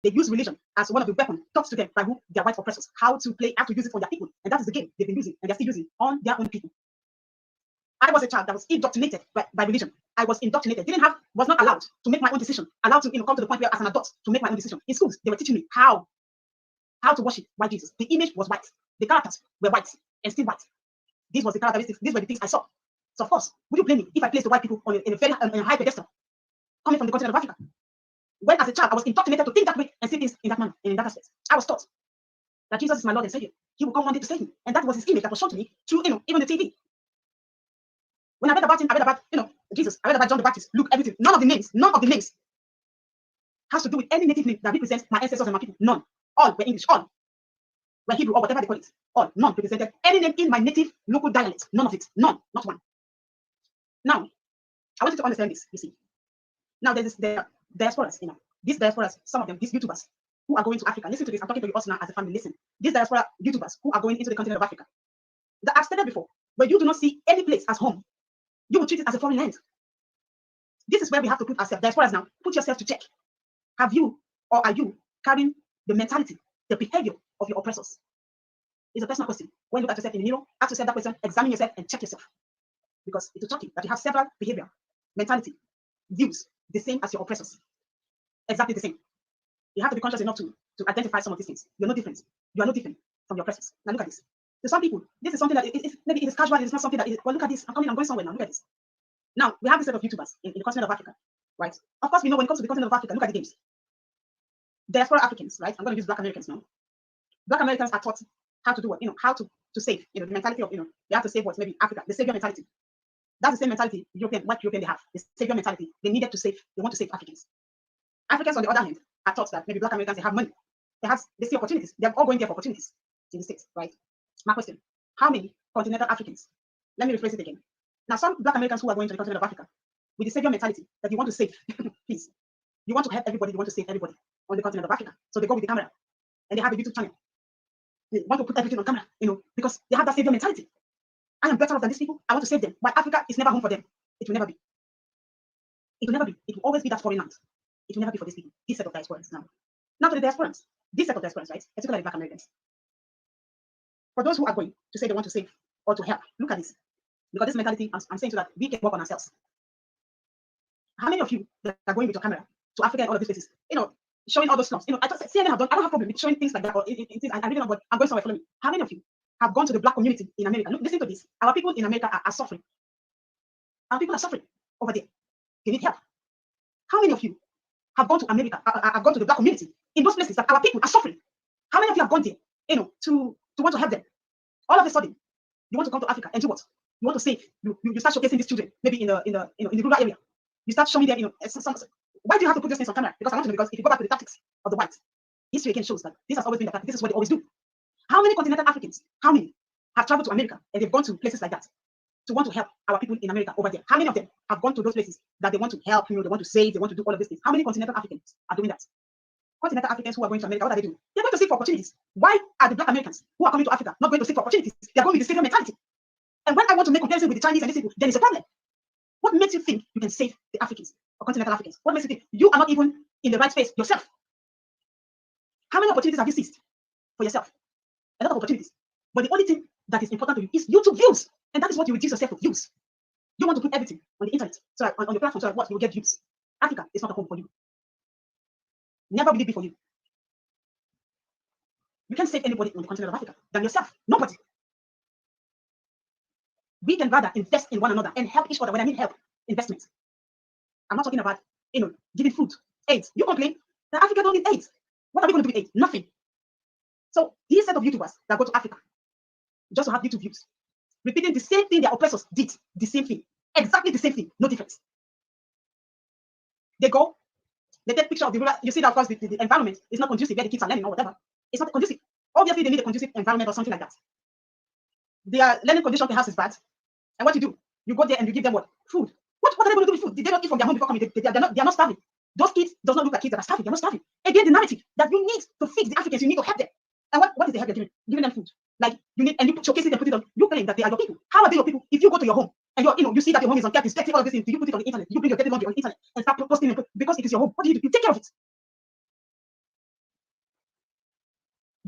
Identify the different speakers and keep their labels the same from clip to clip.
Speaker 1: They use religion as one of the weapons taught to them by who? Their white oppressors. How to use it for their people. And that is the game they've been using, and they're still using on their own people. I was a child that was indoctrinated by religion. I was indoctrinated. Was not allowed to make my own decision. Allowed to come to the point where, as an adult, to make my own decision. In schools, they were teaching me how to worship white Jesus. The image was white. The characters were white and still white. These was the characteristics. These were the things I saw. So of course, would you blame me if I placed the white people in a very high pedestal, coming from the continent of Africa? When as a child I was indoctrinated to think that way and see things in that manner and in that aspect. I was taught that Jesus is my Lord and Savior. He will come one day to save me, and that was his image that was shown to me through even the TV. When I read about him, I read about Jesus. I read about John the Baptist, Luke, everything. None of the names has to do with any native name that represents my ancestors and my people. None. All were English. All were Hebrew or whatever they call it. All. None represented any name in my native local dialect. None of it. None. Not one. Now, I want you to understand this. You see. Now there's the diasporas. These diasporas, some of them, these YouTubers who are going to Africa. Listen to this. I'm talking to you also now as a family. Listen. These diaspora YouTubers who are going into the continent of Africa. That I've stated before, where you do not see any place as home, you will treat it as a foreign land. This is where we have to put ourselves. Diasporas now, put yourself to check. Have you or are you carrying the mentality, the behavior of your oppressors? It's a personal question. When you look at yourself in the mirror, ask yourself that question, examine yourself and check yourself. Because it will tell you that you have several behavior, mentality, views, the same as your oppressors. Exactly the same. You have to be conscious enough to identify some of these things. You're no different. You are no different from your oppressors. Now look at this. To some people, this is something that maybe it is casual, it's not something that is, well, look at this. I'm going somewhere now. Look at this. Now, we have this set of YouTubers in the continent of Africa, right? Of course, we know when it comes to the continent of Africa, look at the games. Diaspora Africans, right? I'm going to use Black Americans now. Black Americans are taught how to do what, how to save, the mentality of, they have to save what, maybe Africa, the savior mentality. That's the same mentality white European they have, the savior mentality. They needed to save, they want to save Africans. Africans, on the other hand, are taught that maybe Black Americans, they have money. They see opportunities. They're all going there for opportunities in the States, right? My question, how many continental Africans? Let me rephrase it again. Now, some Black Americans who are going to the continent of Africa with the savior mentality that you want to save, please, you want to help everybody, you want to save everybody on the continent of Africa. So they go with the camera and they have a YouTube channel. They want to put everything on camera, because they have that savior mentality. I am better off than these people. I want to save them. But Africa is never home for them. It will never be. It will never be. It will always be that foreign land. It will never be for these people. This set of diasporans now. Now to the diasporans. This set of diasporans, right? Particularly Black Americans. For those who are going to say they want to save or to help, look at this. Because this mentality, I'm saying so that we can work on ourselves. How many of you that are going with your camera to Africa and all of these places, showing all those slums? I just CNN have done. I don't have problem with showing things like that. Or I really know, but I'm going somewhere. Follow me. How many of you have gone to the Black community in America? Look, listen to this. Our people in America are suffering. Our people are suffering over there. They need help. How many of you have gone to America? Have gone to the Black community in those places that our people are suffering? How many of you have gone there? To want to help them? All of a sudden, you want to come to Africa and do what? You want to save. You start showcasing these children, maybe in the rural area. You start showing them, why do you have to put these things on camera? Because I want to know, because if you go back to the tactics of the whites, history again shows that this has always been the tactic. This is what they always do. How many continental Africans, how many have traveled to America and they've gone to places like that to want to help our people in America over there? How many of them have gone to those places that they want to help, they want to save, they want to do all of these things? How many continental Africans are doing that? Continental Africans who are going to America, what are they doing? They're going to seek for opportunities. Why are the Black Americans who are coming to Africa not going to seek for opportunities? They're going with the savior mentality. And when I want to make comparison with the Chinese and these people, then it's a problem. What makes you think you can save the Africans or continental Africans? What makes you think you are not even in the right space yourself? How many opportunities have you seized for yourself? A lot of opportunities. But the only thing that is important to you is YouTube views. And that is what you reduce yourself to, views. You want to put everything on the internet, so that on your platform, so that what you will get views. Africa is not a home for you. Never will it be for you. You can't save anybody on the continent of Africa than yourself. Nobody. We can rather invest in one another and help each other. When I mean help, investment. I'm not talking about, giving food, aid. You complain that Africa don't need aid. What are we going to do with aid? Nothing. So these set of YouTubers that go to Africa just to have YouTube views, repeating the same thing their oppressors did, the same thing, exactly the same thing, no difference. They go, they take picture of the rural. You see that, of course, the environment is not conducive where the kids are learning or whatever. It's not conducive. Obviously, they need a conducive environment or something like that. Their learning condition perhaps is bad. And what you do, you go there and you give them what? Food. What are they going to do with food? Did they not eat from their home before coming? They are not starving. Those kids does not look like kids that are starving. They're not starving. Again, the narrative that you need to fix the Africans, you need to help them. And what is the help you're giving? Giving them food. Like you need, and you showcase it and put it on. You claim that they are your people. How are they your people? If you go to your home and you see that your home is unkept, it's dirty, all of this thing, do you put it on the internet? You bring your dirty laundry on the internet and start posting it because it is your home. What do? You take care of it.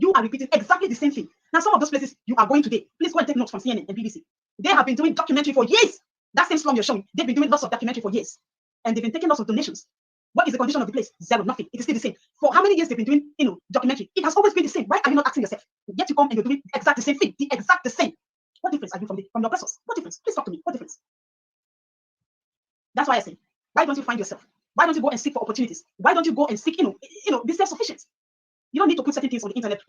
Speaker 1: You are repeating exactly the same thing. Now, some of those places you are going today, please go and take notes from CNN and BBC. They have been doing documentary for years. That same slum you're showing, they've been doing lots of documentary for years. And they've been taking lots of donations. What is the condition of the place? Zero, nothing. It is still the same. For how many years they've been doing, documentary? It has always been the same. Why are you not asking yourself? Yet you come and you're doing exactly the same thing, the exact the same. What difference are you from your oppressors? What difference? Please talk to me. What difference? That's why I say, why don't you find yourself? Why don't you go and seek for opportunities? Why don't you go and seek, be self-sufficient? You don't need to put certain things on the internet.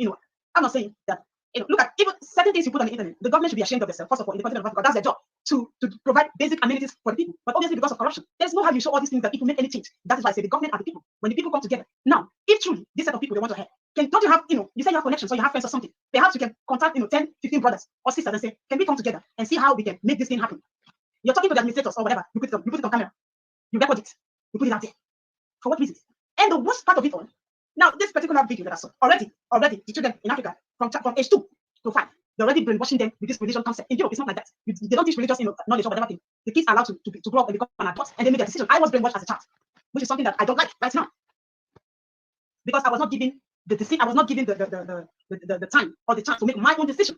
Speaker 1: I'm not saying that. Look at even certain things you put on the internet. The government should be ashamed of themselves. First of all, in the continent of Africa, that's their job to provide basic amenities for the people. But obviously, because of corruption, there's no how you show all these things that it will make any change. That is why I say the government are the people. When the people come together, now, if truly this set of people they want to help, don't you have, you say you have connections or you have friends or something? Perhaps you can contact, 10, 15 brothers or sisters and say, can we come together and see how we can make this thing happen? You're talking to the administrators or whatever. You put it on camera. You record it. You put it out there. For what reasons? And the worst part of it all. Now, this particular video that I saw, already, the children in Africa from age 2 to 5, they're already brainwashing them with this religion concept. In Europe, it's not like that. They don't teach religious knowledge or whatever thing. The kids are allowed to grow up and become an adult, and they make their decision. I was brainwashed as a child, which is something that I don't like right now, because I was not given the time or the chance to make my own decision.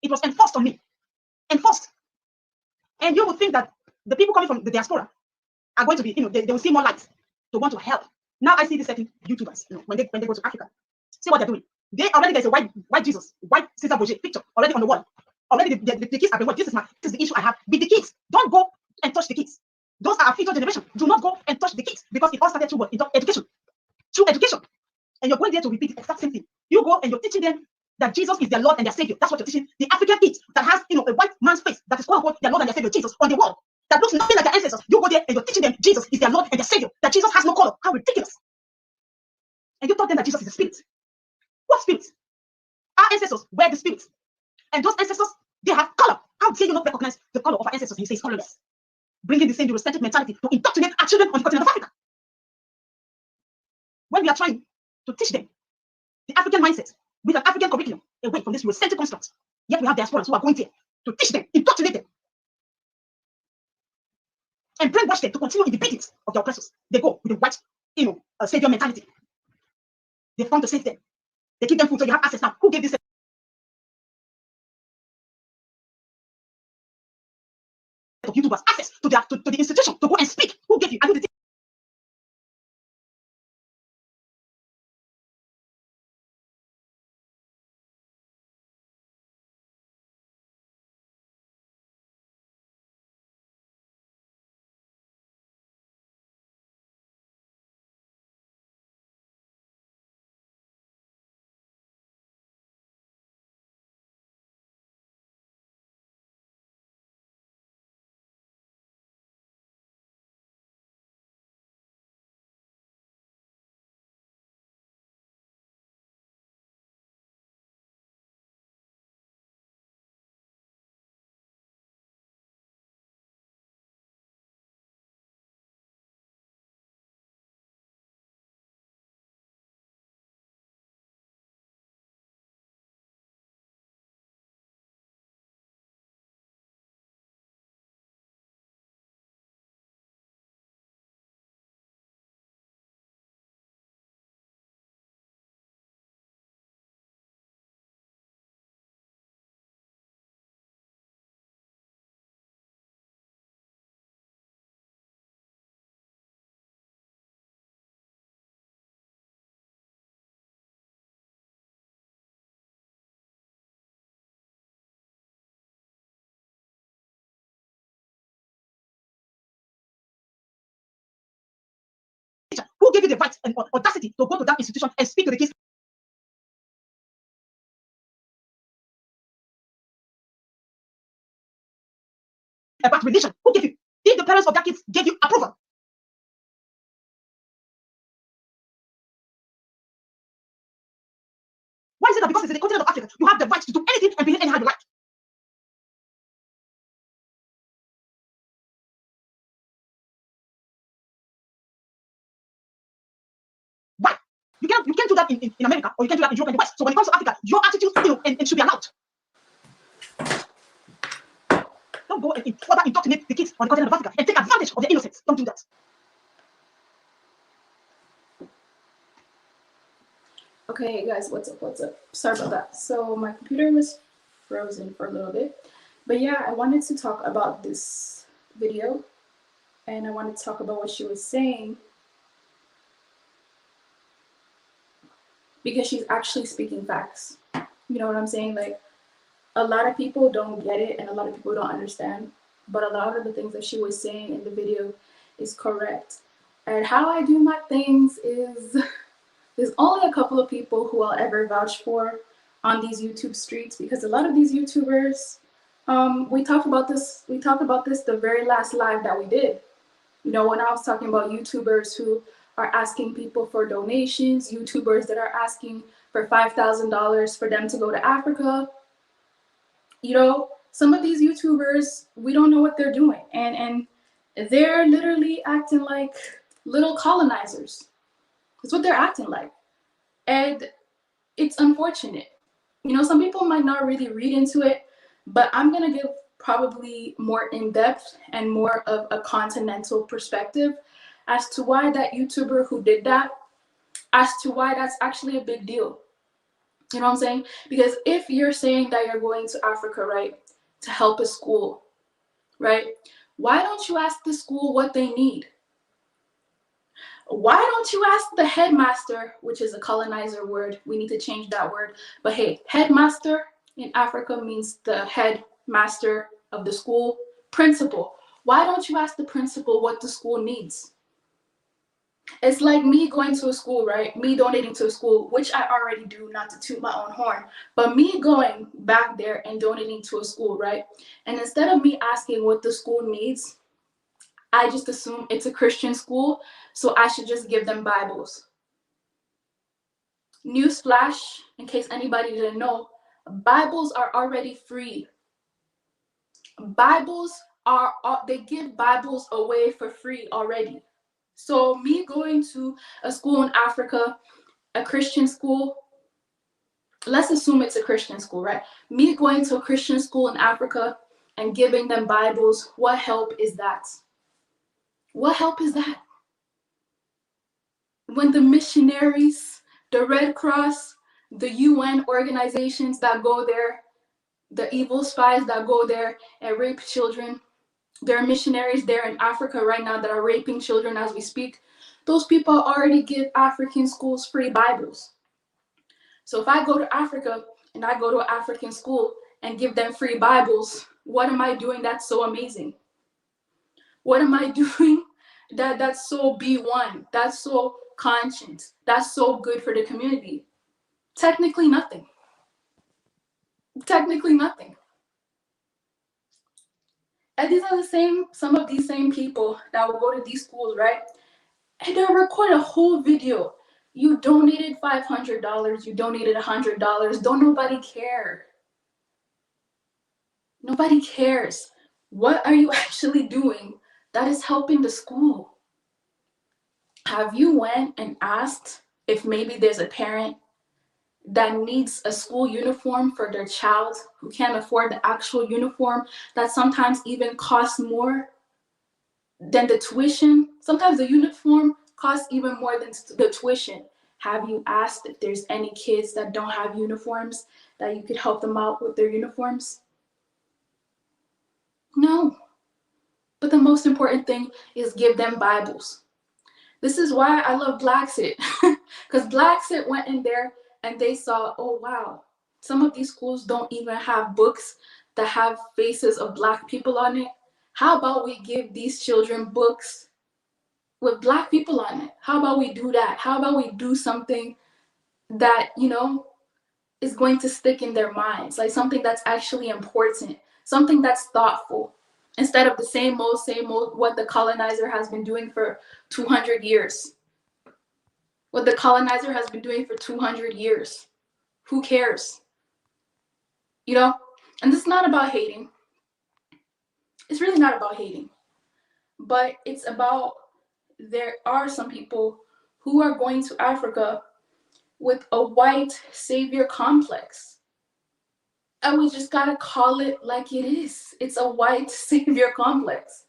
Speaker 1: It was enforced on me, enforced. And you would think that the people coming from the diaspora are going to be, they will see more light to want to help. Now I see these certain YouTubers, when they go to Africa, see what they're doing. There's a white Jesus, white Caesar Borgia picture already on the wall. Already the kids are brainwashed. This is the issue I have with the kids. Don't go and touch the kids. Those are our future generation. Do not go and touch the kids, because it all started through education. Through education. And you're going there to repeat the exact same thing. You go and you're teaching them that Jesus is their Lord and their Savior. That's what you're teaching the African kids that has, a white man's face that is quote unquote their Lord and their Savior, Jesus, on the wall. That looks nothing like their ancestors. You go there and you're teaching them Jesus is their Lord and their Savior. That Jesus has no color. How ridiculous. And you taught them that Jesus is a spirit. What spirit? Our ancestors were the spirits. And those ancestors, they have color. How dare you not recognize the color of our ancestors and you say it's colorless? Bringing the same Eurocentric mentality to indoctrinate our children on the continent of Africa. When we are trying to teach them the African mindset with an African curriculum away from this Eurocentric construct, yet we have diasporans who are going there to teach them, indoctrinate them, and brainwash them to continue in the beatings of their oppressors. They go with the white, savior mentality. They've come to save them. They give them food, so you have access now. Who gave this? Of YouTubers access to the institution to go and speak. Who gave you? I need to who gave you the right and audacity to go to that institution and speak to the kids about religion? Who gave you? If the parents of that kids gave you approval, why is it that because it's in the continent of Africa, you have the right to do anything and behave anyhow you like? Why? You can't do that in America, or you can't do that in Europe and the West. So when it comes to Africa, your attitude, and should be allowed. Don't go and further indoctrinate the kids on the continent of Africa and take advantage of their innocence. Don't do that.
Speaker 2: Okay, guys, what's up? What's up? Sorry about that. So my computer was frozen for a little bit, but yeah, I wanted to talk about this video, and I wanted to talk about what she was saying because she's actually speaking facts. You know what I'm saying? Like, a lot of people don't get it, and a lot of people don't understand. But a lot of the things that she was saying in the video is correct. And how I do my things is there's only a couple of people who I'll ever vouch for on these YouTube streets, because a lot of these YouTubers, we talked about this the very last live that we did. You know, when I was talking about YouTubers who are asking people for donations, YouTubers that are asking for $5,000 for them to go to Africa. You know, some of these YouTubers, we don't know what they're doing, and they're literally acting like little colonizers. That's what they're acting like. And it's unfortunate. You know, some people might not really read into it, but I'm going to give probably more in-depth and more of a continental perspective as to why that YouTuber who did that, as to why that's actually a big deal. You know what I'm saying? Because if you're saying that you're going to Africa, right, to help a school, right, why don't you ask the school what they need? Why don't you ask the headmaster, which is a colonizer word? We need to change that word. But hey, headmaster in Africa means the headmaster of the school. Principal. Why don't you ask the principal what the school needs? It's like me going to a school, right? Me donating to a school, which I already do, not to toot my own horn, but me going back there and donating to a school, right? And instead of me asking what the school needs, I just assume it's a Christian school, so I should just give them Bibles. Newsflash, in case anybody didn't know, Bibles are already free. They give Bibles away for free already. So me going to a school in Africa, a Christian school, let's assume it's a Christian school, right? Me going to a Christian school in Africa and giving them Bibles, what help is that? What help is that? When the missionaries, the Red Cross, the UN organizations that go there, the evil spies that go there and rape children, there are missionaries there in Africa right now that are raping children as we speak. Those people already give African schools free Bibles. So if I go to Africa and I go to an African school and give them free Bibles, what am I doing that's so amazing? What am I doing that's so B1, that's so conscious, that's so good for the community? Technically nothing. Technically nothing. And these are some of these same people that will go to these schools, right? And they'll record a whole video. You donated $500, you donated $100. Don't nobody care. Nobody cares. What are you actually doing that is helping the school? Have you went and asked if maybe there's a parent that needs a school uniform for their child who can't afford the actual uniform that sometimes even costs more than the tuition? Sometimes the uniform costs even more than the tuition. Have you asked if there's any kids that don't have uniforms that you could help them out with their uniforms? No. But the most important thing is give them Bibles. This is why I love Blacksit, because Blacksit went in there and they saw, oh wow, some of these schools don't even have books that have faces of Black people on it. How about we give these children books with Black people on it? How about we do that? How about we do something that, you know, is going to stick in their minds, like something that's actually important, something that's thoughtful, instead of the same old, what the colonizer has been doing for 200 years. What the colonizer has been doing for 200 years. Who cares? You know? And this is not about hating. It's really not about hating. But it's about, there are some people who are going to Africa with a white savior complex. And we just gotta call it like it is. It's a white savior complex.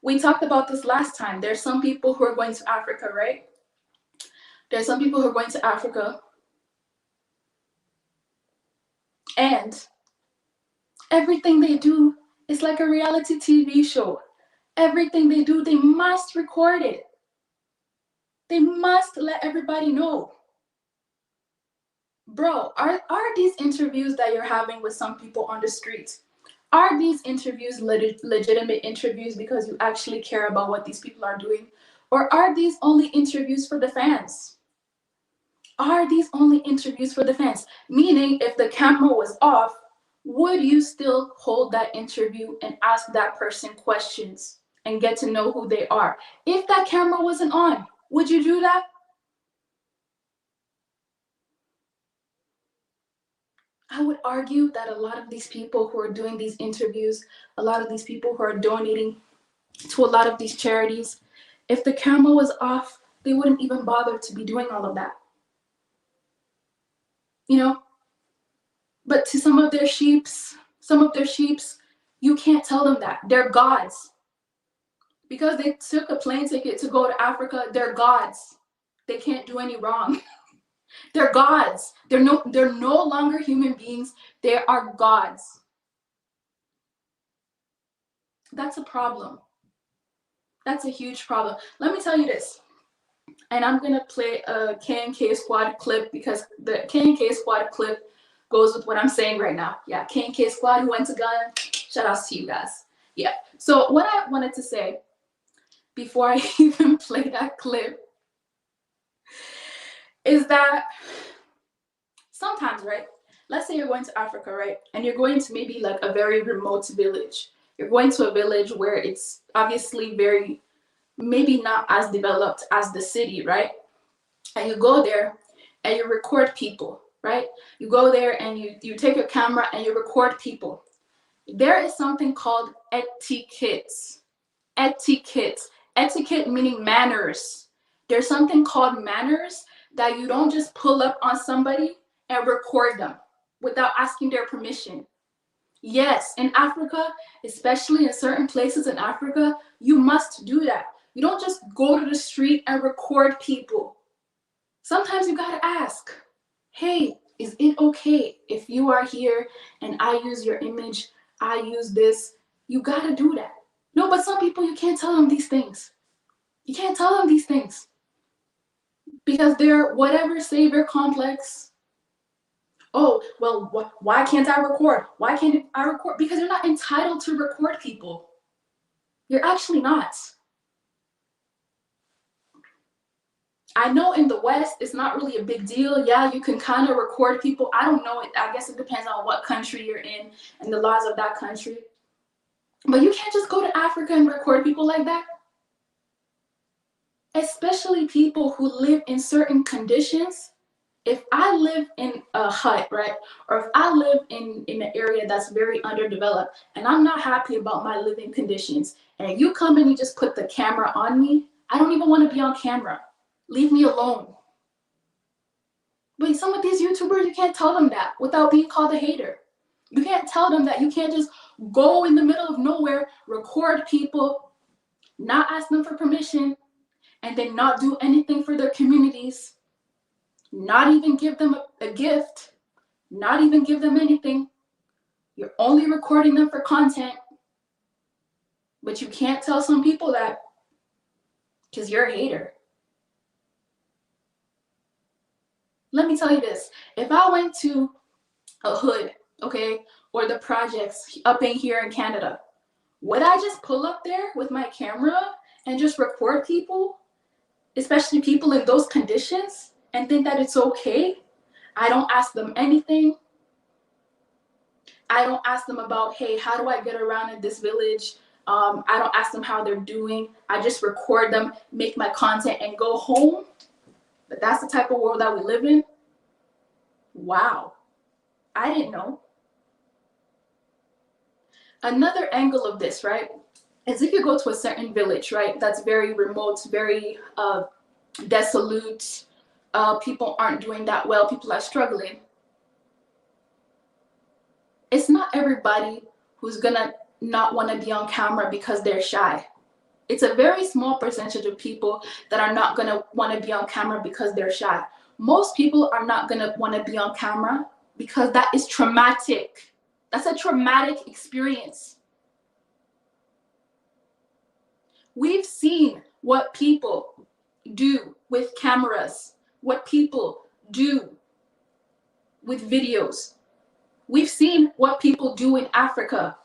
Speaker 2: We talked about this last time. There's some people who are going to Africa, right? There's some people who are going to Africa and everything they do is like a reality TV show. Everything they do, they must record it. They must let everybody know. Bro, are these interviews that you're having with some people on the street, are these interviews legitimate interviews because you actually care about what these people are doing? Or are these only interviews for the fans? Are these only interviews for the fans? Meaning, if the camera was off, would you still hold that interview and ask that person questions and get to know who they are? If that camera wasn't on, would you do that? I would argue that a lot of these people who are doing these interviews, a lot of these people who are donating to a lot of these charities, if the camera was off, they wouldn't even bother to be doing all of that. You know? But to some of their sheeps, you can't tell them that. They're gods. Because they took a plane ticket to go to Africa, they're gods. They can't do any wrong. They're gods. They're no longer human beings. They are gods. That's a problem. That's a huge problem. Let me tell you this. And I'm going to play a K&K Squad clip because the K&K Squad clip goes with what I'm saying right now. Yeah, K&K Squad who went to Ghana. Shout outs to you guys. Yeah. So what I wanted to say before I even play that clip is that sometimes, right? Let's say you're going to Africa, right? And you're going to maybe like a very remote village. You're going to a village where it's obviously very, maybe not as developed as the city, right? And you go there and you record people, right? You go there and you take your camera and you record people. There is something called etiquettes. Etiquette meaning manners. There's something called manners that you don't just pull up on somebody and record them without asking their permission. Yes, in Africa, especially in certain places in Africa, you must do that. You don't just go to the street and record people. Sometimes you gotta ask, hey, is it okay if you are here and I use your image, I use this? You gotta do that. No, but some people, you can't tell them these things. You can't tell them these things because they're whatever savior complex. Oh, well, why can't I record? Why can't I record? Because you're not entitled to record people. You're actually not. I know in the West, it's not really a big deal. Yeah, you can kind of record people. I don't know. I guess it depends on what country you're in and the laws of that country. But you can't just go to Africa and record people like that. Especially people who live in certain conditions. If I live in a hut, right? Or if I live in an area that's very underdeveloped and I'm not happy about my living conditions and you come and you just put the camera on me, I don't even want to be on camera. Leave me alone. But some of these YouTubers, you can't tell them that without being called a hater. You can't tell them that you can't just go in the middle of nowhere, record people, not ask them for permission, and then not do anything for their communities, not even give them a gift, not even give them anything. You're only recording them for content. But you can't tell some people that because you're a hater. Let me tell you this. If I went to a hood, okay, or the projects up in here in Canada, would I just pull up there with my camera and just record people, especially people in those conditions, and think that it's okay? I don't ask them anything. I don't ask them about, hey, how do I get around in this village? I don't ask them how they're doing. I just record them, make my content, and go home. But that's the type of world that we live in. Wow. I didn't know. Another angle of this, right, is if you go to a certain village, right, that's very remote, very desolate, people aren't doing that well, people are struggling. It's not everybody who's gonna not want to be on camera because they're shy. It's a very small percentage of people that are not going to want to be on camera because they're shy. Most people are not going to want to be on camera because that is traumatic. That's a traumatic experience. We've seen what people do with cameras, what people do with videos. We've seen what people do in Africa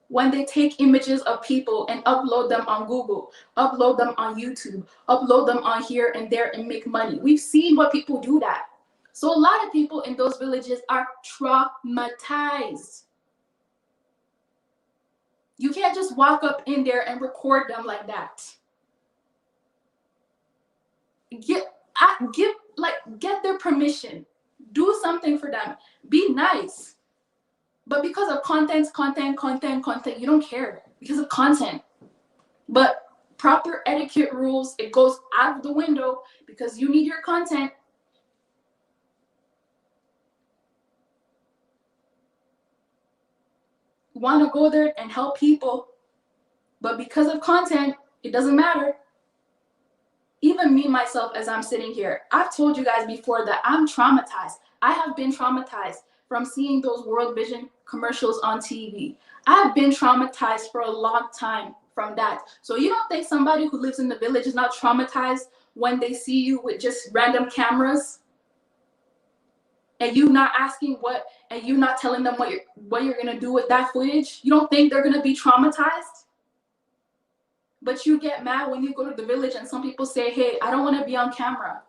Speaker 2: when they take images of people and upload them on Google, upload them on YouTube, upload them on here and there and make money. We've seen what people do that. So a lot of people in those villages are traumatized. You can't just walk up in there and record them like that. Get their permission. Do something for them. Be nice. But because of content, you don't care because of content. But proper etiquette rules, it goes out of the window because you need your content. You want to go there and help people, but because of content, it doesn't matter. Even me, myself, as I'm sitting here, I've told you guys before that I'm traumatized. I have been traumatized from seeing those World Vision commercials on TV. I've been traumatized for a long time from that. So you don't think somebody who lives in the village is not traumatized when they see you with just random cameras and you not asking what, and you not telling them what you're gonna do with that footage? You don't think they're gonna be traumatized? But you get mad when you go to the village and some people say, hey, I don't want to be on camera.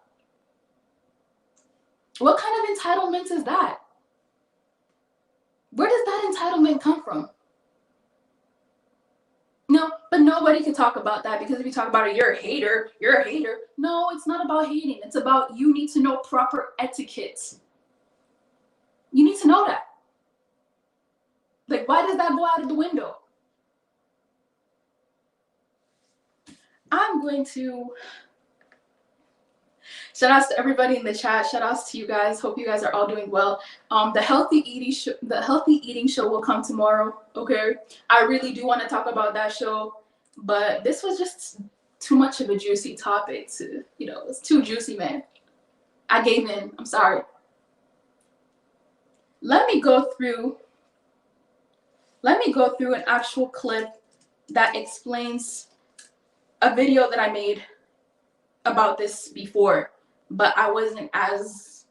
Speaker 2: What kind of entitlement is that? Where does that entitlement come from? No, but nobody can talk about that because if you talk about it, you're a hater, you're a hater. No, it's not about hating. It's about you need to know proper etiquette. You need to know that. Like, why does that go out of the window? I'm going to shout outs to everybody in the chat. Shout outs to you guys. Hope you guys are all doing well. The healthy eating show will come tomorrow. Okay, I really do want to talk about that show, but this was just too much of a juicy topic to, it's too juicy, man. I gave in. I'm sorry. Let me go through an actual clip that explains a video that I made about this before, but I wasn't as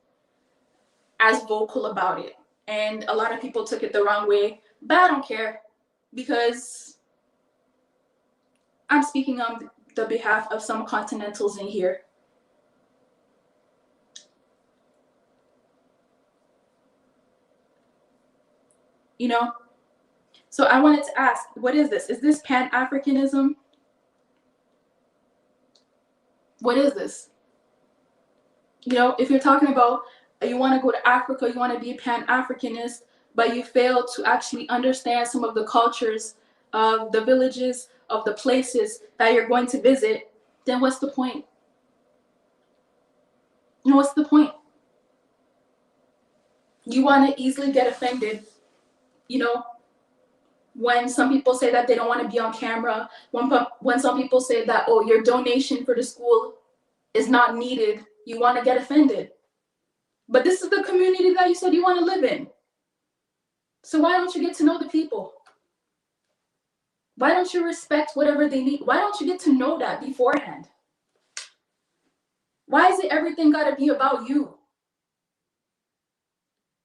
Speaker 2: vocal about it, and a lot of people took it the wrong way, but I don't care because I'm speaking on the behalf of some continentals in here. So I wanted to ask, what is this? Is this pan-Africanism? What is this? If you're talking about you want to go to Africa, you want to be a pan-Africanist, but you fail to actually understand some of the cultures of the villages, of the places that you're going to visit, then what's the point? What's the point? You want to easily get offended, when some people say that they don't want to be on camera, when some people say that, oh, your donation for the school is not needed, you want to get offended. But this is the community that you said you want to live in. So why don't you get to know the people? Why don't you respect whatever they need? Why don't you get to know that beforehand? Why is it everything got to be about you?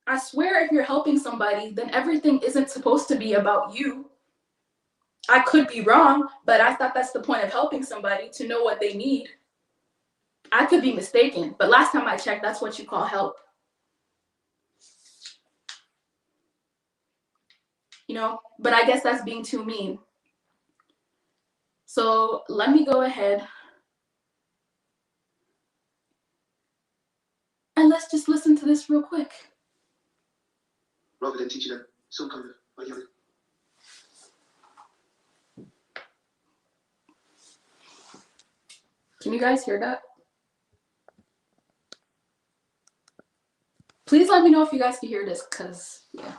Speaker 2: I swear if you're helping somebody, then everything isn't supposed to be about you. I could be wrong, but I thought that's the point of helping somebody, to know what they need. I could be mistaken, but last time I checked, that's what you call help. But I guess that's being too mean. So let me go ahead and let's just listen to this real quick.
Speaker 3: Rather than teaching them some kind of ideology.
Speaker 2: Can you guys hear that? Please let me know if you guys can hear this, because, yeah.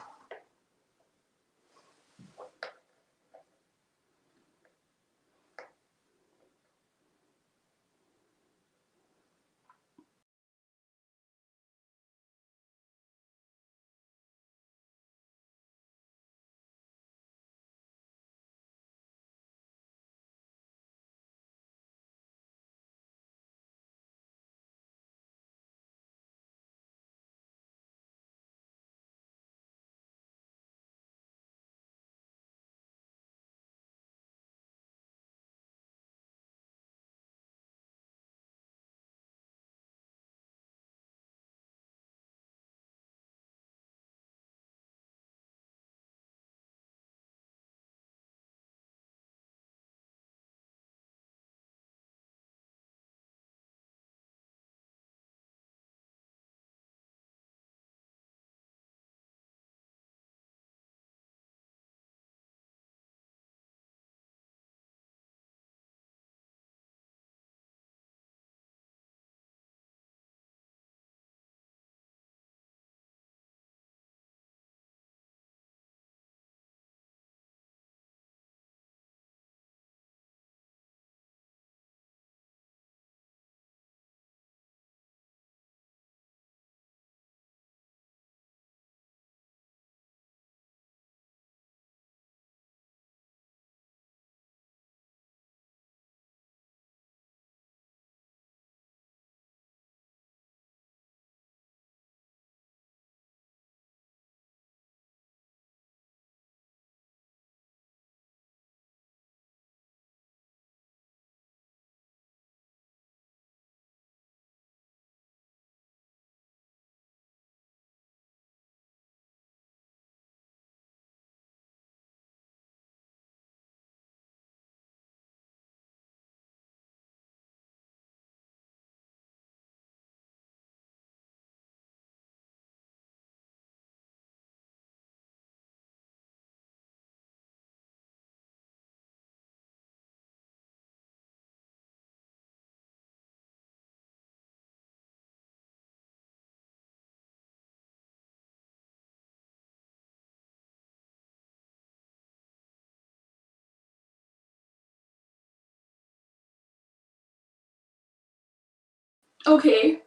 Speaker 2: Okay,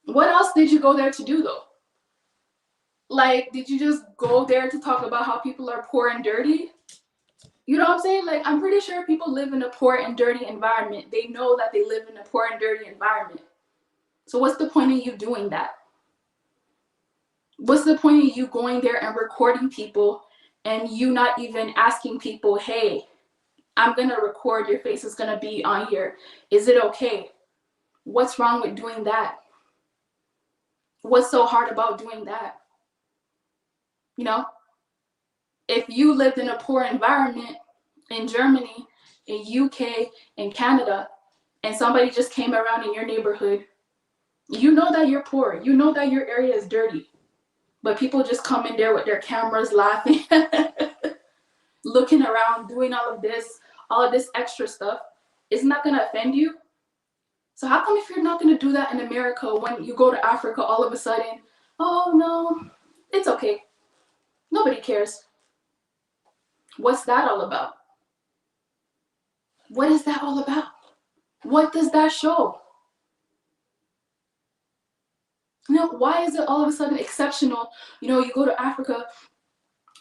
Speaker 2: what else did you go there to do though? Like, did you just go there to talk about how people are poor and dirty? You know what I'm saying? Like, I'm pretty sure people live in a poor and dirty environment. They know that they live in a poor and dirty environment. So what's the point of you doing that? What's the point of you going there and recording people and you not even asking people, hey, I'm gonna record, your face is gonna be on here. Is it okay? What's wrong with doing that? What's so hard about doing that? You know, if you lived in a poor environment in Germany, in UK, in Canada, and somebody just came around in your neighborhood, you know that you're poor. You know that your area is dirty. But people just come in there with their cameras laughing, looking around, doing all of this extra stuff. Isn't that gonna offend you? So how come if you're not gonna do that in America, when you go to Africa, all of a sudden, oh no, it's okay. Nobody cares. What's that all about? What is that all about? What does that show? You know, why is it all of a sudden exceptional? You know, you go to Africa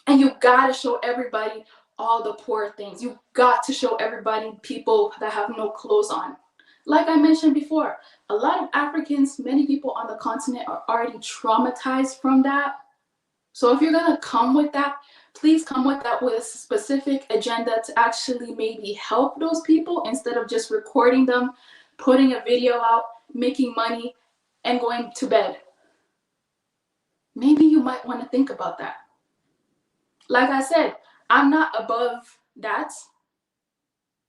Speaker 2: and you gotta show everybody all the poor things. You got to show everybody people that have no clothes on. Like I mentioned before, a lot of Africans, many people on the continent are already traumatized from that. So if you're gonna come with that, please come with that with a specific agenda to actually maybe help those people instead of just recording them, putting a video out, making money, and going to bed. Maybe you might want to think about that. Like I said, I'm not above that.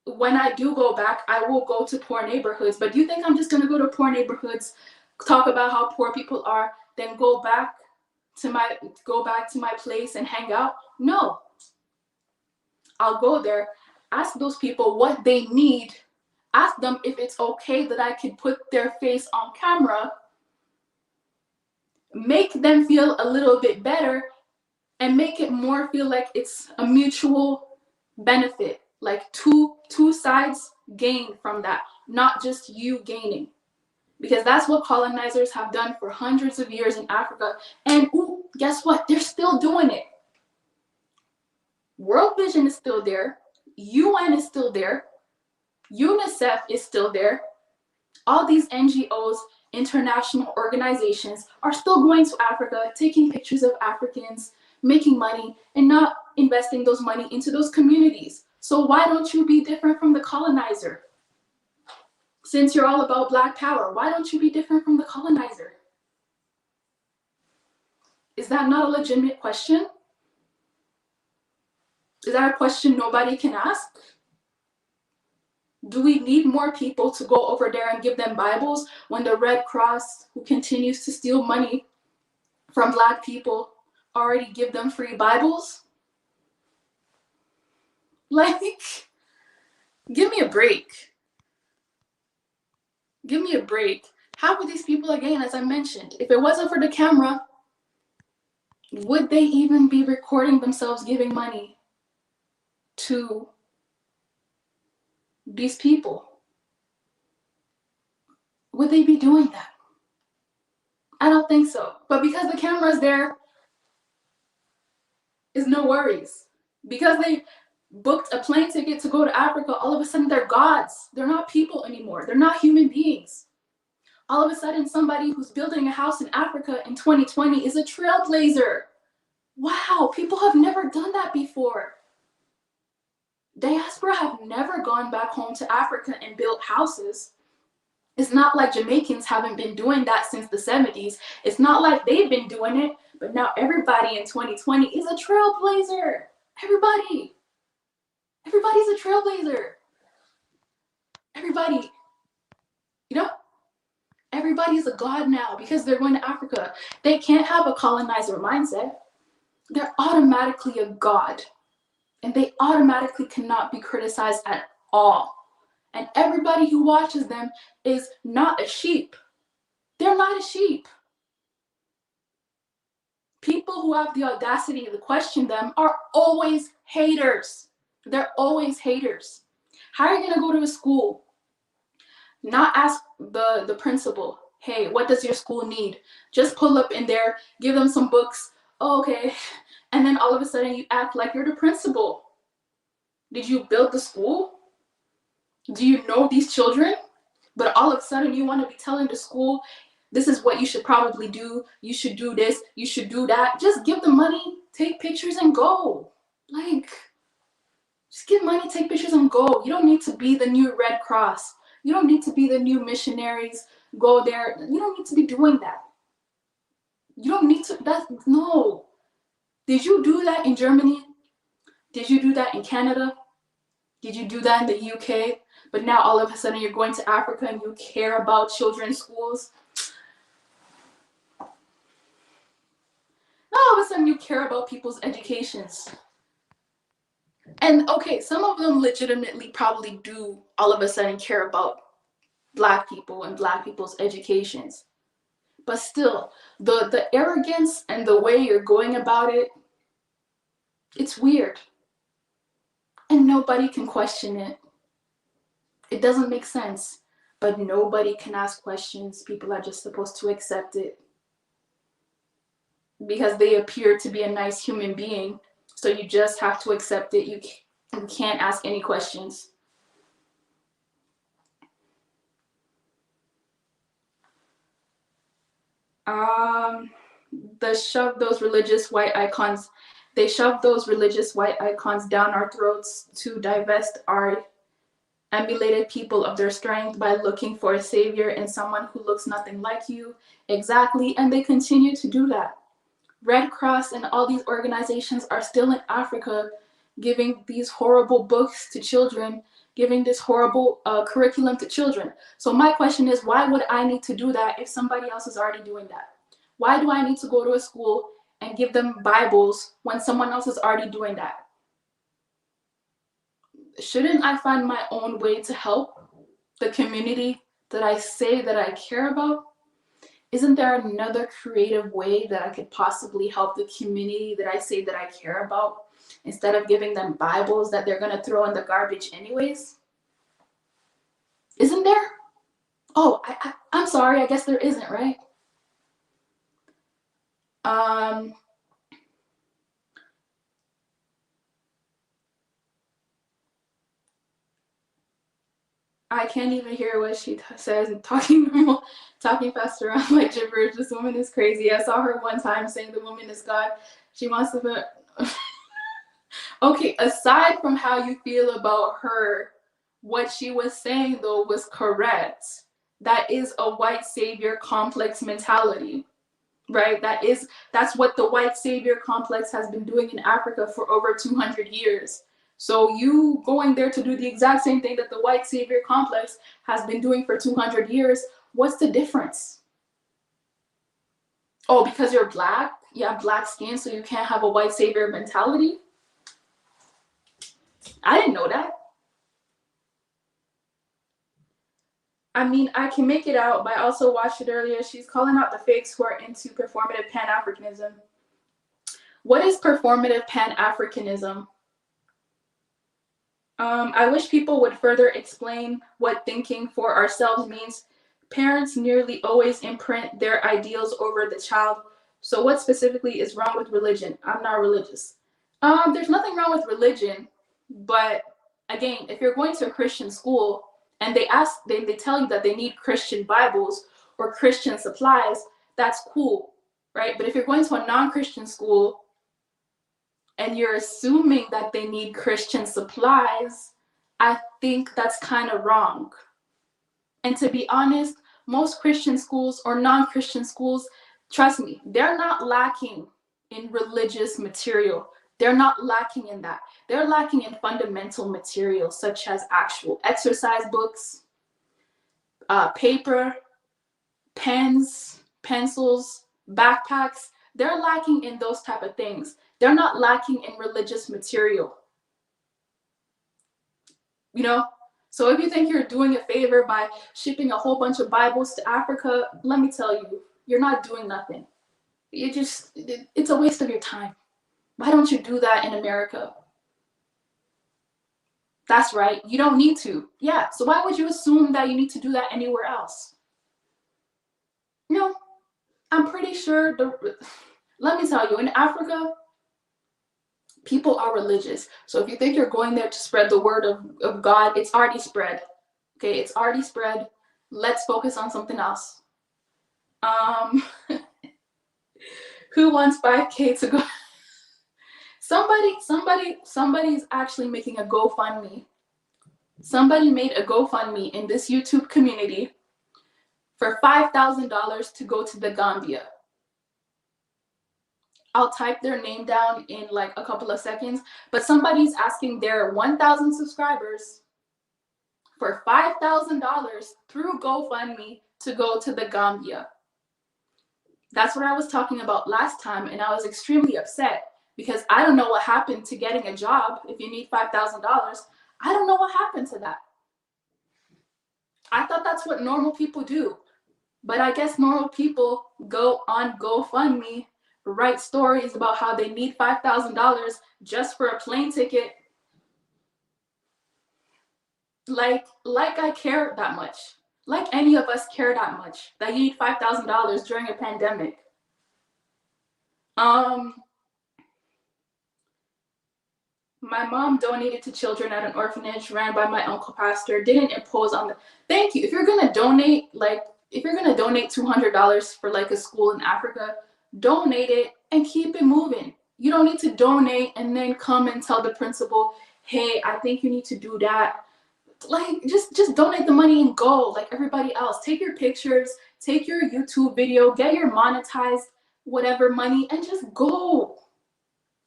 Speaker 2: When I do go back, I will go to poor neighborhoods. But do you think I'm just gonna go to poor neighborhoods, talk about how poor people are, then go back to my place and hang out? No. I'll go there, ask those people what they need, ask them if it's okay that I can put their face on camera, make them feel a little bit better, and make it more feel like it's a mutual benefit, like two sides gain from that, not just you gaining. Because that's what colonizers have done for hundreds of years in Africa. And ooh, guess what? They're still doing it. World Vision is still there. UN is still there. UNICEF is still there. All these NGOs, international organizations, are still going to Africa, taking pictures of Africans, making money, and not investing those money into those communities. So why don't you be different from the colonizer? Since you're all about Black power, why don't you be different from the colonizer? Is that not a legitimate question? Is that a question nobody can ask? Do we need more people to go over there and give them Bibles when the Red Cross, who continues to steal money from Black people, already give them free Bibles? Like, give me a break. Give me a break. How would these people, again, as I mentioned, if it wasn't for the camera, would they even be recording themselves giving money to these people? Would they be doing that? I don't think so. But because the camera's there, is no worries. Because they booked a plane ticket to go to Africa, all of a sudden they're gods. They're not people anymore. They're not human beings. All of a sudden, somebody who's building a house in Africa in 2020 is a trailblazer. Wow, people have never done that before. Diaspora have never gone back home to Africa and built houses. It's not like Jamaicans haven't been doing that since the 70s. It's not like they've been doing it, but now everybody in 2020 is a trailblazer. Everybody's a trailblazer. Everybody, you know, everybody's a god now because they're going to Africa. They can't have a colonizer mindset. They're automatically a god, and they automatically cannot be criticized at all. And everybody who watches them is not a sheep. They're not a sheep. People who have the audacity to question them are always haters. They're always haters. How are you going to go to a school, Not ask the principal, hey, what does your school need? Just pull up in there, give them some books. Oh, okay. And then all of a sudden you act like you're the principal. Did you build the school? Do you know these children? But all of a sudden you want to be telling the school, this is what you should probably do. You should do this. You should do that. Just give them money, take pictures and go. Like, just give money, take pictures and go. You don't need to be the new Red Cross. You don't need to be the new missionaries. Go there. You don't need to be doing that. You don't need to, no. Did you do that in Germany? Did you do that in Canada? Did you do that in the UK? But now all of a sudden you're going to Africa and you care about children's schools. Now all of a sudden you care about people's educations. And okay, some of them legitimately probably do all of a sudden care about Black people and Black people's educations. But still, the arrogance and the way you're going about it, it's weird. And nobody can question it. It doesn't make sense, but nobody can ask questions. People are just supposed to accept it because they appear to be a nice human being. So you just have to accept it. You can't ask any questions. They shove those religious white icons down our throats to divest our emulated people of their strength by looking for a savior in someone who looks nothing like you. Exactly, and they continue to do that. Red Cross and all these organizations are still in Africa giving these horrible books to children, giving this horrible curriculum to children. So my question is, why would I need to do that if somebody else is already doing that? Why do I need to go to a school and give them Bibles when someone else is already doing that? Shouldn't I find my own way to help the community that I say that I care about? Isn't there another creative way that I could possibly help the community that I say that I care about instead of giving them Bibles that they're going to throw in the garbage anyways? Isn't there? Oh, I'm sorry. I guess there isn't, right? I can't even hear what she says. Talking faster. I'm like gibberish. This woman is crazy. I saw her one time saying the woman is God. She wants to put. Okay, aside from how you feel about her, what she was saying though was correct. That is a white savior complex mentality, right? That's what the white savior complex has been doing in Africa for over 200 years. So you going there to do the exact same thing that the white savior complex has been doing for 200 years, what's the difference? Oh, because you're Black? You have Black skin, so you can't have a white savior mentality? I didn't know that. I mean, I can make it out, but I also watched it earlier. She's calling out the fakes who are into performative Pan-Africanism. What is performative Pan-Africanism? I wish people would further explain what thinking for ourselves means. Parents nearly always imprint their ideals over the child. So what specifically is wrong with religion? I'm not religious. There's nothing wrong with religion, but again, if you're going to a Christian school and they tell you that they need Christian Bibles or Christian supplies, that's cool, right? But if you're going to a non-Christian school and you're assuming that they need Christian supplies, I think that's kind of wrong. And to be honest, most Christian schools or non-Christian schools, trust me, they're not lacking in religious material. They're not lacking in that. They're lacking in fundamental material such as actual exercise books, paper, pens, pencils, backpacks. They're lacking in those type of things. They're not lacking in religious material. You know? So if you think you're doing a favor by shipping a whole bunch of Bibles to Africa, let me tell you, you're not doing nothing. It's a waste of your time. Why don't you do that in America? That's right, you don't need to. Yeah, so why would you assume that you need to do that anywhere else? No, I'm pretty sure let me tell you, in Africa, people are religious. So if you think you're going there to spread the word of God, it's already spread. Okay, it's already spread. Let's focus on something else. Who wants 5K to go? Somebody's actually making a GoFundMe. Somebody made a GoFundMe in this YouTube community for $5,000 to go to the Gambia. I'll type their name down in like a couple of seconds, but somebody's asking their 1,000 subscribers for $5,000 through GoFundMe to go to the Gambia. That's what I was talking about last time, and I was extremely upset because I don't know what happened to getting a job if you need $5,000. I don't know what happened to that. I thought that's what normal people do, but I guess normal people go on GoFundMe, write stories about how they need $5,000 just for a plane ticket. Like I care that much. Like any of us care that much that you need $5,000 during a pandemic. My mom donated to children at an orphanage ran by my uncle pastor. Didn't impose on them. Thank you. If you're gonna donate, $200 for like a school in Africa, donate it and keep it moving. You don't need to donate and then come and tell the principal, hey, I think you need to do that. Like just donate the money and go like everybody else. Take your pictures, take your YouTube video, get your monetized whatever money and just go.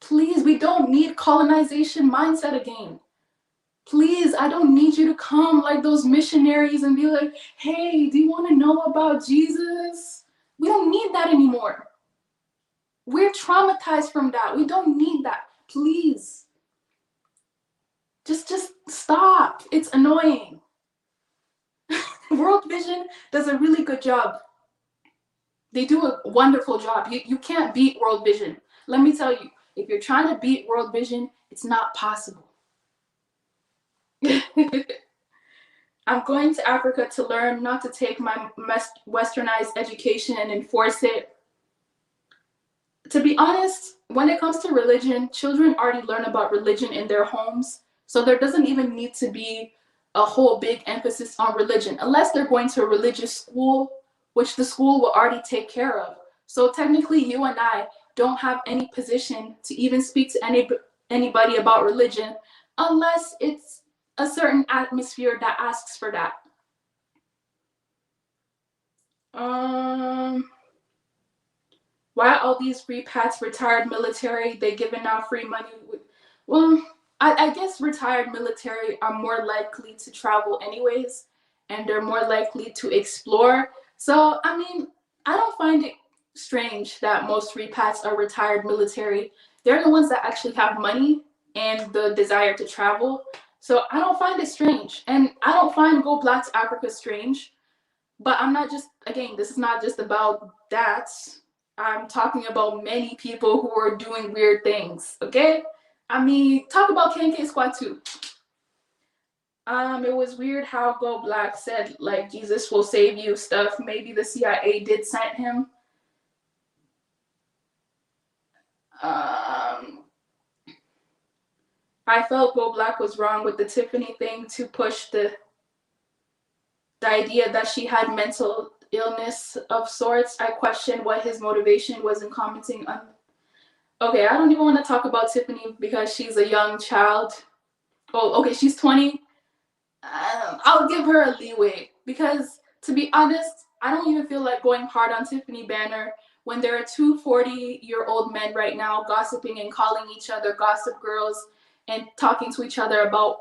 Speaker 2: Please, we don't need colonization mindset again. Please, I don't need you to come like those missionaries and be like, hey, do you want to know about Jesus? We don't need that anymore. We're traumatized from that. We don't need that. Please. Just stop. It's annoying. World Vision does a really good job. They do a wonderful job. You can't beat World Vision. Let me tell you, if you're trying to beat World Vision, it's not possible. I'm going to Africa to learn not to take my westernized education and enforce it. To be honest, when it comes to religion, children already learn about religion in their homes. So there doesn't even need to be a whole big emphasis on religion, unless they're going to a religious school, which the school will already take care of. So technically, you and I don't have any position to even speak to anybody about religion, unless it's a certain atmosphere that asks for that. Why all these repats, retired military, they giving out free money? Well, I guess retired military are more likely to travel anyways, and they're more likely to explore. So, I mean, I don't find it strange that most repats are retired military. They're the ones that actually have money and the desire to travel. So I don't find it strange. And I don't find Go Black to Africa strange. But I'm not just, again, this is not just about that. I'm talking about many people who are doing weird things, okay? I mean, talk about KK Squad too. It was weird how Go Black said, like, Jesus will save you stuff. Maybe the CIA did send him. I felt Go Black was wrong with the Tiffany thing to push the idea that she had mental illness of sorts. I questioned what his motivation was in commenting on. Okay, I don't even want to talk about Tiffany because she's a young child. Oh, okay, she's 20. I'll give her a leeway because, to be honest, I don't even feel like going hard on Tiffany Banner when there are two 40-year-old men right now gossiping and calling each other gossip girls and talking to each other about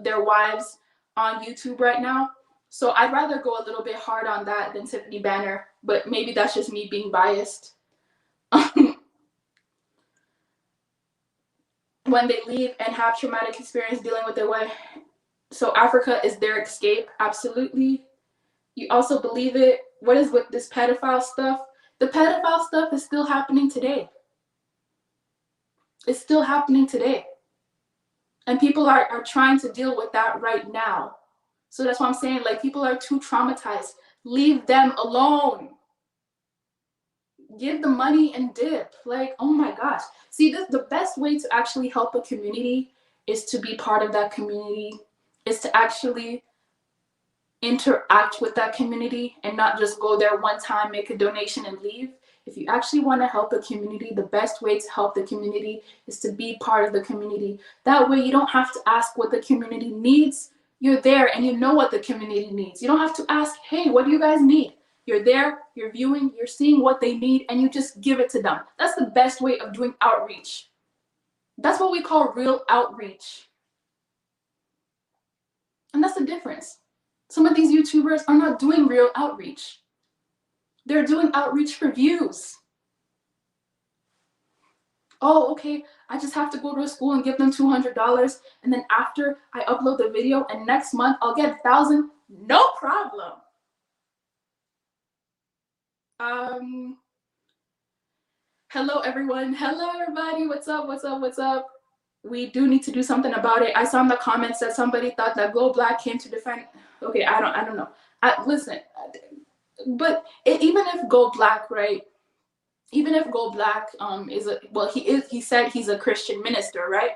Speaker 2: their wives on YouTube right now. So I'd rather go a little bit hard on that than Tiffany Banner, but maybe that's just me being biased. When they leave and have traumatic experience dealing with their wife. So Africa is their escape, absolutely. You also believe it. What is with this pedophile stuff? The pedophile stuff is still happening today. It's still happening today. And people are trying to deal with that right now. So that's why I'm saying, like, people are too traumatized. Leave them alone. Give the money and dip. Like, oh my gosh. See, the best way to actually help a community is to be part of that community, is to actually interact with that community and not just go there one time, make a donation and leave. If you actually want to help a community, the best way to help the community is to be part of the community. That way you don't have to ask what the community needs. You're there and you know what the community needs. You don't have to ask, hey, what do you guys need? You're there, you're viewing, you're seeing what they need, and you just give it to them. That's the best way of doing outreach. That's what we call real outreach. And that's the difference. Some of these YouTubers are not doing real outreach. They're doing outreach for views. Oh, okay, I just have to go to a school and give them $200, and then after I upload the video and next month I'll get 1,000. No problem. Hello everyone. Hello everybody. What's up? What's up? What's up? We do need to do something about it. I saw in the comments that somebody thought that Go Black came to defend. Okay, I don't know. Listen, but even if Go Black, right? Even if Go Black he said he's a Christian minister, right?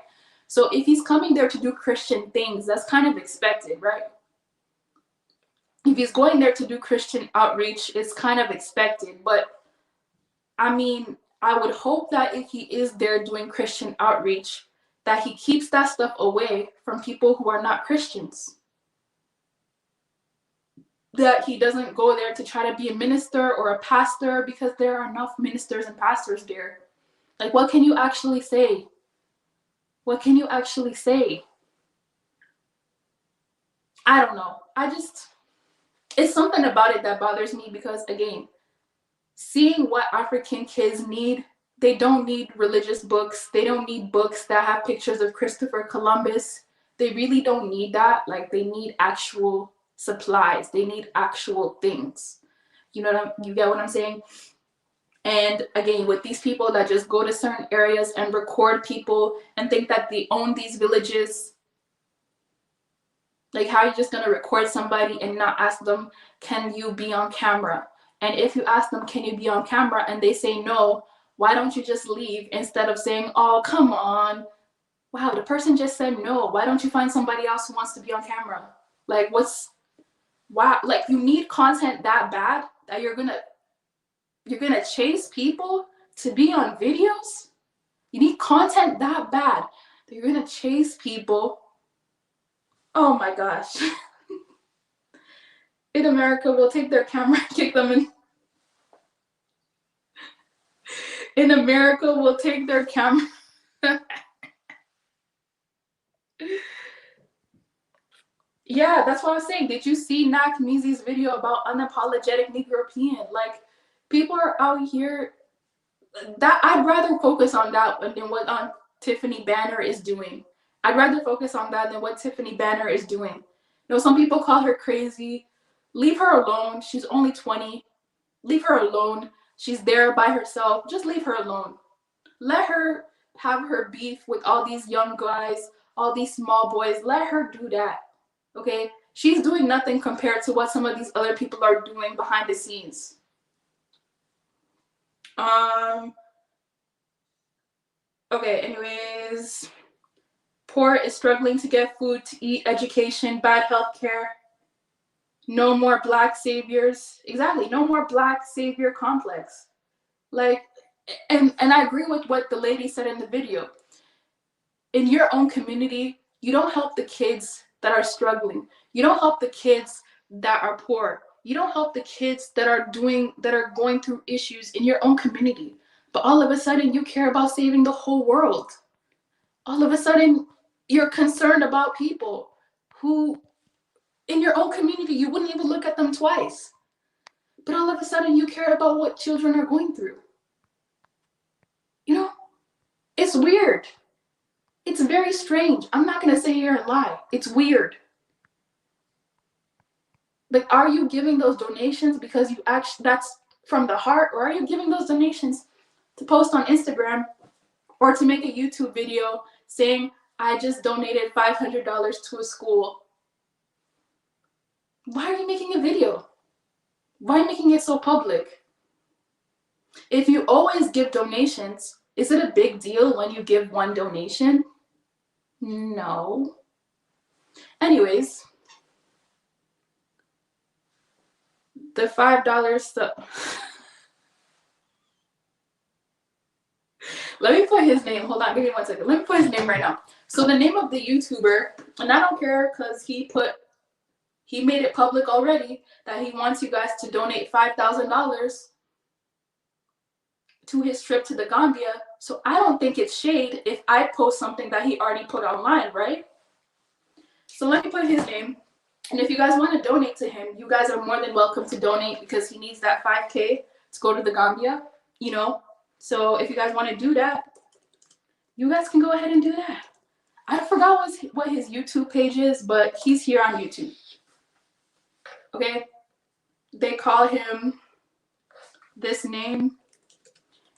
Speaker 2: So if he's coming there to do Christian things, that's kind of expected, right? If he's going there to do Christian outreach, it's kind of expected. But I mean, I would hope that if he is there doing Christian outreach, that he keeps that stuff away from people who are not Christians. That he doesn't go there to try to be a minister or a pastor, because there are enough ministers and pastors there. Like, what can you actually say? What can you actually say? I don't know. It's something about it that bothers me, because again, seeing what African kids need, they don't need religious books. They don't need books that have pictures of Christopher Columbus. They really don't need that. Like, they need actual supplies. They need actual things. You get what I'm saying? And again, with these people that just go to certain areas and record people and think that they own these villages, like, how are you just going to record somebody and not ask them, can you be on camera? And if you ask them, can you be on camera, and they say no, why don't you just leave instead of saying, oh, come on. Wow, the person just said no. Why don't you find somebody else who wants to be on camera? Like, why? Like, you need content that bad that you're gonna chase people to be on videos? You need content that bad that you're gonna chase people? Oh my gosh. In America, we'll take their camera and kick them in. In America, we'll take their camera. Yeah, that's what I was saying. Did you see Nak Mizi's video about unapologetic Negro-European? Like, people are out here. That I'd rather focus on that than what Tiffany Banner is doing. I'd rather focus on that than what Tiffany Banner is doing. You know, some people call her crazy. Leave her alone. She's only 20. Leave her alone. She's there by herself. Just leave her alone. Let her have her beef with all these young guys, all these small boys. Let her do that. Okay? She's doing nothing compared to what some of these other people are doing behind the scenes. Okay, anyways. Poor is struggling to get food to eat, education, bad health care. No more Black saviors. Exactly, no more Black savior complex. Like, and I agree with what the lady said in the video. In your own community, you don't help the kids that are struggling. You don't help the kids that are poor. You don't help the kids that are going through issues in your own community. But all of a sudden, you care about saving the whole world. All of a sudden, you're concerned about people who, in your own community, you wouldn't even look at them twice. But all of a sudden, you care about what children are going through. You know, it's weird. It's very strange. I'm not going to sit here and lie. It's weird. Like, are you giving those donations because you actually, that's from the heart? Or are you giving those donations to post on Instagram or to make a YouTube video saying, I just donated $500 to a school. Why are you making a video? Why are you making it so public? If you always give donations, is it a big deal when you give one donation? No. Anyways, the $5 stuff. Let me put his name. Hold on, give me 1 second. Let me put his name right now. So the name of the YouTuber, and I don't care because he made it public already that he wants you guys to donate $5,000 to his trip to the Gambia. So I don't think it's shade if I post something that he already put online, right? So let me put his name. And if you guys want to donate to him, you guys are more than welcome to donate because he needs that 5K to go to the Gambia, you know? So if you guys want to do that, you guys can go ahead and do that. I forgot what his YouTube page is, but he's here on YouTube. Okay? They call him this name,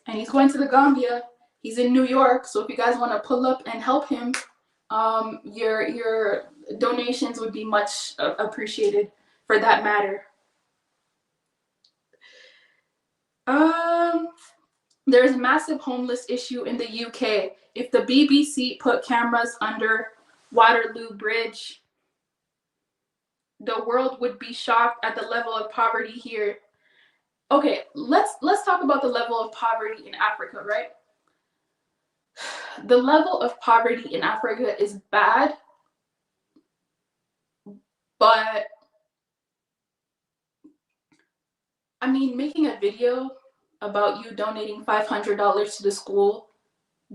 Speaker 2: and he's going to the Gambia. He's in New York, so if you guys want to pull up and help him, your donations would be much appreciated for that matter. There's a massive homeless issue in the UK. If the BBC put cameras under Waterloo Bridge, the world would be shocked at the level of poverty here. Okay, let's talk about the level of poverty in Africa, right? The level of poverty in Africa is bad, but I mean, making a video about you donating $500 to the school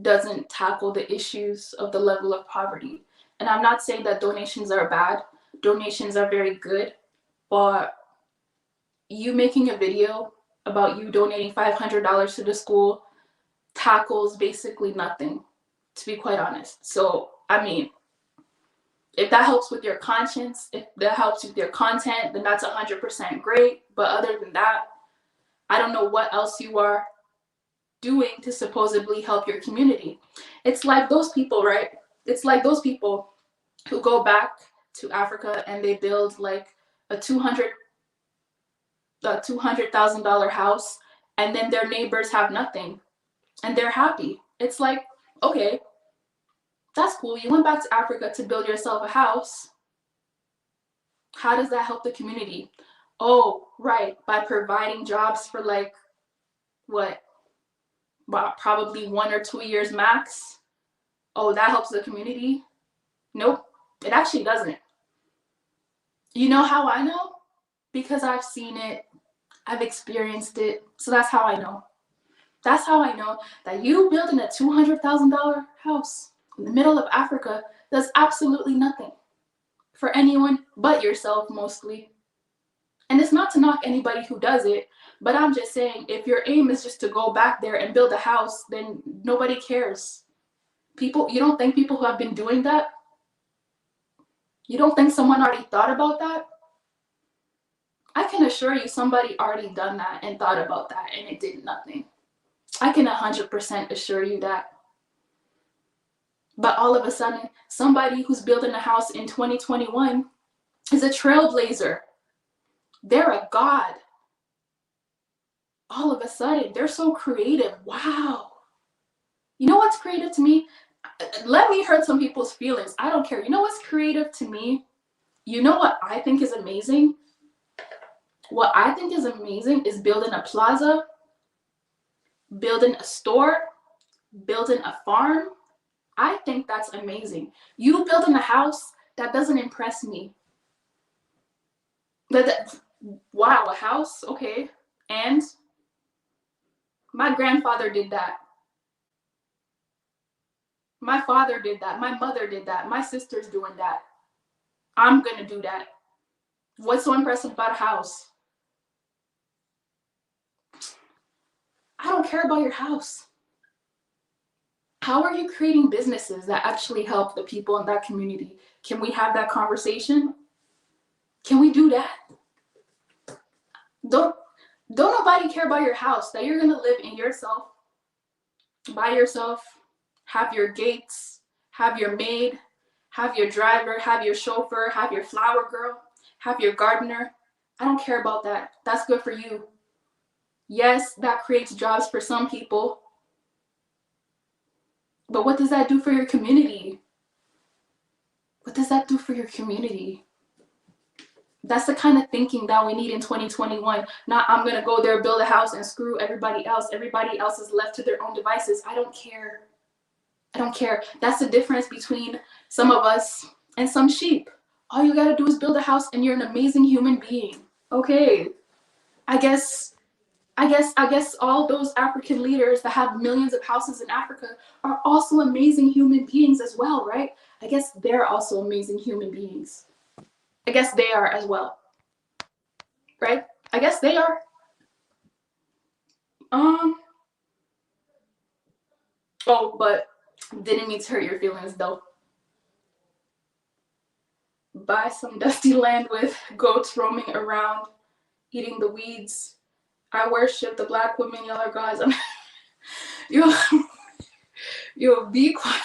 Speaker 2: doesn't tackle the issues of the level of poverty. And I'm not saying that donations are bad. Donations are very good, but you making a video about you donating $500 to the school tackles basically nothing, to be quite honest. So, I mean, if that helps with your conscience, if that helps with your content, then that's 100% great. But other than that, I don't know what else you are doing to supposedly help your community. It's like those people, right? It's like those people who go back to Africa and they build like a $200,000 house, and then their neighbors have nothing and they're happy. It's like, okay, that's cool. You went back to Africa to build yourself a house. How does that help the community? Oh, right, by providing jobs for like, what, well, probably 1 or 2 years max. Oh, that helps the community? Nope, it actually doesn't. You know how I know? Because I've seen it, I've experienced it, so that's how I know. That's how I know that you building a $200,000 house in the middle of Africa does absolutely nothing for anyone but yourself, mostly. And it's not to knock anybody who does it, but I'm just saying, if your aim is just to go back there and build a house, then nobody cares. People, you don't think people who have been doing that? You don't think someone already thought about that? I can assure you somebody already done that and thought about that and it did nothing. I can 100% assure you that. But all of a sudden, somebody who's building a house in 2021 is a trailblazer. They're a god. All of a sudden, they're so creative. Wow. You know what's creative to me? Let me hurt some people's feelings. I don't care. You know what's creative to me? You know what I think is amazing? What I think is amazing is building a plaza, building a store, building a farm. I think that's amazing. You building a house, that doesn't impress me. Wow, a house? Okay. And my grandfather did that. My father did that. My mother did that. My sister's doing that. I'm going to do that. What's so impressive about a house? I don't care about your house. How are you creating businesses that actually help the people in that community? Can we have that conversation? Can we do that? Don't nobody care about your house, that you're going to live in yourself, by yourself, have your gates, have your maid, have your driver, have your chauffeur, have your flower girl, have your gardener. I don't care about that. That's good for you. Yes, that creates jobs for some people. But what does that do for your community? What does that do for your community? That's the kind of thinking that we need in 2021. Not, I'm going to go there, build a house, and screw everybody else. Everybody else is left to their own devices. I don't care. I don't care. That's the difference between some of us and some sheep. All you got to do is build a house and you're an amazing human being. Okay. I guess all those African leaders that have millions of houses in Africa are also amazing human beings as well, right? I guess they're also amazing human beings. I guess they are as well, right? I guess they are. Oh, but didn't mean to hurt your feelings though. Buy some dusty land with goats roaming around, eating the weeds. I worship the black women, y'all are gods. You'll be quiet.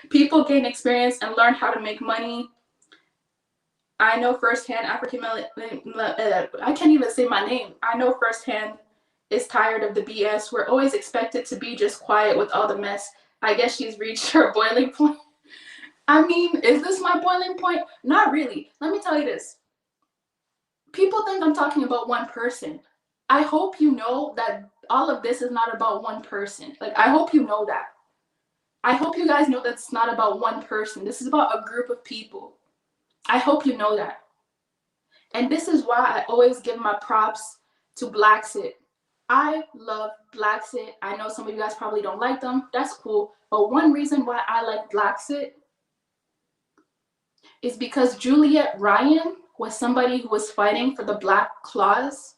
Speaker 2: People gain experience and learn how to make money. I know firsthand I can't even say my name. I know firsthand is tired of the BS. We're always expected to be just quiet with all the mess. I guess she's reached her boiling point. I mean, is this my boiling point? Not really. Let me tell you this. People think I'm talking about one person. I hope you know that all of this is not about one person. Like, I hope you know that. I hope you guys know that it's not about one person. This is about a group of people. I hope you know that. And this is why I always give my props to Blacksit. I love Blacksit. I know some of you guys probably don't like them. That's cool. But one reason why I like Blacksit is because Juliet Ryan was somebody who was fighting for the Black cause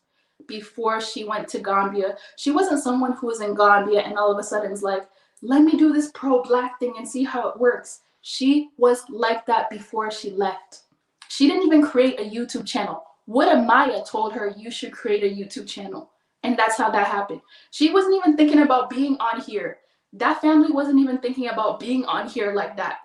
Speaker 2: before she went to Gambia. She wasn't someone who was in Gambia and all of a sudden is like, let me do this pro-Black thing and see how it works. She was like that before she left. She didn't even create a YouTube channel. What Maya told her, you should create a YouTube channel. And that's how that happened. She wasn't even thinking about being on here. That family wasn't even thinking about being on here like that.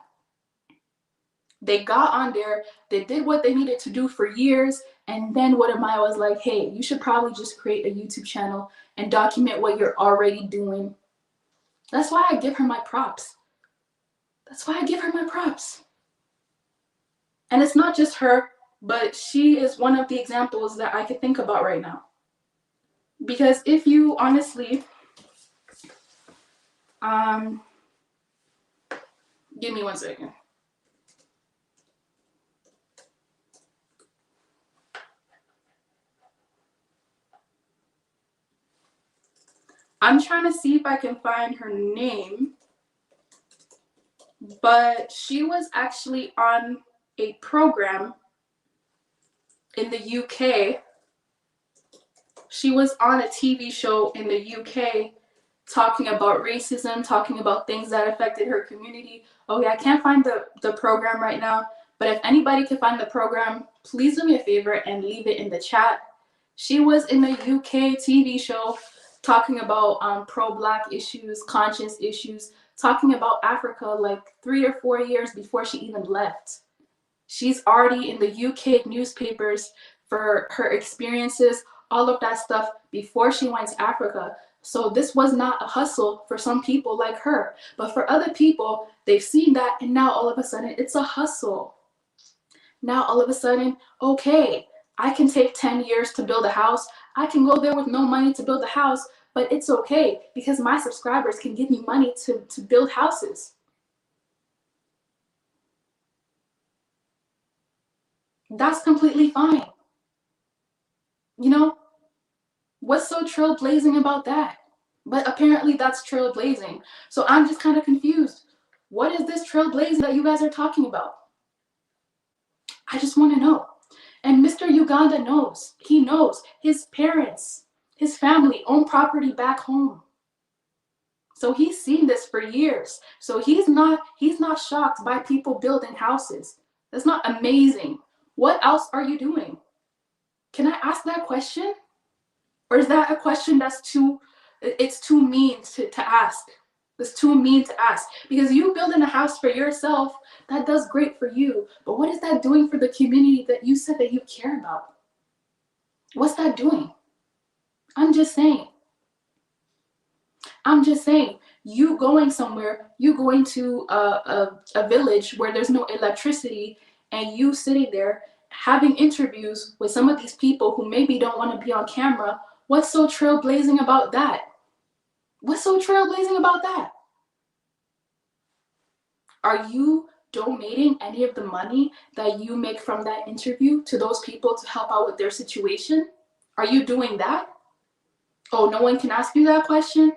Speaker 2: They got on there, they did what they needed to do for years, and then what Maya was like, hey, you should probably just create a YouTube channel and document what you're already doing. That's why I give her my props. That's why I give her my props. And it's not just her, but she is one of the examples that I could think about right now. Because if you honestly, give me 1 second. I'm trying to see if I can find her name, but she was actually on a program in the UK. She was on a TV show in the UK talking about racism, talking about things that affected her community. Oh yeah, I can't find the program right now, but if anybody can find the program, please do me a favor and leave it in the chat. She was in a UK TV show talking about pro-Black issues, conscious issues, talking about Africa like 3 or 4 years before she even left. She's already in the UK newspapers for her experiences, all of that stuff before she went to Africa. So this was not a hustle for some people like her, but for other people, they've seen that and now all of a sudden it's a hustle. Now all of a sudden, okay, I can take 10 years to build a house. I can go there with no money to build a house, but it's okay because my subscribers can give me money to build houses. That's completely fine. You know, what's so trailblazing about that? But apparently that's trailblazing. So I'm just kind of confused. What is this trailblazing that you guys are talking about? I just want to know. And Mr. Uganda knows. He knows. His parents, his family own property back home. So he's seen this for years. So he's not shocked by people building houses. That's not amazing. What else are you doing? Can I ask that question? Or is that a question that's too mean to ask? That's too mean to ask. Because you building a house for yourself, that does great for you. But what is that doing for the community that you said that you care about? What's that doing? I'm just saying. You going somewhere, you going to a village where there's no electricity, and you sitting there having interviews with some of these people who maybe don't want to be on camera. What's so trailblazing about that? What's so trailblazing about that? Are you donating any of the money that you make from that interview to those people to help out with their situation? Are you doing that? Oh, no one can ask you that question?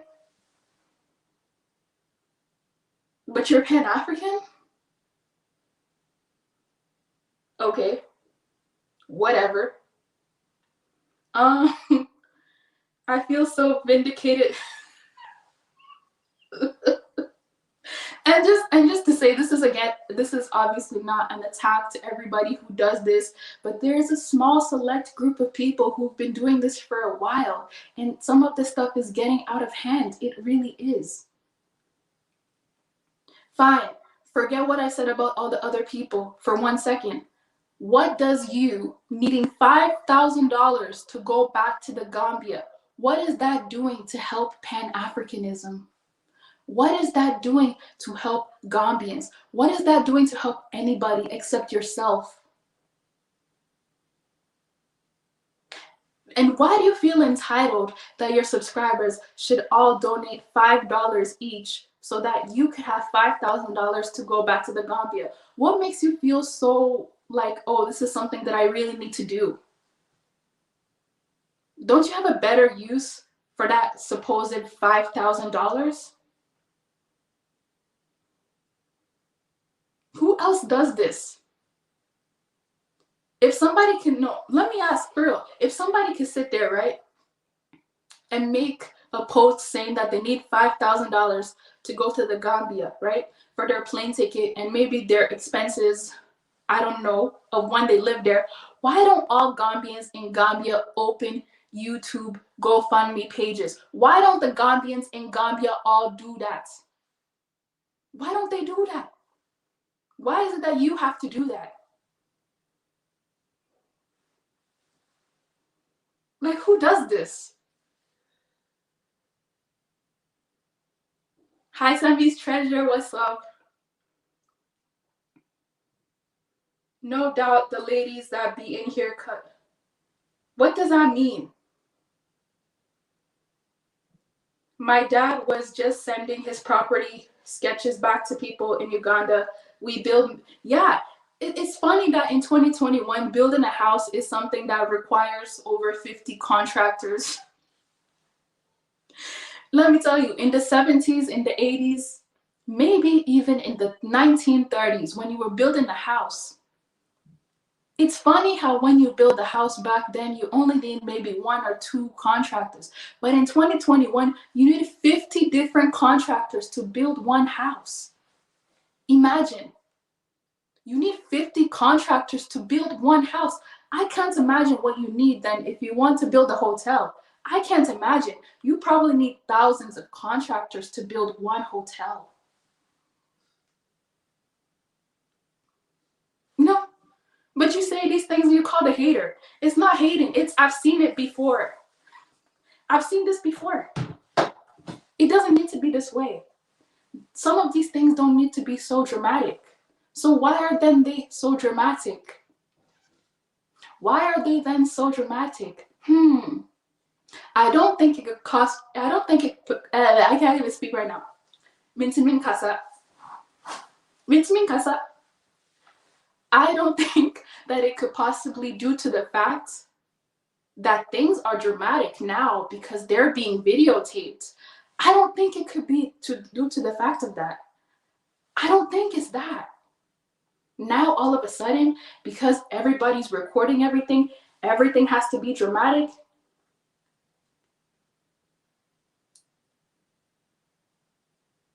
Speaker 2: But you're Pan-African? Okay, whatever. I feel so vindicated. And just to say, this is obviously not an attack to everybody who does this, but there's a small select group of people who've been doing this for a while, and some of this stuff is getting out of hand. It really is. Fine, forget what I said about all the other people for 1 second. What does you needing $5,000 to go back to the Gambia, what is that doing to help Pan-Africanism? What is that doing to help Gambians? What is that doing to help anybody except yourself? And why do you feel entitled that your subscribers should all donate $5 each so that you could have $5,000 to go back to the Gambia? What makes you feel so like, oh, this is something that I really need to do? Don't you have a better use for that supposed $5,000? Who else does this? If somebody can know, let me ask for real, if somebody can sit there, right, and make a post saying that they need $5,000 to go to the Gambia, right, for their plane ticket and maybe their expenses, I don't know, of when they live there, why don't all Gambians in Gambia open YouTube GoFundMe pages? Why don't the Gambians in Gambia all do that? Why don't they do that? Why is it that you have to do that? Like, who does this? Hi, Sambi's treasure, what's up? No doubt the ladies that be in here cut. What does that mean? My dad was just sending his property sketches back to people in Uganda. We build, yeah. It's funny that in 2021, building a house is something that requires over 50 contractors. Let me tell you, in the 70s, in the 80s, maybe even in the 1930s, when you were building a house, it's funny how when you build a house back then, you only need maybe 1 or 2 contractors. But in 2021, you need 50 different contractors to build one house. Imagine, you need 50 contractors to build one house. I can't imagine what you need then if you want to build a hotel. I can't imagine. You probably need thousands of contractors to build one hotel. No. But you say these things and you call the hater. It's not hating. It's I've seen it before. I've seen this before. It doesn't need to be this way. Some of these things don't need to be so dramatic. So why are then they so dramatic? Why are they then so dramatic? I don't think it could cost. I don't think it. I can't even speak right now. Mintimin kasa. Mintimin kasa. I don't think that it could possibly due to the fact that things are dramatic now because they're being videotaped. I don't think it could be due to the fact of that. I don't think it's that. Now all of a sudden, because everybody's recording everything has to be dramatic.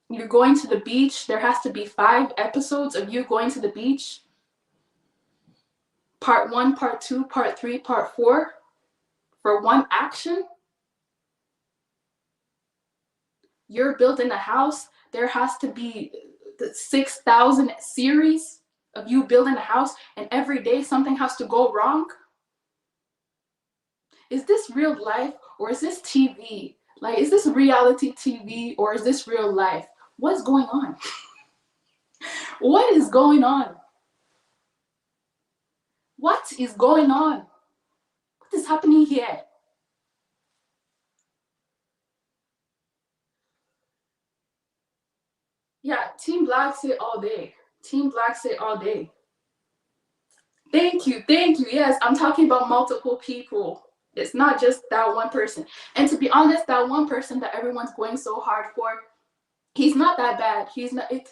Speaker 2: You're going to the beach, there has to be 5 episodes of you going to the beach. Part 1, part 2, part 3, part 4 for one action. you're building a house, there has to be the 6,000 series of you building a house, and every day something has to go wrong? Is this real life or is this TV? Like, is this reality TV or is this real life? What's going on? What is going on? What is going on? What is happening here? Yeah, Team Black say all day. Team Black say all day. Thank you, thank you. Yes, I'm talking about multiple people. It's not just that one person. And to be honest, that one person that everyone's going so hard for, he's not that bad. He's not, it's,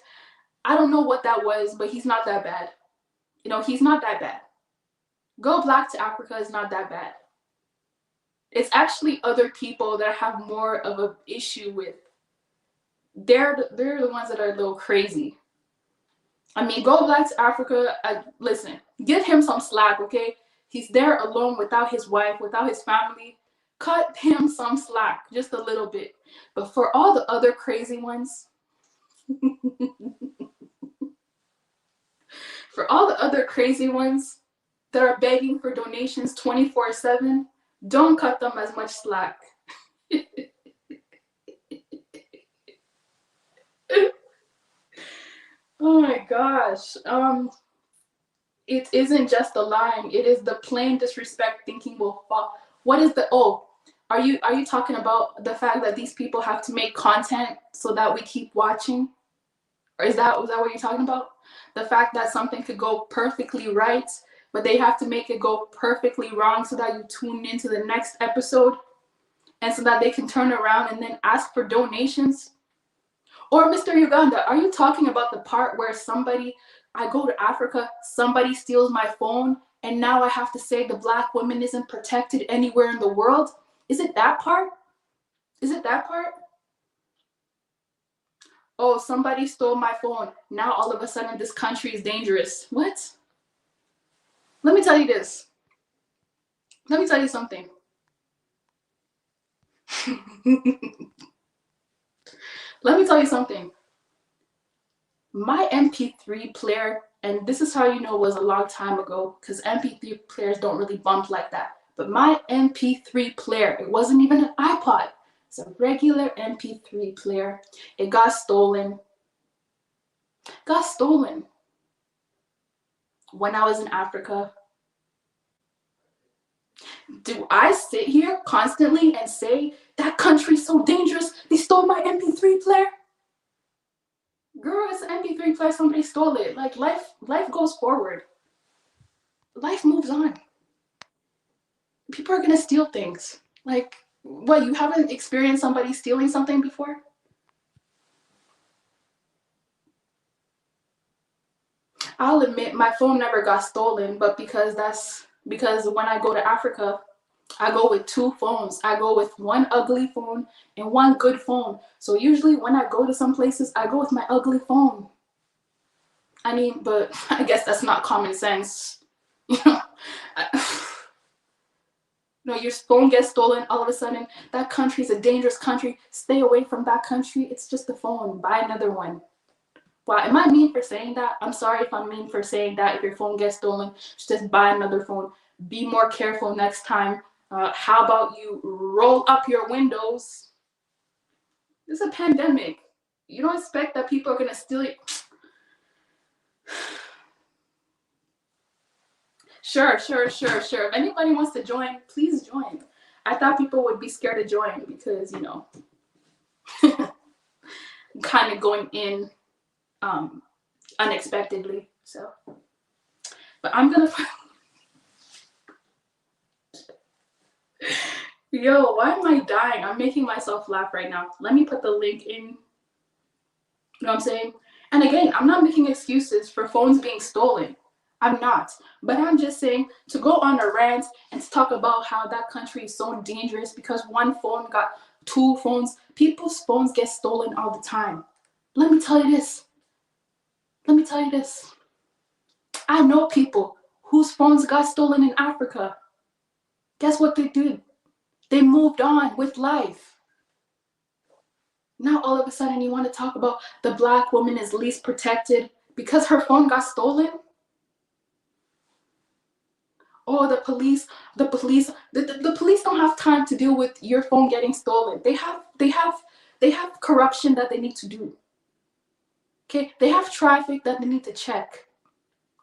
Speaker 2: I don't know what that was, but he's not that bad. You know, he's not that bad. Go Black to Africa is not that bad. It's actually other people that have more of an issue with. They're the ones that are a little crazy. I mean, Go Black to Africa, listen, give him some slack, okay? He's there alone without his wife, without his family. Cut him some slack, just a little bit. But for all the other crazy ones, for all the other crazy ones that are begging for donations 24/7, don't cut them as much slack. Oh my gosh. It isn't just the lying, it is the plain disrespect thinking will fall. What is the are you talking about the fact that these people have to make content so that we keep watching? Or was that what you're talking about? The fact that something could go perfectly right, but they have to make it go perfectly wrong so that you tune into the next episode and so that they can turn around and then ask for donations? Or Mr. Uganda, are you talking about the part where I go to Africa, somebody steals my phone, and now I have to say the Black woman isn't protected anywhere in the world? Is it that part? Is it that part? Oh, somebody stole my phone. Now all of a sudden this country is dangerous. What? Let me tell you this. Let me tell you something. Let me tell you something. My MP3 player, and this is how you know it was a long time ago, because MP3 players don't really bump like that. But my MP3 player, it wasn't even an iPod. It's a regular MP3 player. It got stolen. Got stolen when I was in Africa. Do I sit here constantly and say that country's so dangerous, they stole my MP3 player? Girl, it's an MP3 player, somebody stole it. Like, life goes forward. Life moves on. People are gonna steal things. Like, what, you haven't experienced somebody stealing something before? I'll admit my phone never got stolen, but because when I go to Africa, I go with two phones. I go with one ugly phone and one good phone. So usually when I go to some places, I go with my ugly phone. I mean, but I guess that's not common sense. You know, your phone gets stolen all of a sudden. That country's a dangerous country. Stay away from that country. It's just a phone. Buy another one. Wow, am I mean for saying that? I'm sorry if I'm mean for saying that. If your phone gets stolen, just buy another phone. Be more careful next time. How about you roll up your windows? This is a pandemic. You don't expect that people are going to steal it. Sure. If anybody wants to join, please join. I thought people would be scared to join because, kind of going in unexpectedly. So, but I'm going to... Yo, why am I dying? I'm making myself laugh right now. Let me put the link in. You know what I'm saying? And again, I'm not making excuses for phones being stolen. I'm not. But I'm just saying to go on a rant and to talk about how that country is so dangerous because one phone got two phones. People's phones get stolen all the time. Let me tell you this. I know people whose phones got stolen in Africa. Guess what they did? They moved on with life. Now all of a sudden you want to talk about the black woman is least protected because her phone got stolen? Oh, the police don't have time to deal with your phone getting stolen. They have corruption that they need to do. Okay? They have traffic that they need to check.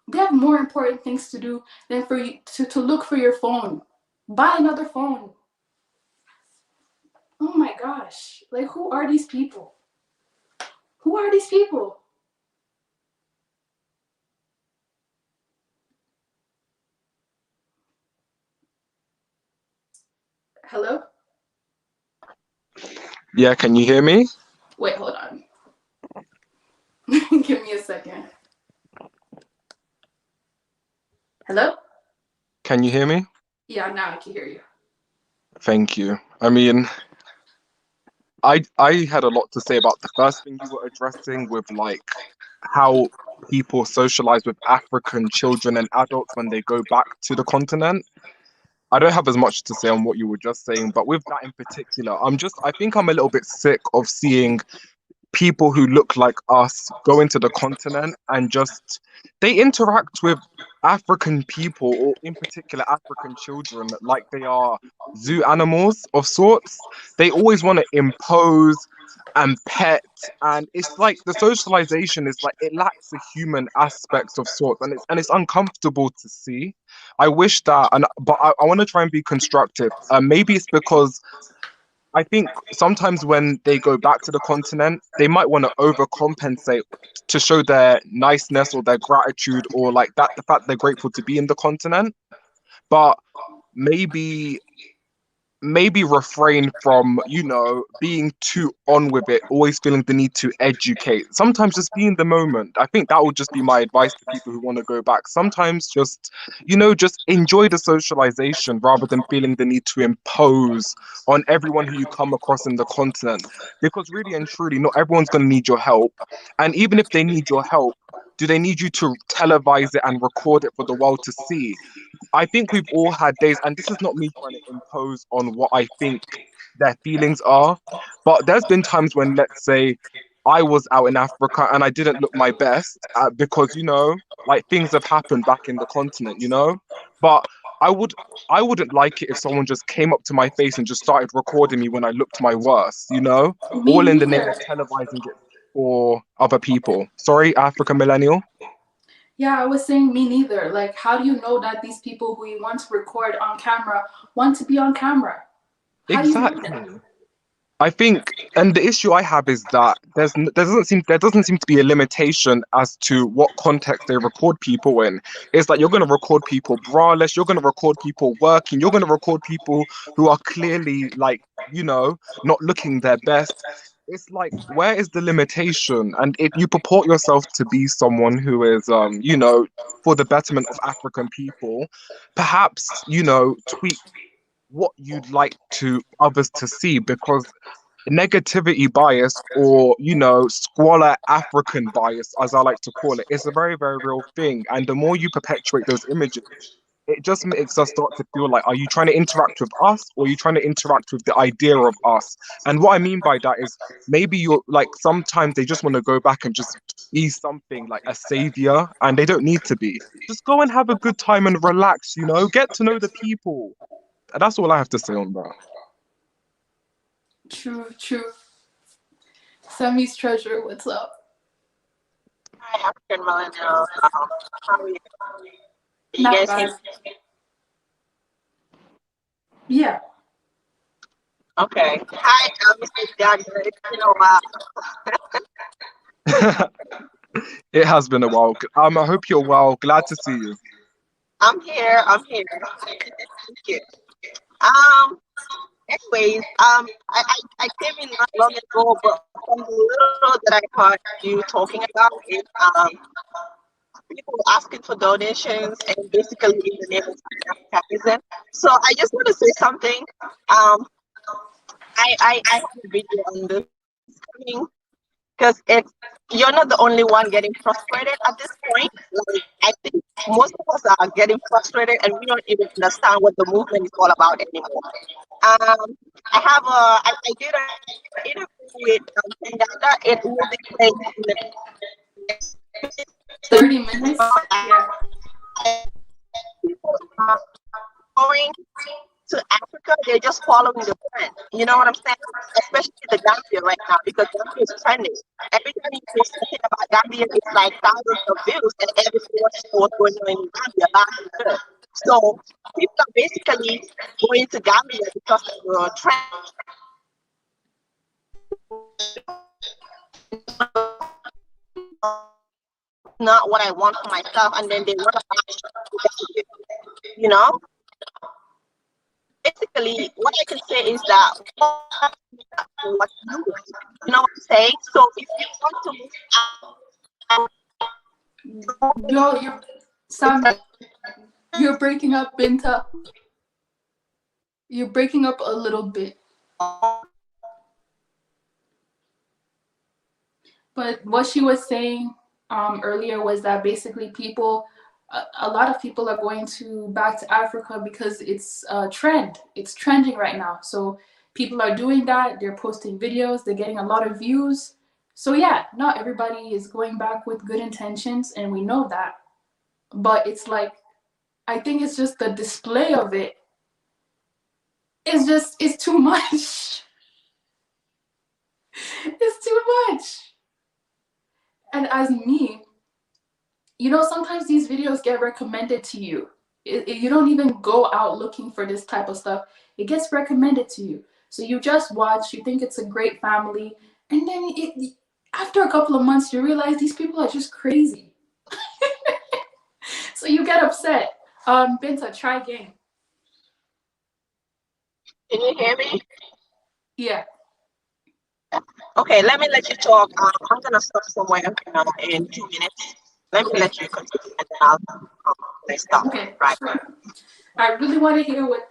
Speaker 2: They have more important things to do than for you to look for your phone. Buy another phone. Oh my gosh. Like, who are these people? Who are these people? Hello?
Speaker 4: Yeah, can you hear me?
Speaker 2: Wait, hold on. Give me a second. Hello?
Speaker 4: Can you hear me?
Speaker 2: Yeah, now I can hear you.
Speaker 4: Thank you. I mean, I had a lot to say about the first thing you were addressing with like how people socialize with African children and adults when they go back to the continent. I don't have as much to say on what you were just saying, but with that in particular, I think I'm a little bit sick of seeing people who look like us go into the continent and just they interact with African people or in particular African children like they are zoo animals of sorts. They always want to impose and pet, and it's like the socialization is like it lacks the human aspects of sorts, and it's uncomfortable to see. I wish that, and but I want to try and be constructive. Maybe it's because I think sometimes when they go back to the continent, they might want to overcompensate to show their niceness or their gratitude or like that the fact they're grateful to be in the continent. But maybe refrain from, being too on with it, always feeling the need to educate. Sometimes just be in the moment. I think that would just be my advice to people who want to go back. Sometimes just, just enjoy the socialization rather than feeling the need to impose on everyone who you come across in the continent. Because really and truly, not everyone's going to need your help. And even if they need your help, do they need you to televise it and record it for the world to see? I think we've all had days, and this is not me trying to impose on what I think their feelings are, but there's been times when, let's say, I was out in Africa and I didn't look my best because, like things have happened back in the continent, But I would, I wouldn't like it if someone just came up to my face and just started recording me when I looked my worst,
Speaker 2: Me
Speaker 4: all in the name
Speaker 2: neither.
Speaker 4: of televising it for other people. Sorry, African millennial.
Speaker 2: Yeah, I was saying me neither. Like, how do you know that these people who you want to record on camera want to be on camera? How do you know that?
Speaker 4: Exactly. I think, and the issue I have is that there doesn't seem to be a limitation as to what context they record people in. It's like you're going to record people braless, you're going to record people working, you're going to record people who are clearly like, not looking their best. It's like, where is the limitation? And if you purport yourself to be someone who is, for the betterment of African people, perhaps, tweak what you'd like to others to see, because negativity bias, or squalor African bias, as I like to call it, is a very, very real thing. And the more you perpetuate those images, it just makes us start to feel like, are you trying to interact with us, or are you trying to interact with the idea of us? And what I mean by that is, maybe you're like, sometimes they just want to go back and just be something like a savior, and they don't need to be. Just go and have a good time and relax, get to know the people. And that's all I have to say on that.
Speaker 2: True, true. Sammy's treasure, what's up?
Speaker 5: Hi, African millennial. How are you? You
Speaker 2: Not
Speaker 5: guys
Speaker 2: bad.
Speaker 5: hear me?
Speaker 2: Yeah.
Speaker 5: Okay. Hi, Mr. Dagger. It's been a while.
Speaker 4: It has been a while. I hope you're well. Glad to see you.
Speaker 5: I'm here. I'm here. Thank you. Um. Anyways, I came in not long ago, but from the little that I heard you talking about is people asking for donations and basically in the name of Africanism. So I just want to say something. I have a video on this coming, because you're not the only one getting frustrated at this point. Like, I think most of us are getting frustrated and we don't even understand what the movement is all about anymore. I did an interview with Kenyatta, it will be played in the
Speaker 2: 30 minutes. Yeah.
Speaker 5: people are going to Africa, they're just following the trend. You know what I'm saying? Especially the Gambia right now, because Gambia is trending. Every time you post something about Gambia, it's like thousands of views, and everybody wants to know what's going on in Gambia. Back and good. So people are basically going to Gambia because of the trend. Not what I want for myself, and then they want to buy, you know. Basically, what I can say is that what you want, you know what I'm saying? So if you want to move out,
Speaker 2: Yo, Sam, you're breaking up, Binta. You're breaking up a little bit. But what she was saying earlier was that basically people, a lot of people are going back to Africa because it's a trend. It's trending right now. So people are doing that. They're posting videos. They're getting a lot of views. So yeah, not everybody is going back with good intentions, and we know that. But it's like, I think it's just the display of it. It's too much. It's too much. And as me, you know, sometimes these videos get recommended to you. You don't even go out looking for this type of stuff. It gets recommended to you. So you just watch, you think it's a great family, and then after a couple of months, you realize these people are just crazy. So you get upset. Binta, try again.
Speaker 5: can you hear me?
Speaker 2: Yeah.
Speaker 5: Okay, let me let you talk. I'm gonna stop somewhere in 2 minutes. Let me let you continue, and then I'll stop.
Speaker 2: Okay.
Speaker 5: Right.
Speaker 2: Sure. I really want to hear what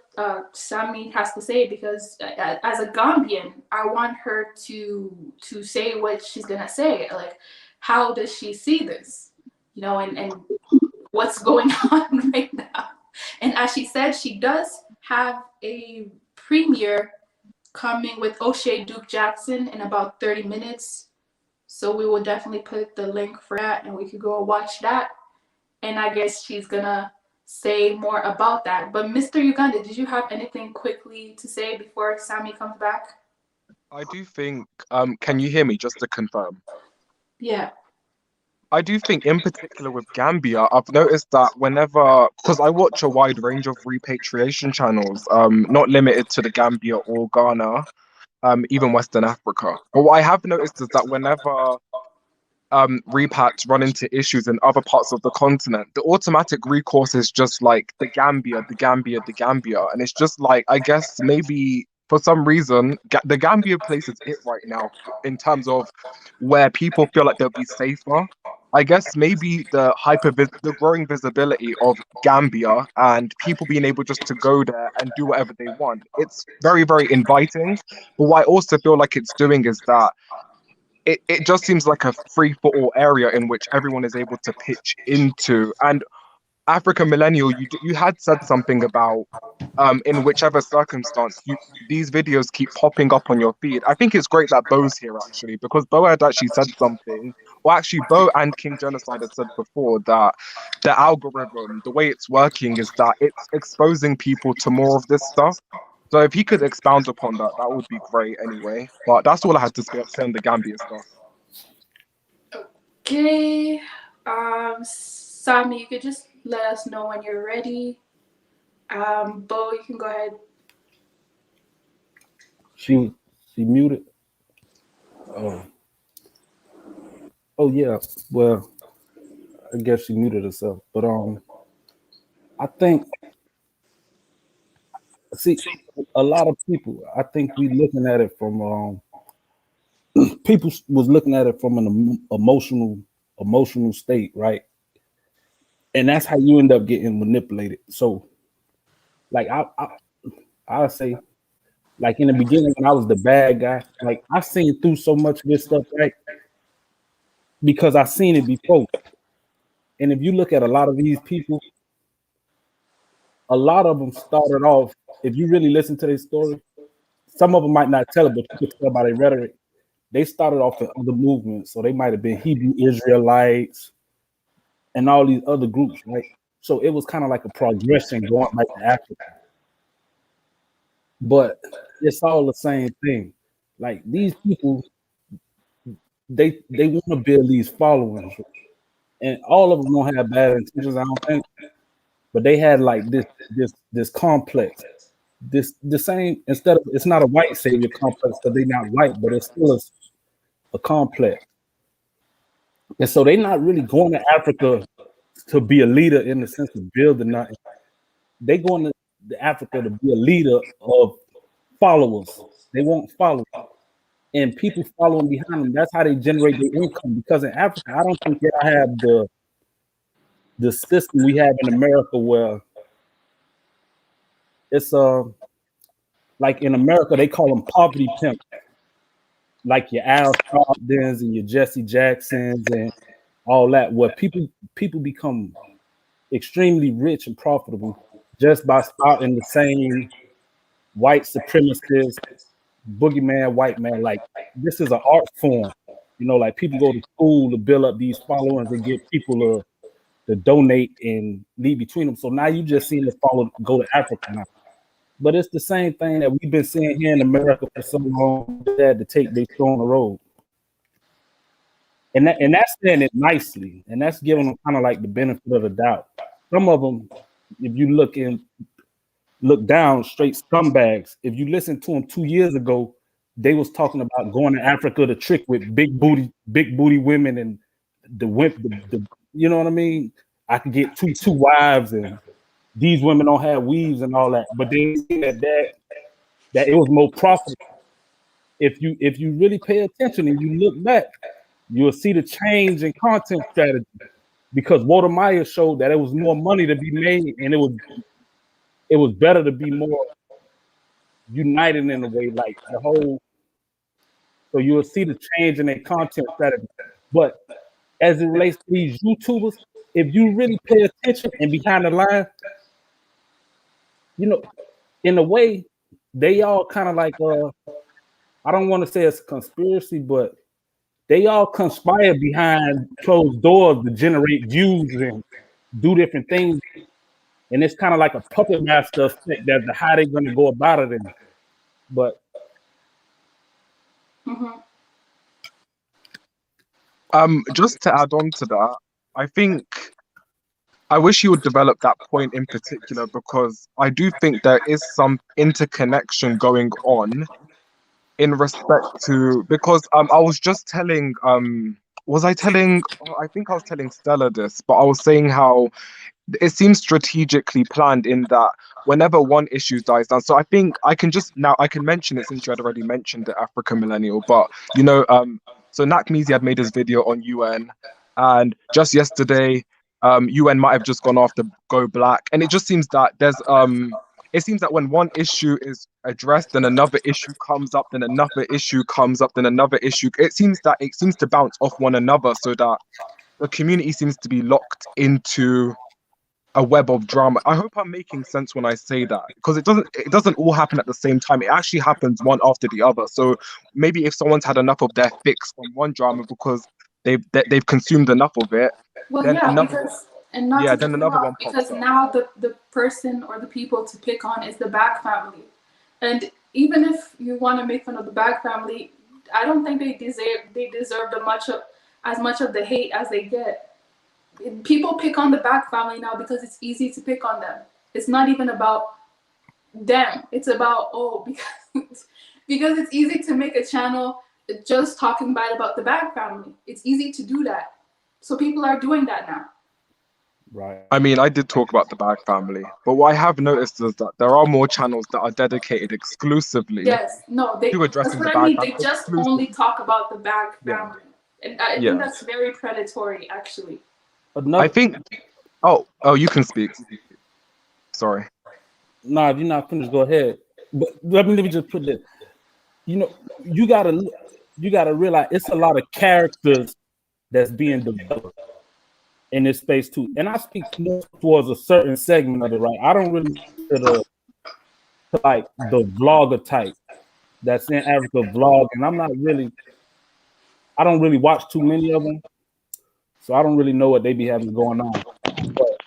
Speaker 2: Sammy has to say, because as a Gambian, I want her to say what she's gonna say. Like, how does she see this? You know, and what's going on right now. And as she said, she does have a premiere coming with O'Shea Duke Jackson in about 30 minutes. So we will definitely put the link for that, and we could go watch that. And I guess she's gonna say more about that. But Mr. Uganda, did you have anything quickly to say before Sammy comes back?
Speaker 4: I do think, can you hear me just to confirm?
Speaker 2: Yeah.
Speaker 4: I do think, in particular with Gambia, I've noticed that whenever, because I watch a wide range of repatriation channels, not limited to the Gambia or Ghana, even Western Africa. But what I have noticed is that whenever repats run into issues in other parts of the continent, the automatic recourse is just like the Gambia, the Gambia, the Gambia. And it's just like, I guess maybe for some reason, the Gambia place is it right now in terms of where people feel like they'll be safer. I guess maybe the growing visibility of Gambia and people being able just to go there and do whatever they want. It's very, very inviting. But what I also feel like it's doing is that it just seems like a free-for-all area in which everyone is able to pitch into. And African Millennial, you had said something about in whichever circumstance these videos keep popping up on your feed. I think it's great that Bo's here actually, because Bo had actually said something, or actually Bo and King Genocide had said before, that the algorithm, the way it's working is that it's exposing people to more of this stuff. So if he could expound upon that, that would be great anyway. But that's all I had to say on the Gambia stuff.
Speaker 2: Okay. Sammy, you could just let us know when you're ready. Bo, you can go ahead.
Speaker 6: She muted. Oh yeah. Well, I guess she muted herself. But I think a lot of people. I think we looking at it from people was looking at it from an emotional state, right? And that's how you end up getting manipulated. So, like I say, like in the beginning when I was the bad guy, like I seen through so much of this stuff, right? Because I seen it before. And if you look at a lot of these people, a lot of them started off, if you really listen to their story, some of them might not tell it, but you can tell by their rhetoric. they started off in other movements, so they might have been Hebrew Israelites and all these other groups, right? So it was kind of like a progression going back to Africa. But it's all the same thing. Like these people, they want to build these followings, and all of them don't have bad intentions, I don't think. But they had like this complex, the same. Instead of, it's not a white savior complex because they're not white, but it's still a complex. And so they're not really going to Africa to be a leader in the sense of building nothing. They going to Africa to be a leader of followers. They want followers. And people following behind them. That's how they generate their income. Because in Africa, I don't think they have the system we have in America where it's like in America, they call them poverty pimps. Like your Al Sharptons and your Jesse Jacksons and all that, where people become extremely rich and profitable just by starting the same white supremacist boogeyman white man. Like this is an art form, you know, like people go to school to build up these followers and get people to donate and lead between them. So now you just seen the follow go to Africa now. But it's the same thing that we've been seeing here in America for so long. They had to take their show on the road. And that's saying it nicely. And that's giving them kind of like the benefit of the doubt. Some of them, if you look down, straight scumbags. If you listen to them 2 years ago, they was talking about going to Africa to trick with big booty women and the you know what I mean? I could get two wives and these women don't have weaves and all that, but they that it was more profitable. If you really pay attention and you look back, you'll see the change in content strategy. Because Walter Meyer showed that it was more money to be made, and it was better to be more united in a way, like the whole. So you will see the change in their content strategy. But as it relates to these YouTubers, if you really pay attention and behind the line, you know, in a way, they all kind of like I don't want to say it's a conspiracy, but they all conspire behind closed doors to generate views and do different things. And it's kind of like a puppet master effect as to how they're going to go about it. But
Speaker 4: just to add on to that, I think I wish you would develop that point in particular, because I do think there is some interconnection going on in respect to, because I was just telling I think I was telling Stella this, but I was saying how it seems strategically planned in that whenever one issue dies down. So I think I can mention it since you had already mentioned the African millennial, but you know, so Nakmizi had made his video on UN, and just yesterday, UN might have just gone after Go Black, and it just seems that there's it seems that when one issue is addressed, then another issue comes up, then another issue comes up, then another issue. It seems to bounce off one another, so that the community seems to be locked into a web of drama. I hope I'm making sense when I say that, because it doesn't all happen at the same time. It actually happens one after the other. So maybe if someone's had enough of their fix from one drama because they've consumed enough of it,
Speaker 2: well,
Speaker 4: then
Speaker 2: yeah,
Speaker 4: another,
Speaker 2: because and not
Speaker 4: yeah,
Speaker 2: to
Speaker 4: then
Speaker 2: cut you
Speaker 4: another
Speaker 2: off,
Speaker 4: one pops
Speaker 2: because
Speaker 4: up.
Speaker 2: now the person or the people to pick on is the Bag family, and even if you want to make fun of the Bag family, I don't think they deserve as much of the hate as they get. People pick on the Bag family now because it's easy to pick on them. It's not even about them. It's about because it's easy to make a channel just talking bad about the Bag family. It's easy to do that, so people are doing that now.
Speaker 6: right.
Speaker 4: I mean, I did talk about the Bag family, but what I have noticed is that there are more channels that are dedicated exclusively
Speaker 2: Yes, no,
Speaker 4: to
Speaker 2: that's
Speaker 4: addressing
Speaker 2: what
Speaker 4: the
Speaker 2: I
Speaker 4: Bag
Speaker 2: mean.
Speaker 4: family.
Speaker 2: They just
Speaker 4: Exclusively.
Speaker 2: only talk about the Bag
Speaker 4: Yeah.
Speaker 2: family, and I
Speaker 4: Yeah.
Speaker 2: think that's very predatory, actually.
Speaker 6: Another,
Speaker 4: I think. Oh, you can speak. Sorry.
Speaker 6: nah, if you're not finished, go ahead. But let me just put this. You know, you gotta realize it's a lot of characters that's being developed in this space too. And I speak more towards a certain segment of it, right? I don't really to like the vlogger type that's in Africa vlog, and I'm not really I don't really watch too many of them, so I don't really know what they be having going on. But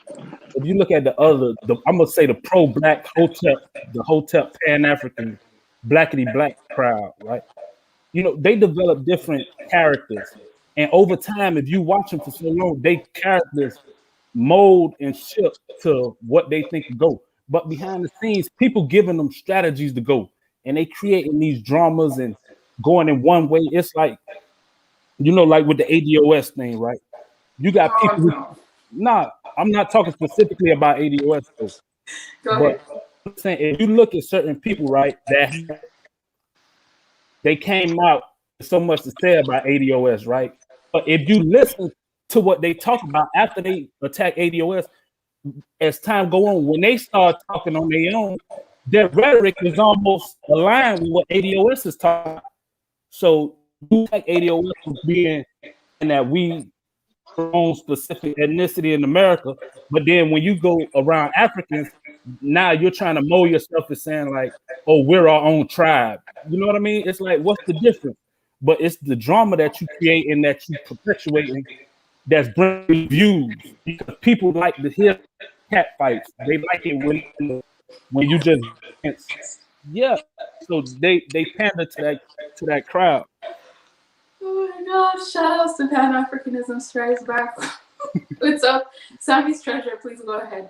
Speaker 6: if you look at I'm gonna say the pro-black Hotep Pan-African blackity black crowd, right? You know, they develop different characters, and over time, if you watch them for so long, they characters mold and shift to what they think to go. But behind the scenes, people giving them strategies to go, and they creating these dramas and going in one way. It's like, you know, like with the ADOS thing, right? You got people who, nah, I'm not talking specifically about ADOS though.
Speaker 2: Go
Speaker 6: But
Speaker 2: ahead.
Speaker 6: I'm saying if you look at certain people, right, that they came out with so much to say about ADOS, right? But if you listen to what they talk about after they attack ADOS, as time go on, when they start talking on their own, their rhetoric is almost aligned with what ADOS is talking about. So you take ADOS as being and that we own specific ethnicity in America, but then when you go around Africans, now you're trying to mold yourself as saying like, oh, we're our own tribe. You know what I mean? It's like, what's the difference? But it's the drama that you create and that you perpetuate that's bringing views, because people like to hear cat fights. They like it when you just yeah. So they pander to that crowd.
Speaker 2: Oh my gosh, shout outs to Pan-Africanism Strikes Back. What's up? Sammy's Treasure, please go ahead.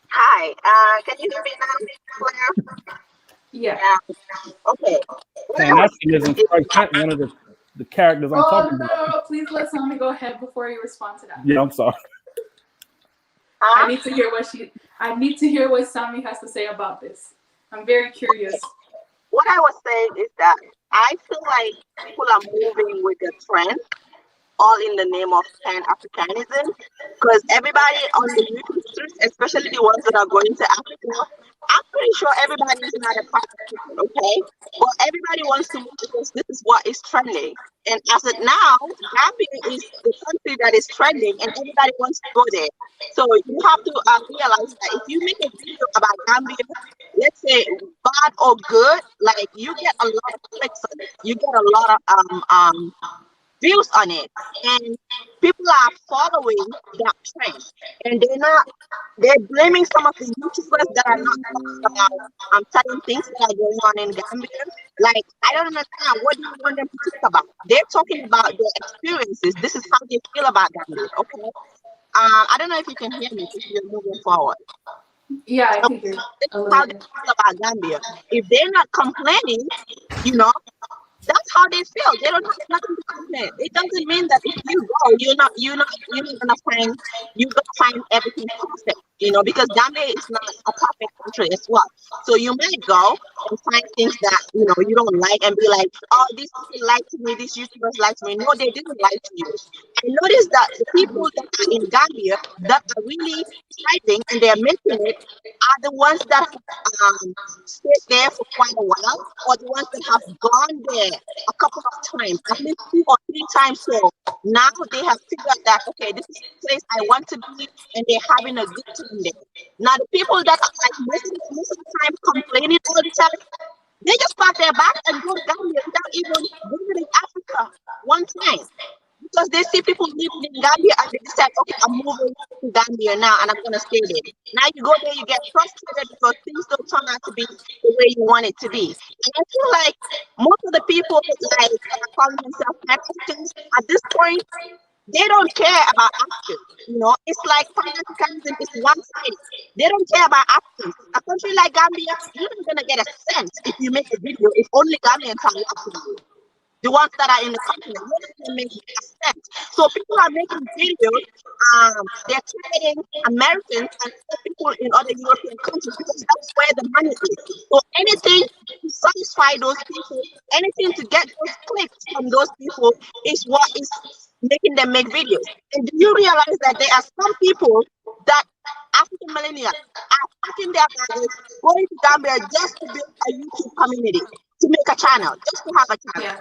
Speaker 5: Hi, can you hear me now, Claire?
Speaker 2: Yeah.
Speaker 5: Okay.
Speaker 6: Pan-Africanism Strikes Back, one of the characters I'm talking about.
Speaker 2: No, please let Sammy go ahead before you respond to that.
Speaker 6: Yeah, I'm sorry.
Speaker 2: I need to hear what Sammy has to say about this. I'm very curious.
Speaker 5: What I was saying is that I feel like people are moving with the trend, all in the name of Pan-Africanism, because everybody on the YouTube streets, especially the ones that are going to Africa, I'm pretty sure everybody is not a Pan-African, okay? But everybody wants to move because this is what is trending. And as of now, Gambia is the country that is trending, and everybody wants to go there. So you have to realize that if you make a video about Gambia, let's say bad or good, like you get a lot of clicks on it, you get a lot of views on it, and people are following that trend, and they're blaming some of the YouTubers that are not talking about certain things that are going on in Gambia. Like, I don't understand, what do you want them to talk about? They're talking about their experiences. This is how they feel about Gambia, okay? I don't know if you can hear me if you're moving forward.
Speaker 2: Yeah, I can hear.
Speaker 5: This is how they feel about Gambia. If they're not complaining, you know, that's how they feel. They don't have nothing to complain. It doesn't mean that if you go, you're not gonna find everything perfect, you know, because Gambia is not a perfect country as well. So you might go and find things that you know you don't like and be like, oh, these people like to me, these YouTubers like to me. No, they didn't like to you. I noticed that the people that are in Gambia that are really thriving and they're making it are the ones that have stayed there for quite a while, or the ones that have gone there a couple of times, at least 2 or 3 times. So now they have figured that, okay, this is the place I want to be, and they're having a good time there. Now the people that are like most of the time complaining all the time, they just pack their back and go to Gambia without even visiting Africa one time. Because they see people living in Gambia and they decide, okay, I'm moving to Gambia now and I'm going to stay there. Now you go there, you get frustrated because things don't turn out to be the way you want it to be. And I feel like most of the people like calling themselves Africans at this point, they don't care about Africans. You know, it's like Pan-Africanism is one-sided. They don't care about Africans. A country like Gambia, you're not going to get a cent if you make a video if only Gambians are watching you. The ones that are in the continent, they make sense. So people are making videos, they're targeting Americans and people in other European countries because that's where the money is. So anything to satisfy those people, anything to get those clicks from those people is what is making them make videos. And do you realize that there are some people that African millennials are packing their bags, going to Gambia just to build a YouTube community, to make a channel, just to have a channel. Yeah.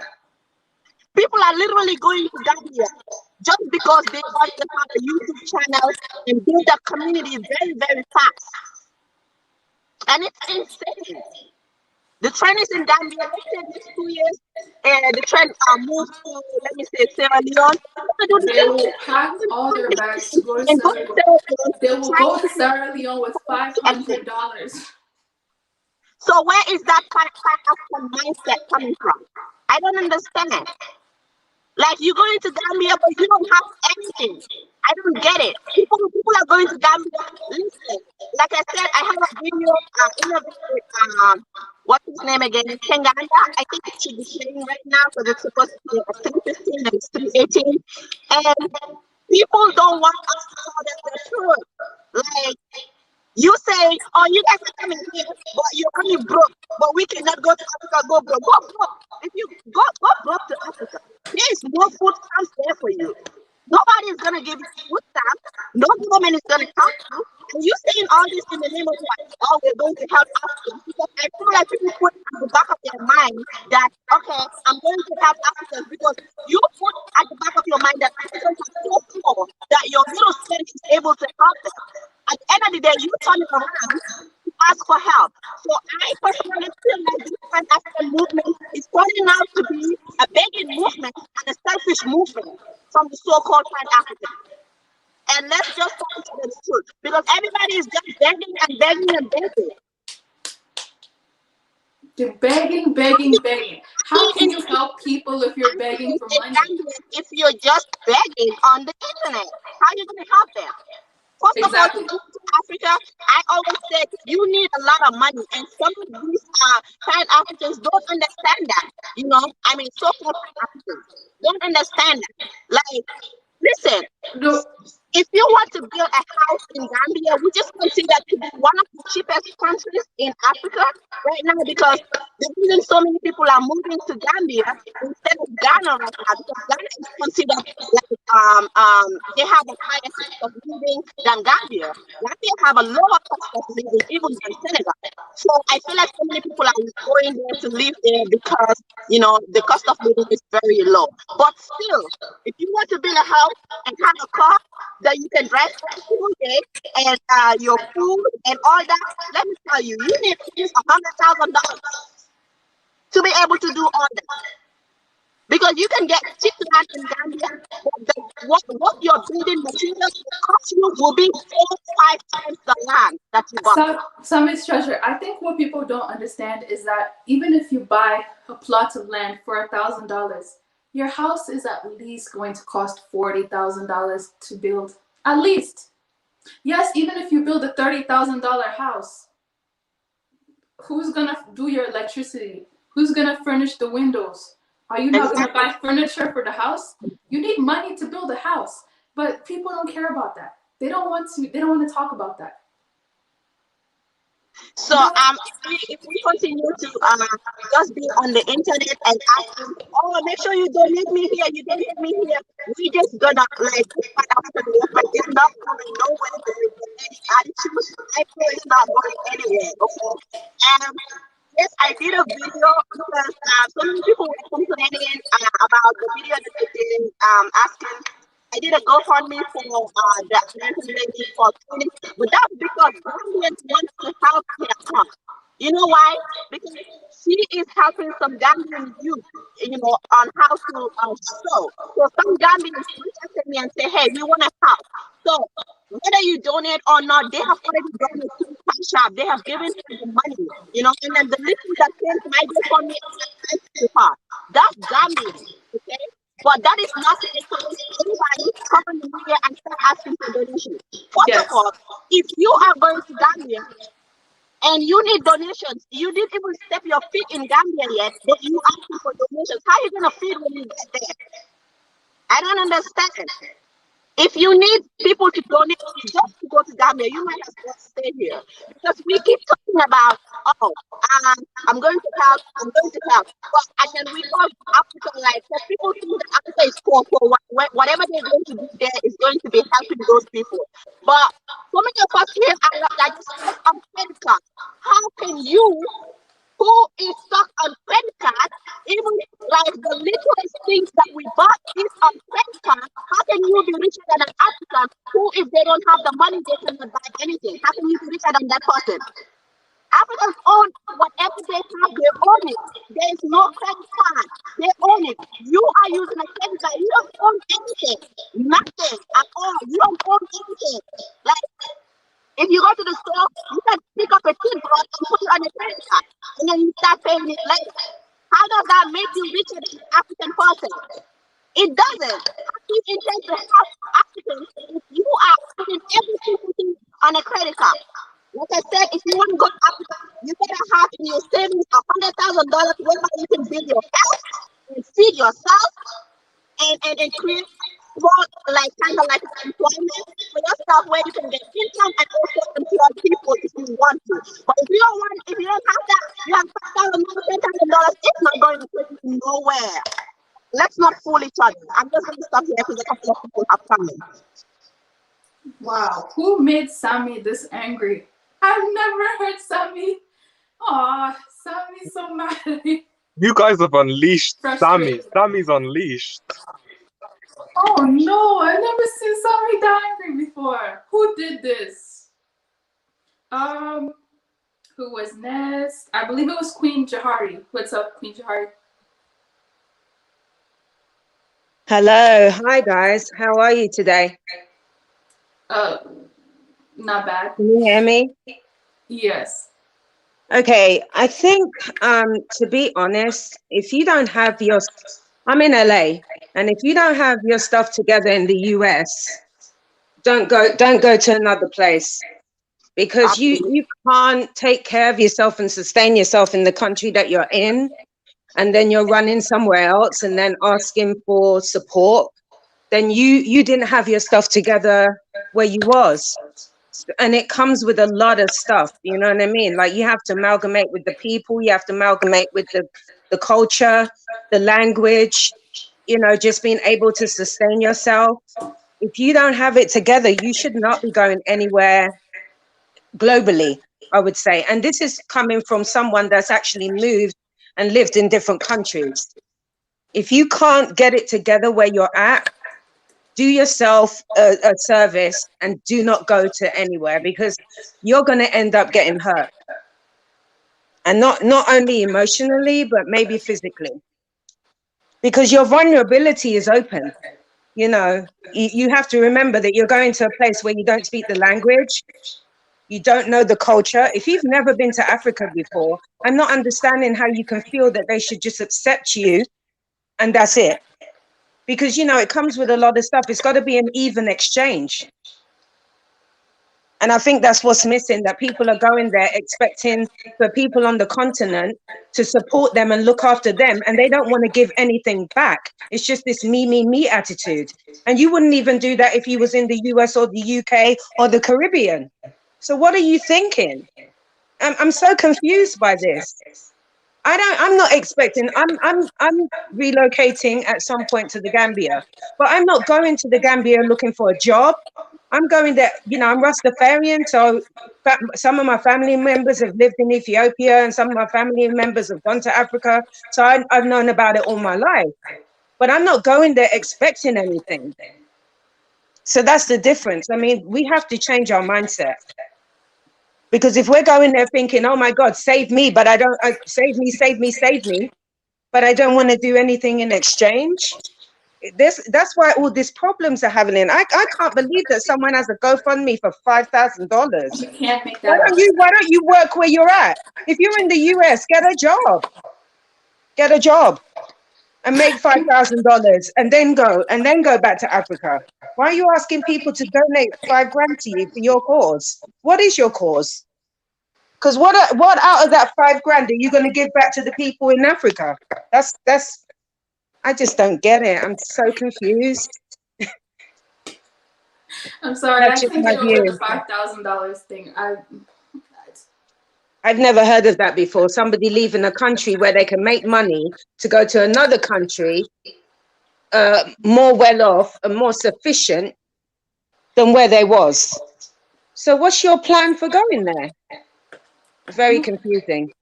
Speaker 5: People are literally going to Gambia just because they want to have a YouTube channel and build a community very, very fast. And it's insane. The trend is in Gambia. Let's say this 2 years, and the trend moved to, let me say, Sierra Leone.
Speaker 2: They will pack all their bags to go to
Speaker 5: And go
Speaker 2: Sierra
Speaker 5: to
Speaker 2: Leone.
Speaker 5: Sierra Leone.
Speaker 2: They will go to Sierra Leone with
Speaker 5: Exactly.
Speaker 2: $500.
Speaker 5: So where is that African mindset coming from? I don't understand. Like, you go into Gambia, but you don't have anything. I don't get it. People are going to Gambia. Listen, like I said, I have a video interview with what's his name again? Tenganda. I think it should be showing right now because it's supposed to be at 3:15 and it's 3:18. And people don't want us to tell them the truth. Like, you say, oh, you guys are coming here, but you're only broke. But we cannot go to Africa, go broke. Go broke. If you go broke to Africa, there is no food stamps there for you. Nobody is going to give you food stamps. No government is going to help you. And you saying all this in the name of what? Oh, we're going to help Africans. Because I feel like people put at the back of their mind that, okay, I'm going to help Africans, because you put at the back of your mind that Africans are so poor that your little state is able to help them. At the end of the day, you turn it around to ask for help. So I personally feel like this Pan-African movement is turning out to be a begging movement and a selfish movement from the so-called Pan-Africans. And let's just talk to the truth, because everybody is just begging and begging and begging.
Speaker 2: You're begging. How can you help people if you're begging for money?
Speaker 5: If you're just begging on the internet, how are you going to help them? First
Speaker 2: Exactly.
Speaker 5: of all, to go to Africa, I always said you need a lot of money, and some of these Pan-Africans don't understand that. You know, I mean, so-called Pan-Africans don't understand that. Like, listen,
Speaker 2: No.
Speaker 5: if you want to build a house in Gambia, we just consider to be one of the cheapest countries in Africa right now, because the reason so many people are moving to Gambia instead of Ghana right now, because Ghana is considered like they have a higher cost of living than Gambia. Gambia have a lower cost of living even than Senegal. So I feel like so many people are going there to live there because, you know, the cost of living is very low. But still, if you want to build a house and have a car that you can drive every single day, and your food and all that, let me tell you, you need to use $100,000 to be able to do all that. Because you can get cheap land in Gambia, but what your building materials will cost you will be 4-5 times the land that you bought.
Speaker 2: Some is treasure. I think what people don't understand is that even if you buy a plot of land for $1,000, your house is at least going to cost $40,000 to build. At least. Yes, even if you build a $30,000 house, who's gonna do your electricity? Who's gonna furnish the windows? Are you not gonna buy furniture for the house? You need money to build a house, but people don't care about that. They don't want to talk about that.
Speaker 5: So if we continue to just be on the internet and asking, oh, make sure you donate me here, you donate me here, we just gonna like find out the movement. It's not going nowhere with any attitude. I feel it's not going anywhere. Okay. Yes, I did a video because so many people were complaining about the video that I did asking. I did a GoFundMe for the American lady for clinic, but that's because Gambians want to help their cause. You know why? Because she is helping some Gambian youth, you know, on how to sew. So some Gambians contacted me and say, hey, we want to help. So whether you donate or not, they have already donated to the shop. They have given her the money, you know, and then the list that came to my GoFundMe, I to her. That's Gambian, okay? But that is not to encourage anybody to come in the media and start asking for donations. First of all, if you are going to Gambia and you need donations, you didn't even step your feet in Gambia yet, but you asking for donations. How are you going to feed when you get there? I don't understand. If you need people to donate just to go to Gambia, you might as well stay here. Because we keep talking about, oh, I'm going to help. But, and then we call Africa like, because people think that Africa is poor, so whatever they're going to do there is going to be helping those people. But so many of us here are just stuck on credit cards. How can you, who is stuck on credit cards, even like the littlest things that we bought is on credit card, how can you be richer than an African who, if they don't have the money, they cannot buy anything? How can you be richer than that person? Africans own whatever they have, they no credit card. They own it. You are using a credit card. You don't own anything. Nothing at all. You don't own anything. Like, if you go to the store, you can pick up a toothbrush and put it on a credit card, and then you start paying it later. How does that make you richer than an African person? It doesn't. How do you intend to help Africans if you are putting every single thing on a credit card? Like I said, if you want to go to Africa, you better have in your savings $100,000 whereby you can build your house and feed yourself and create small, like kind of like employment for yourself where you can get income and also employ people if you want to. But if you don't have that, you have $5,000, $10,000, it's not going to take you nowhere. Let's not fool each other. I'm just going to stop here because a couple of people have come in.
Speaker 2: Wow, who made Sammy this angry? I've never heard Sammy. Aw, Sammy's so mad at me.
Speaker 4: You guys have unleashed Sammy.
Speaker 2: Frustrated.
Speaker 4: Sammy's unleashed.
Speaker 2: Oh no, I've never seen Sammy that angry before. Who did this? Who was next? I believe it was Queen Jahari. What's up, Queen Jahari?
Speaker 7: Hello, hi guys. How are you today?
Speaker 2: Not bad.
Speaker 7: Can you hear me?
Speaker 2: Yes.
Speaker 7: Okay, I think to be honest, if you don't have your, I'm in LA, and if you don't have your stuff together in the US, don't go to another place, because you can't take care of yourself and sustain yourself in the country that you're in, and then you're running somewhere else and then asking for support. Then you didn't have your stuff together where you was. And it comes with a lot of stuff, you know what I mean? Like, you have to amalgamate with the people, you have to amalgamate with the culture, the language, you know, just being able to sustain yourself. If you don't have it together, you should not be going anywhere globally, I would say. And this is coming from someone that's actually moved and lived in different countries. If you can't get it together where you're at, do yourself a service and do not go to anywhere, because you're going to end up getting hurt. And not only emotionally, but maybe physically. Because your vulnerability is open. You know, you have to remember that you're going to a place where you don't speak the language. You don't know the culture. If you've never been to Africa before, I'm not understanding how you can feel that they should just accept you and that's it. Because, you know, it comes with a lot of stuff. It's got to be an even exchange. And I think that's what's missing, that people are going there expecting for people on the continent to support them and look after them. And they don't want to give anything back. It's just this me attitude. And you wouldn't even do that if you was in the US or the UK or the Caribbean. So what are you thinking? I'm so confused by this. I'm not expecting, I'm relocating at some point to the Gambia, but I'm not going to the Gambia looking for a job. I'm going there, you know, I'm Rastafarian, so some of my family members have lived in Ethiopia and some of my family members have gone to Africa. So I've known about it all my life, but I'm not going there expecting anything. So that's the difference. I mean, we have to change our mindset. Because if we're going there thinking, oh my God, save me, but save me, but I don't want to do anything in exchange. That's why all these problems are happening. I can't believe that someone has a GoFundMe for $5,000.
Speaker 2: You can't make that up.
Speaker 7: Why don't you work where you're at? If you're in the US, get a job and make $5,000 and then go back to Africa. Why are you asking people to donate $5,000 to you for your cause? What is your cause? Because what out of that $5,000 are you going to give back to the people in Africa? That's I just don't get it. I'm so confused.
Speaker 2: I'm sorry,
Speaker 7: That's
Speaker 2: I
Speaker 7: just
Speaker 2: can't
Speaker 7: my
Speaker 2: get over
Speaker 7: view.
Speaker 2: the $5,000 thing.
Speaker 7: I've never heard of that before. Somebody leaving a country where they can make money to go to another country, more well off and more sufficient than where they was. So what's your plan for going there? Very confusing.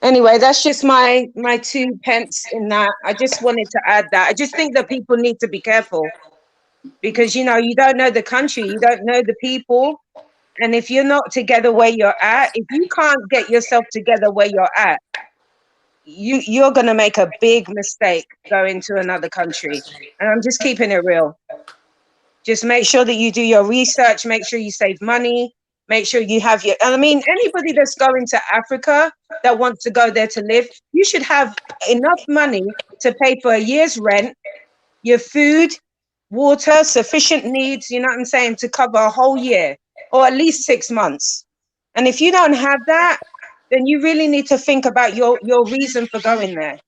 Speaker 7: Anyway, that's just my 2 pence in that. I just wanted to add that. I just think that people need to be careful, because, you know, you don't know the country, you don't know the people. And if you're not together where you're at, if you can't get yourself together where you're at, you're going to make a big mistake going to another country. And I'm just keeping it real. Just make sure that you do your research, make sure you save money, make sure you have your, I mean, anybody that's going to Africa that wants to go there to live, you should have enough money to pay for a year's rent, your food, water, sufficient needs, you know what I'm saying, to cover a whole year or at least 6 months. And if you don't have that, then you really need to think about your reason for going there.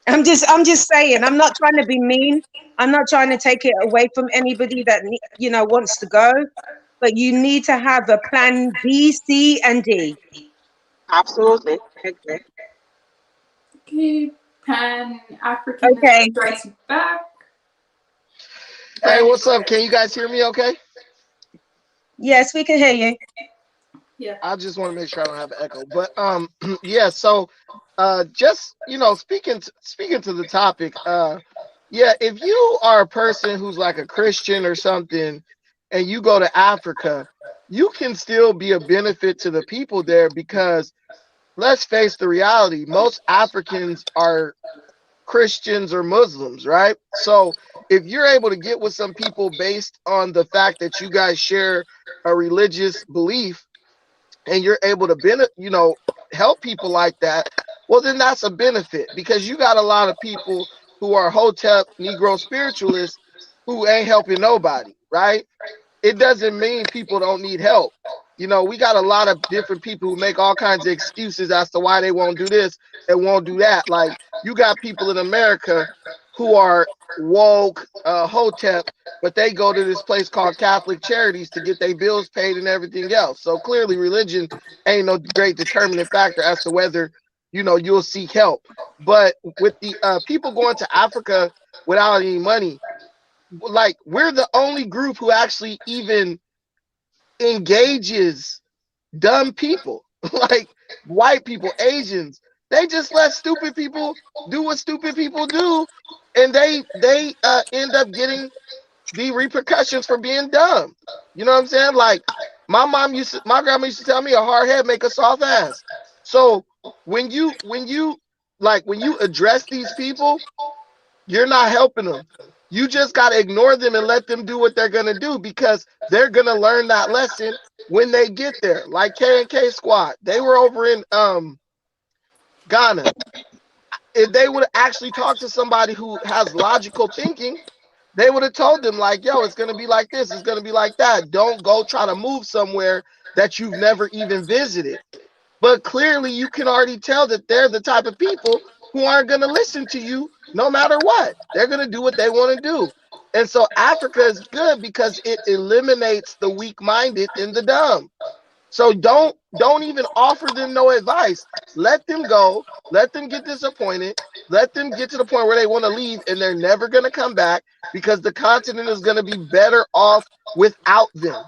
Speaker 7: I'm just saying, I'm not trying to be mean. I'm not trying to take it away from anybody that, you know, wants to go, but you need to have a plan B, C, and D.
Speaker 5: Absolutely. Okay.
Speaker 2: Okay, Pan-Africanism
Speaker 7: Okay.
Speaker 2: strikes back.
Speaker 8: Hey, what's up? Can you guys hear me okay?
Speaker 7: Yes, we can hear you.
Speaker 2: Yeah.
Speaker 8: I just want to make sure I don't have an echo. But yeah, so just, you know, speaking to the topic, yeah, if you are a person who's like a Christian or something and you go to Africa, you can still be a benefit to the people there, because let's face the reality, most Africans are Christians or Muslims, right? So if you're able to get with some people based on the fact that you guys share a religious belief, and you're able to you know, help people like that, well, then that's a benefit, because you got a lot of people who are Hotep Negro spiritualists who ain't helping nobody, right? It doesn't mean people don't need help. You know, we got a lot of different people who make all kinds of excuses as to why they won't do this and won't do that. Like, you got people in America who are woke, Hotep, but they go to this place called Catholic Charities to get their bills paid and everything else. So clearly religion ain't no great determining factor as to whether, you know, you'll seek help. But with the people going to Africa without any money, like, we're the only group who actually even engages dumb people. Like, white people, Asians, they just let stupid people do what stupid people do, and they end up getting the repercussions for being dumb. You know what I'm saying? Like, my grandma used to tell me, a hard head make a soft ass. So when you address these people, you're not helping them. You just got to ignore them and let them do what they're going to do, because they're going to learn that lesson when they get there. Like K&K Squad, they were over in Ghana. If they would have actually talked to somebody who has logical thinking, they would have told them, like, yo, it's going to be like this, it's going to be like that. Don't go try to move somewhere that you've never even visited. But clearly you can already tell that they're the type of people who aren't going to listen to you no matter what. They're going to do what they want to do. And so Africa is good because it eliminates the weak-minded and the dumb. So don't even offer them no advice. Let them go. Let them get disappointed. Let them get to the point where they want to leave, and they're never going to come back, because the continent is going to be better off without them.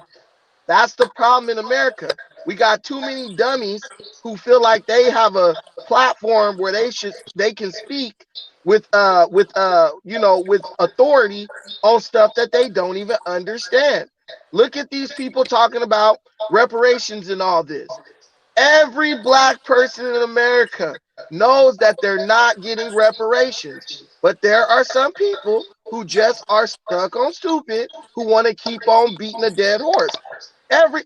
Speaker 8: That's the problem in America. We got too many dummies who feel like they have a platform where they can speak with authority on stuff that they don't even understand. Look at these people talking about reparations and all this. Every black person in America knows that they're not getting reparations, but there are some people who just are stuck on stupid, who want to keep on beating a dead horse.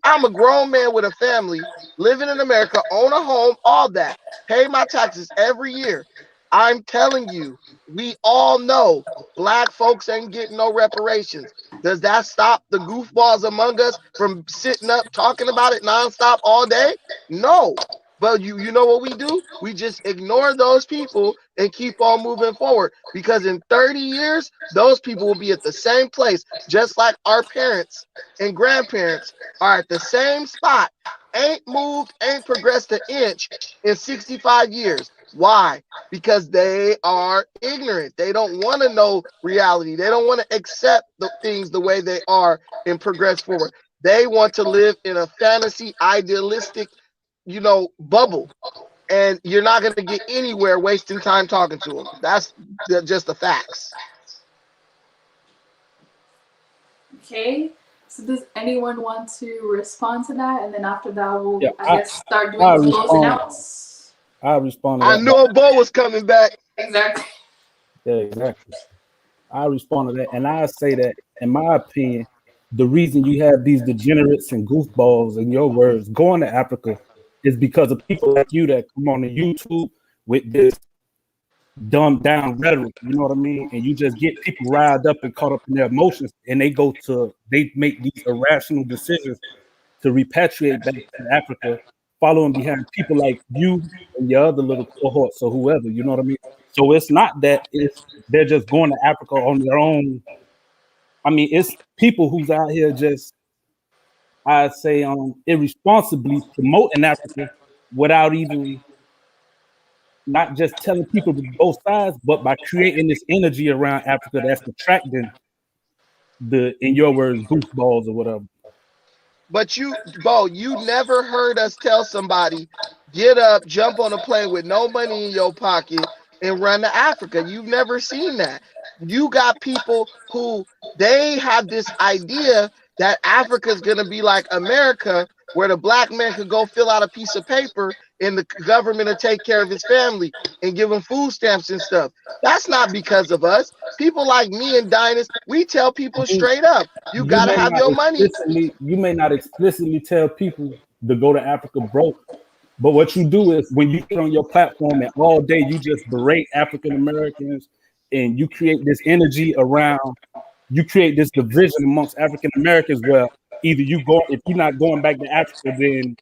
Speaker 8: I'm a grown man with a family, living in America, own a home, all that, pay my taxes every year. I'm telling you, we all know black folks ain't getting no reparations. Does that stop the goofballs among us from sitting up talking about it nonstop all day? No. But you know what we do? We just ignore those people and keep on moving forward, because in 30 years, those people will be at the same place, just like our parents and grandparents are at the same spot, ain't moved, ain't progressed an inch in 65 years. Why? Because they are ignorant. They don't want to know reality. They don't want to accept the things the way they are and progress forward. They want to live in a fantasy, idealistic, bubble. And you're not going to get anywhere wasting time talking to them. That's just the facts.
Speaker 2: Okay, So does anyone want to respond to that? And then after that, we'll,
Speaker 6: Yeah,
Speaker 2: I guess, start doing
Speaker 6: I'll
Speaker 2: closing
Speaker 6: respond.
Speaker 2: outs.
Speaker 6: I respond to
Speaker 8: I
Speaker 6: that.
Speaker 8: knew a Bo was coming back.
Speaker 2: Exactly.
Speaker 6: Yeah, exactly. I respond to that, and I say that, in my opinion, the reason you have these degenerates and goofballs, in your words, going to Africa is because of people like you that come on the YouTube with this dumbed down rhetoric. You know what I mean? And you just get people riled up and caught up in their emotions, and they make these irrational decisions to repatriate back to Africa, following behind people like you and your other little cohorts or whoever. You know what I mean? So it's not that they're just going to Africa on their own. I mean, it's people who's out here just, I'd say, irresponsibly promoting Africa without even, not just telling people both sides, but by creating this energy around Africa that's attracting in your words, goofballs or whatever.
Speaker 8: But Bo, you never heard us tell somebody, get up, jump on a plane with no money in your pocket and run to Africa. You've never seen that. You got people who they have this idea that Africa is going to be like America, where the black man could go fill out a piece of paper and the government will take care of his family and give him food stamps and stuff. That's not because of us. People like me and Dynas, we tell people straight up, you got to have your money.
Speaker 6: You may not explicitly tell people to go to Africa broke, but what you do is when you get on your platform and all day you just berate African Americans and you create this energy around, you create this division amongst African Americans where either if you're not going back to Africa, then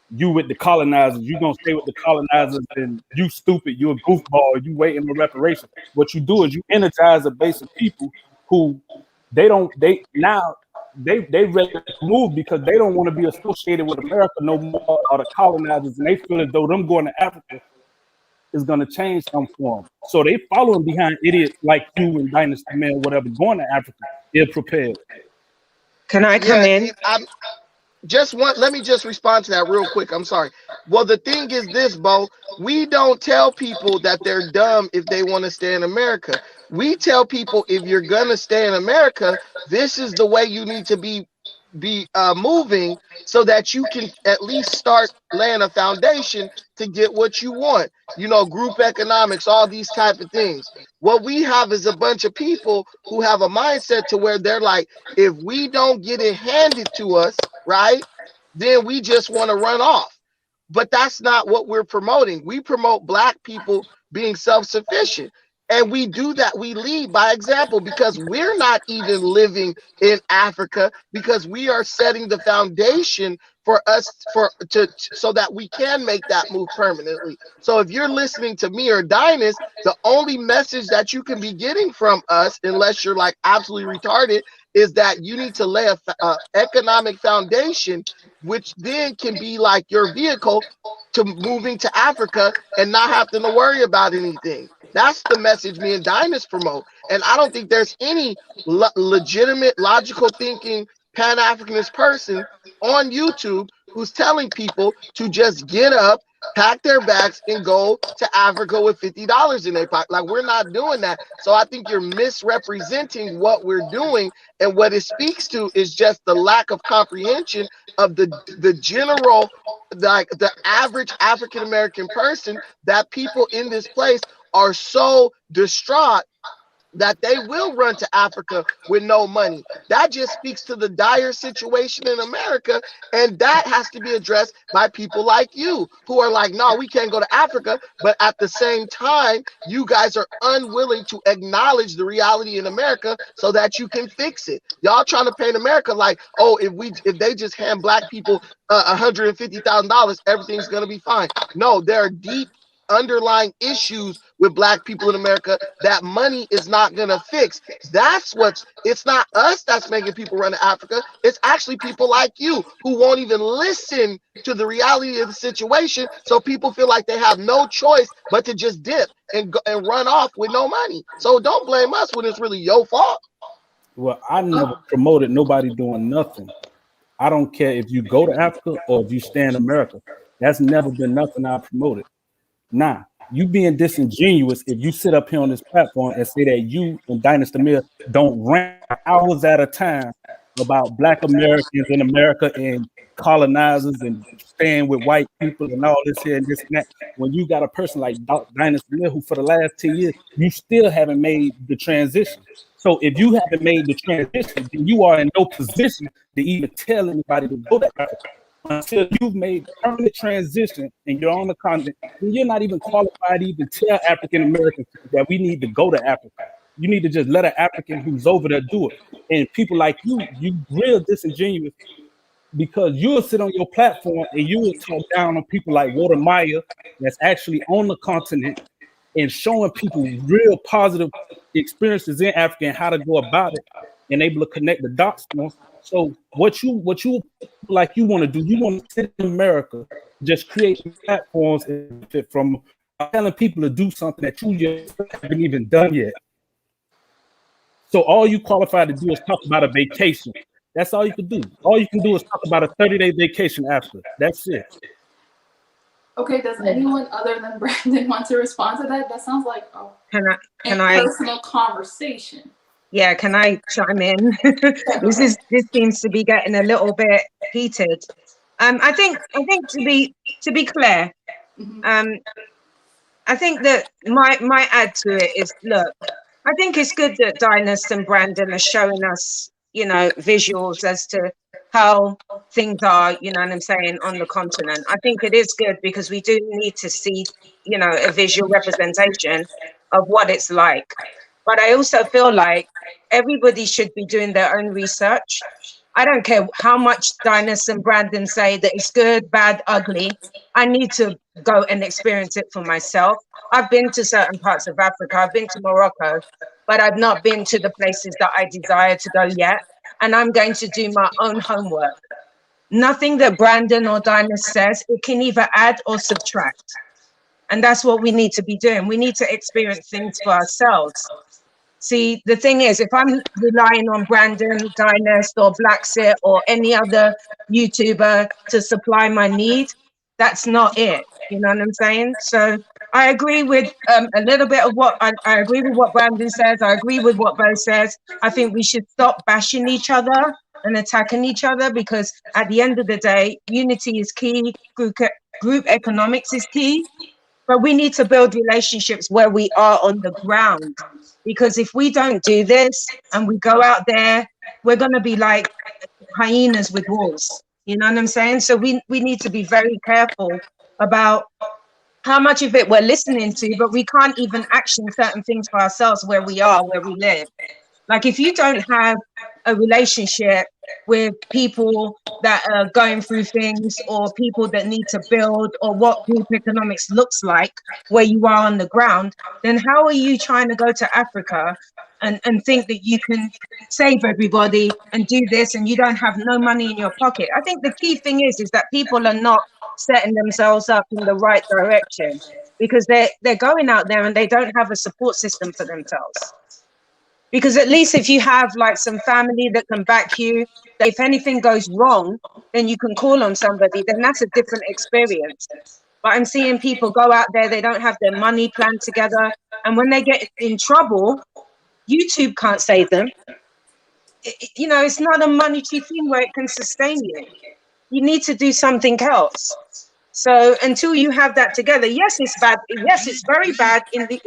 Speaker 6: you with the colonizers, you're gonna stay with the colonizers, and you stupid, you a goofball, you waiting for reparations. What you do is you energize a base of people who they ready to move because they don't want to be associated with America no more, or the colonizers, and they feel as though them going to Africa is gonna change some form. So they following behind idiots like you and Dynasty Man, whatever, going to Africa, ill prepared.
Speaker 7: Can I come in?
Speaker 8: Let me just respond to that real quick. I'm sorry. Well, the thing is this, Bo, we don't tell people that they're dumb if they want to stay in America. We tell people, if you're going to stay in America, this is the way you need to be moving so that you can at least start laying a foundation to get what you want. You know, group economics, all these type of things. What we have is a bunch of people who have a mindset to where they're like, if we don't get it handed to us, right, then we just want to run off. But that's not what we're promoting. We promote black people being self-sufficient. And we do that. We lead by example because we're not even living in Africa, because we are setting the foundation for us so that we can make that move permanently. So if you're listening to me or Dynas, the only message that you can be getting from us, unless you're like absolutely retarded, is that you need to lay a economic foundation, which then can be like your vehicle to moving to Africa and not having to worry about anything. That's the message me and Dynas promote. And I don't think there's any legitimate, logical thinking Pan-Africanist person on YouTube who's telling people to just get up, pack their bags, and go to Africa with $50 in their pocket. Like, we're not doing that. So I think you're misrepresenting what we're doing. And what it speaks to is just the lack of comprehension of the general, like the average African-American person, that people in this place are so distraught that they will run to Africa with no money. That just speaks to the dire situation in America, and that has to be addressed by people like you, who are like, no, we can't go to Africa, but at the same time, you guys are unwilling to acknowledge the reality in America so that you can fix it. Y'all trying to paint America like, oh, if they just hand black people $150,000, everything's gonna be fine. No, there are deep underlying issues with black people in America that money is not gonna fix. It's not us that's making people run to Africa. It's actually people like you who won't even listen to the reality of the situation. So people feel like they have no choice but to just dip and run off with no money. So don't blame us when it's really your fault.
Speaker 6: Well, I never promoted nobody doing nothing. I don't care if you go to Africa or if you stay in America. That's never been nothing I promoted. Nah, you being disingenuous if you sit up here on this platform and say that you and Dynasty Mill don't rant hours at a time about Black Americans in America and colonizers and staying with white people and all this here and this and that. When you got a person like Dinah Smith, who for the last 10 years, you still haven't made the transition. So if you haven't made the transition, then you are in no position to even tell anybody to go to Africa. Until you've made permanent transition and you're on the continent, then you're not even qualified to even tell African Americans that we need to go to Africa. You need to just let an African who's over there do it. And people like you real disingenuous, because you'll sit on your platform and you will talk down on people like Walter Meyer that's actually on the continent and showing people real positive experiences in Africa and how to go about it and able to connect the dots. You know? So what you like you want to do, you want to sit in America, just create platforms and benefit from telling people to do something that you just haven't even done yet. So all you qualified to do is talk about a vacation. That's all you can do. All you can do is talk about a 30-day vacation after. That's it.
Speaker 2: Okay, does anyone other than Brandon want to respond to that? That sounds like a personal conversation.
Speaker 7: Yeah, can I chime in? This seems to be getting a little bit heated. I think to be clear, I think that my add to it is, look, I think it's good that Dynast and Brandon are showing us, you know, visuals as to how things are, you know what I'm saying, on the continent. I think it is good because we do need to see, you know, a visual representation of what it's like. But I also feel like everybody should be doing their own research. I don't care how much Dynast and Brandon say that it's good, bad, ugly. I need to go and experience it for myself. I've been to certain parts of Africa. I've been to Morocco, but I've not been to the places that I desire to go yet. And I'm going to do my own homework. Nothing that Brandon or Dynast says, it can either add or subtract. And that's what we need to be doing. We need to experience things for ourselves. See, the thing is, if I'm relying on Brandon, Dynast, or Blacksit, or any other YouTuber to supply my need, that's not it. You know what I'm saying? So I agree with a little bit of what I agree with what Brandon says. I agree with what Bo says. I think we should stop bashing each other and attacking each other, because at the end of the day, unity is key. Group economics is key. But we need to build relationships where we are on the ground. Because if we don't do this and we go out there, we're going to be like hyenas with wolves. You know what I'm saying? So we need to be very careful about how much of it we're listening to, but we can't even action certain things for ourselves where we are, where we live. Like if you don't have a relationship with people that are going through things, or people that need to build, or what group economics looks like where you are on the ground, then how are you trying to go to Africa and think that you can save everybody and do this and you don't have no money in your pocket? I think the key thing is that people are not setting themselves up in the right direction, because they're going out there and they don't have a support system for themselves. Because at least if you have like some family that can back you, that if anything goes wrong, then you can call on somebody, then that's a different experience. But I'm seeing people go out there, they don't have their money planned together. And when they get in trouble, YouTube can't save them. You know, it's not a monetary thing where it can sustain you. You need to do something else. So until you have that together, yes, it's bad. Yes, it's very bad in the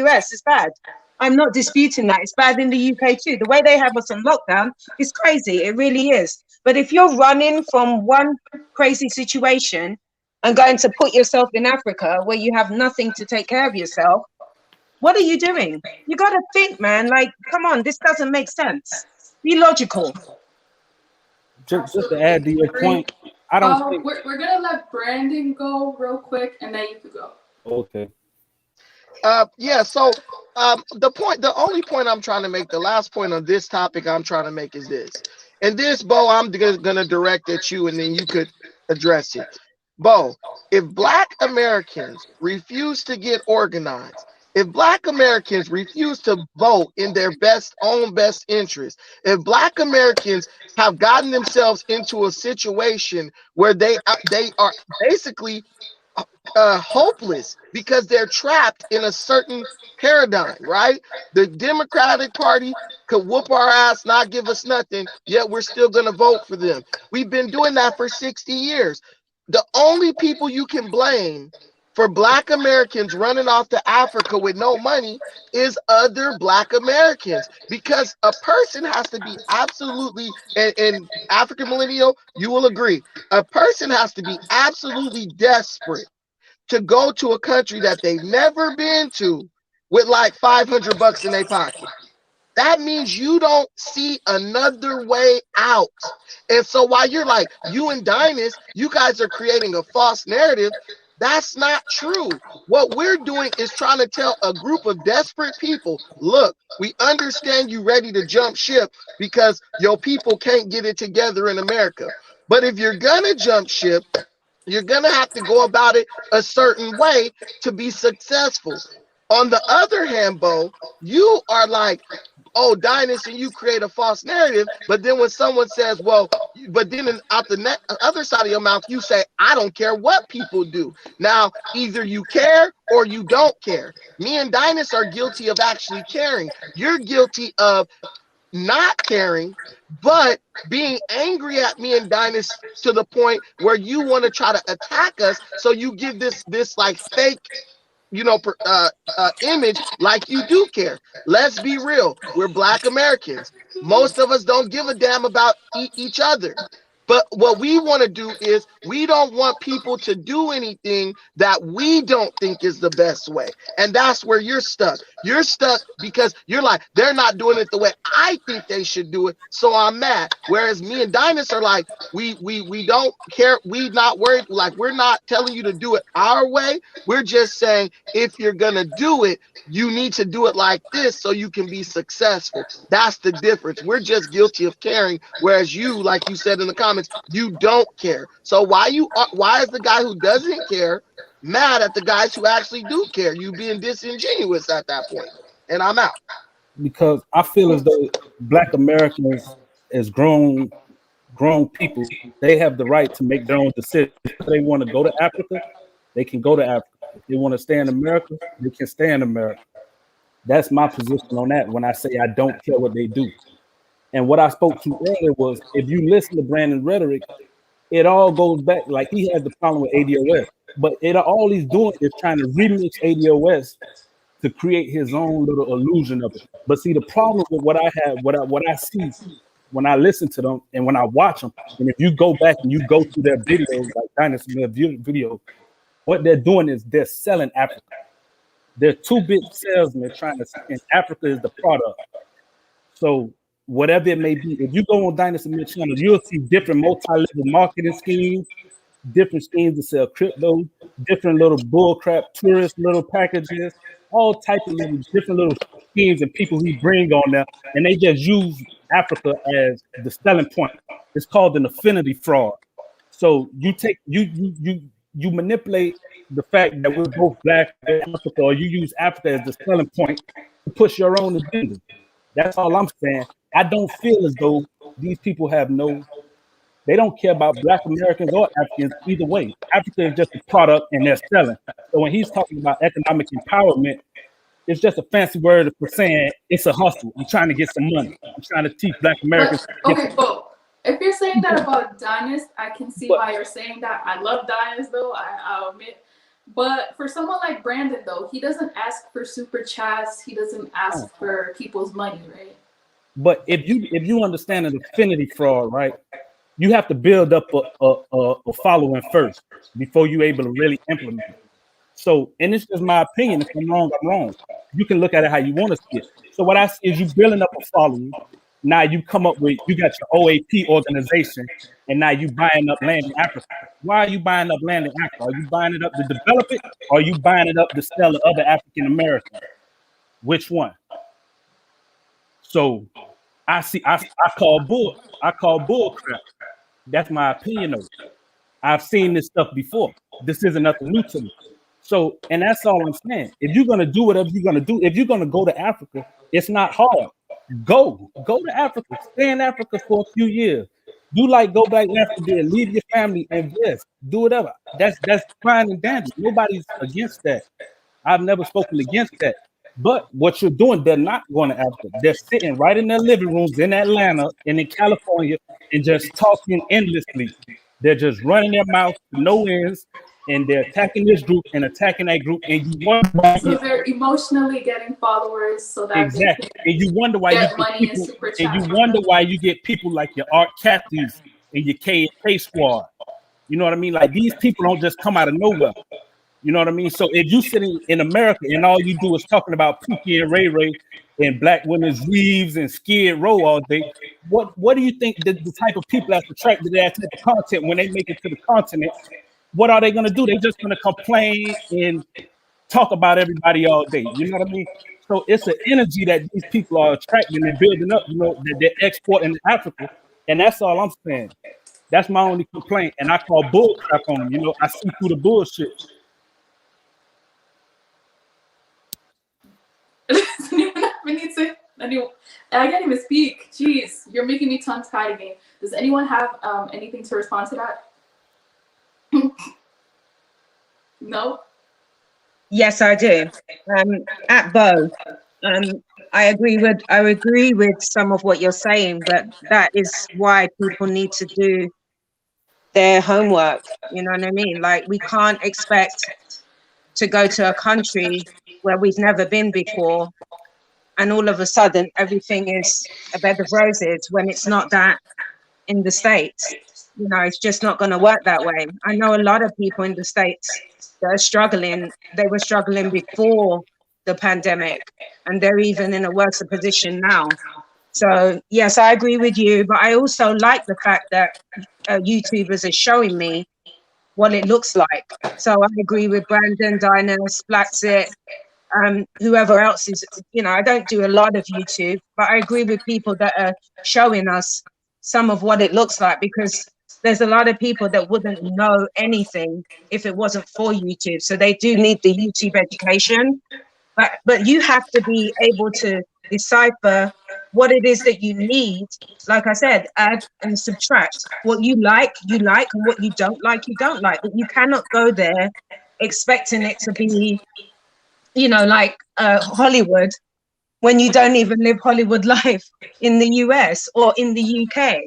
Speaker 7: US. It's bad. I'm not disputing that. It's bad in the UK too. The way they have us on lockdown is crazy. It really is. But if you're running from one crazy situation and going to put yourself in Africa where you have nothing to take care of yourself, what are you doing? You got to think, man. Like, come on, this doesn't make sense. Be logical.
Speaker 6: Just to add to your point, I don't think...
Speaker 2: We're going to let Brandon go real quick, and then you can go.
Speaker 6: Okay.
Speaker 8: Yeah, so the only point I'm trying to make, the last point on this topic I'm trying to make is this. And this, Bo, I'm gonna direct at you and then you could address it. Bo, if Black Americans refuse to get organized, if Black Americans refuse to vote in their own best interest, if Black Americans have gotten themselves into a situation where they are basically hopeless because they're trapped in a certain paradigm, right? The Democratic Party could whoop our ass, not give us nothing, yet we're still going to vote for them. We've been doing that for 60 years. The only people you can blame for Black Americans running off to Africa with no money is other Black Americans, because a person has to be absolutely, and African millennial, you will agree, a person has to be absolutely desperate to go to a country that they've never been to with like 500 bucks in their pocket. That means you don't see another way out. And so while you're like, you and Dynast, you guys are creating a false narrative, that's not true. What we're doing is trying to tell a group of desperate people, look, we understand you ready to jump ship because your people can't get it together in America. But if you're gonna jump ship, you're gonna have to go about it a certain way to be successful. On the other hand, Bo, you are like, oh, Dynast, and you create a false narrative, but then when someone says, well, but then out the other side of your mouth, you say, I don't care what people do. Now, either you care or you don't care. Me and Dynast are guilty of actually caring. You're guilty of not caring, but being angry at me and Dynast to the point where you want to try to attack us. So you give this like fake, image like you do care. Let's be real. We're Black Americans. Most of us don't give a damn about each other. But what we want to do is we don't want people to do anything that we don't think is the best way. And that's where you're stuck. You're stuck because you're like, they're not doing it the way I think they should do it, so I'm mad. Whereas me and Dynast are like, we don't care. We not worried. Like, we're not telling you to do it our way. We're just saying, if you're going to do it, you need to do it like this so you can be successful. That's the difference. We're just guilty of caring, whereas you, like you said in the comments, you don't care. So why is the guy who doesn't care mad at the guys who actually do care? You being disingenuous at that point. And I'm out.
Speaker 6: Because I feel as though Black Americans, as grown people, they have the right to make their own decisions. If they want to go to Africa, they can go to Africa. If they want to stay in America, they can stay in America. That's my position on that when I say I don't care what they do. And what I spoke to earlier was, if you listen to Brandon's rhetoric, it all goes back, like he has the problem with ADOS, but all he's doing is trying to remix ADOS to create his own little illusion of it. But see, the problem with what I see when I listen to them and when I watch them, and if you go back and you go through their videos, like Dynast in their video, what they're doing is they're selling Africa. They're two big salesmen trying to, and Africa is the product. So whatever it may be, if you go on Dynast and channel, you'll see different multi-level marketing schemes, different schemes to sell crypto, different little bullcrap tourist little packages, all types of different little schemes and people he bring on there, and they just use Africa as the selling point. It's called an affinity fraud. So you take you manipulate the fact that we're both Black in Africa, or you use Africa as the selling point to push your own agenda. That's all I'm saying. I don't feel as though these people they don't care about Black Americans or Africans either way. Africa is just a product and they're selling. So when he's talking about economic empowerment, it's just a fancy word for saying it's a hustle. I'm trying to get some money. I'm trying to teach Black Americans.
Speaker 2: But if you're saying that about Dynast, I can see why you're saying that. I love Dynast though, I'll admit. But for someone like Brandon though, he doesn't ask for super chats. He doesn't ask for people's money, right? But
Speaker 6: if you understand an affinity fraud, right, you have to build up a following first before you're able to really implement it. So, and it's just my opinion. If I'm wrong, I'm wrong. You can look at it how you want to see it. So what I see is you building up a following. Now you come up with, you got your OAP organization, and now you buying up land in Africa. Why are you buying up land in Africa? Are you buying it up to develop it, or are you buying it up to sell to other African Americans? Which one? So I call bull crap. That's my opinion of it. I've seen this stuff before. This isn't nothing new to me. So, and that's all I'm saying. If you're gonna do whatever you're gonna do, if you're gonna go to Africa, it's not hard. Go to Africa. Stay in Africa for a few years. Do like go back after there, leave your family, invest, do whatever. That's fine and dandy. Nobody's against that. I've never spoken against that. But what you're doing, they're not going to Africa. They're sitting right in their living rooms in Atlanta and in California and just talking endlessly. They're just running their mouth to no ends, and they're attacking this group and attacking that group. And you wonder why.
Speaker 2: So they're emotionally getting followers so that
Speaker 6: exactly. And you wonder why
Speaker 2: get
Speaker 6: you
Speaker 2: money
Speaker 6: get
Speaker 2: and
Speaker 6: people,
Speaker 2: super
Speaker 6: and
Speaker 2: chat
Speaker 6: you
Speaker 2: from
Speaker 6: wonder
Speaker 2: them.
Speaker 6: why you get people like your Art Cathy's and your K Squad. You know what I mean? Like these people don't just come out of nowhere. You know what I mean? So if you sitting in America and all you do is talking about Pookie and Ray Ray and black women's weaves and Skid Row all day, what do you think the type of people that's attracted to that type of content when they make it to the continent? What are they going to do? They're just going to complain and talk about everybody all day. You know what I mean? So it's an energy that these people are attracting and building up, you know, that they're exporting to Africa. And that's all I'm saying. That's my only complaint. And I call bullcrap on them. You know, I see through the bullshit.
Speaker 2: I can't even speak. Jeez, you're making me tongue tied again. Does anyone have anything to respond to that? No.
Speaker 7: Yes, I do. At Bo, I agree with some of what you're saying, but that is why people need to do their homework. You know what I mean? Like we can't expect to go to a country where we've never been before, and all of a sudden everything is a bed of roses when it's not that in the States. You know, it's just not going to work that way. I know a lot of people in the States that are struggling. They were struggling before the pandemic, and they're even in a worse position now. So yes, I agree with you, but I also like the fact that YouTubers are showing me what it looks like. So I agree with Brandon, Dinah, Splatsit, whoever else is, you know, I don't do a lot of YouTube, but I agree with people that are showing us some of what it looks like, because there's a lot of people that wouldn't know anything if it wasn't for YouTube. So they do need the YouTube education, but you have to be able to decipher what it is that you need. Like I said, add and subtract. What you like, and what you don't like. But you cannot go there expecting it to be, you know, like Hollywood, when you don't even live Hollywood life in the US or in the UK.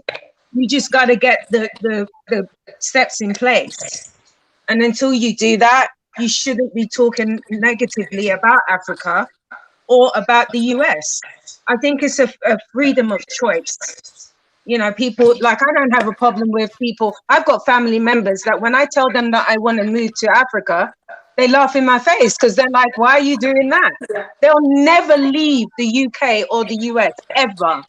Speaker 7: You just got to get the steps in place. And until you do that, you shouldn't be talking negatively about Africa or about the US. I think it's a freedom of choice. You know, people, like, I don't have a problem with people. I've got family members that when I tell them that I want to move to Africa, they laugh in my face because they're like, why are you doing that? They'll never leave the UK or the US ever,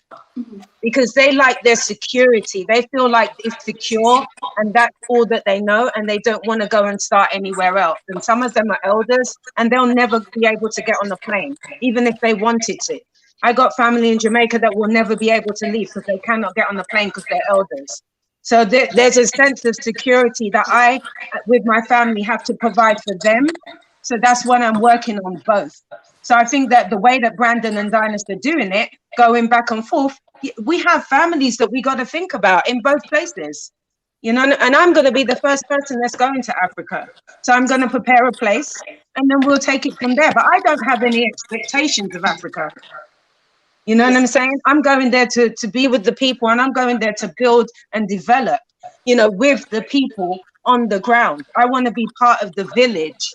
Speaker 7: because they like their security. They feel like it's secure and that's all that they know, and they don't want to go and start anywhere else. And some of them are elders and they'll never be able to get on a plane, even if they wanted to. I got family in Jamaica that will never be able to leave because they cannot get on the plane because they're elders. So there's a sense of security that I, with my family, have to provide for them. So that's what I'm working on both. So I think that the way that Brandon and Dinus are doing it, going back and forth, we have families that we got to think about in both places. You know, and I'm going to be the first person that's going to Africa. So I'm going to prepare a place and then we'll take it from there. But I don't have any expectations of Africa. You know what I'm saying? I'm going there to be with the people, and I'm going there to build and develop, you know, with the people on the ground. I want to be part of the village.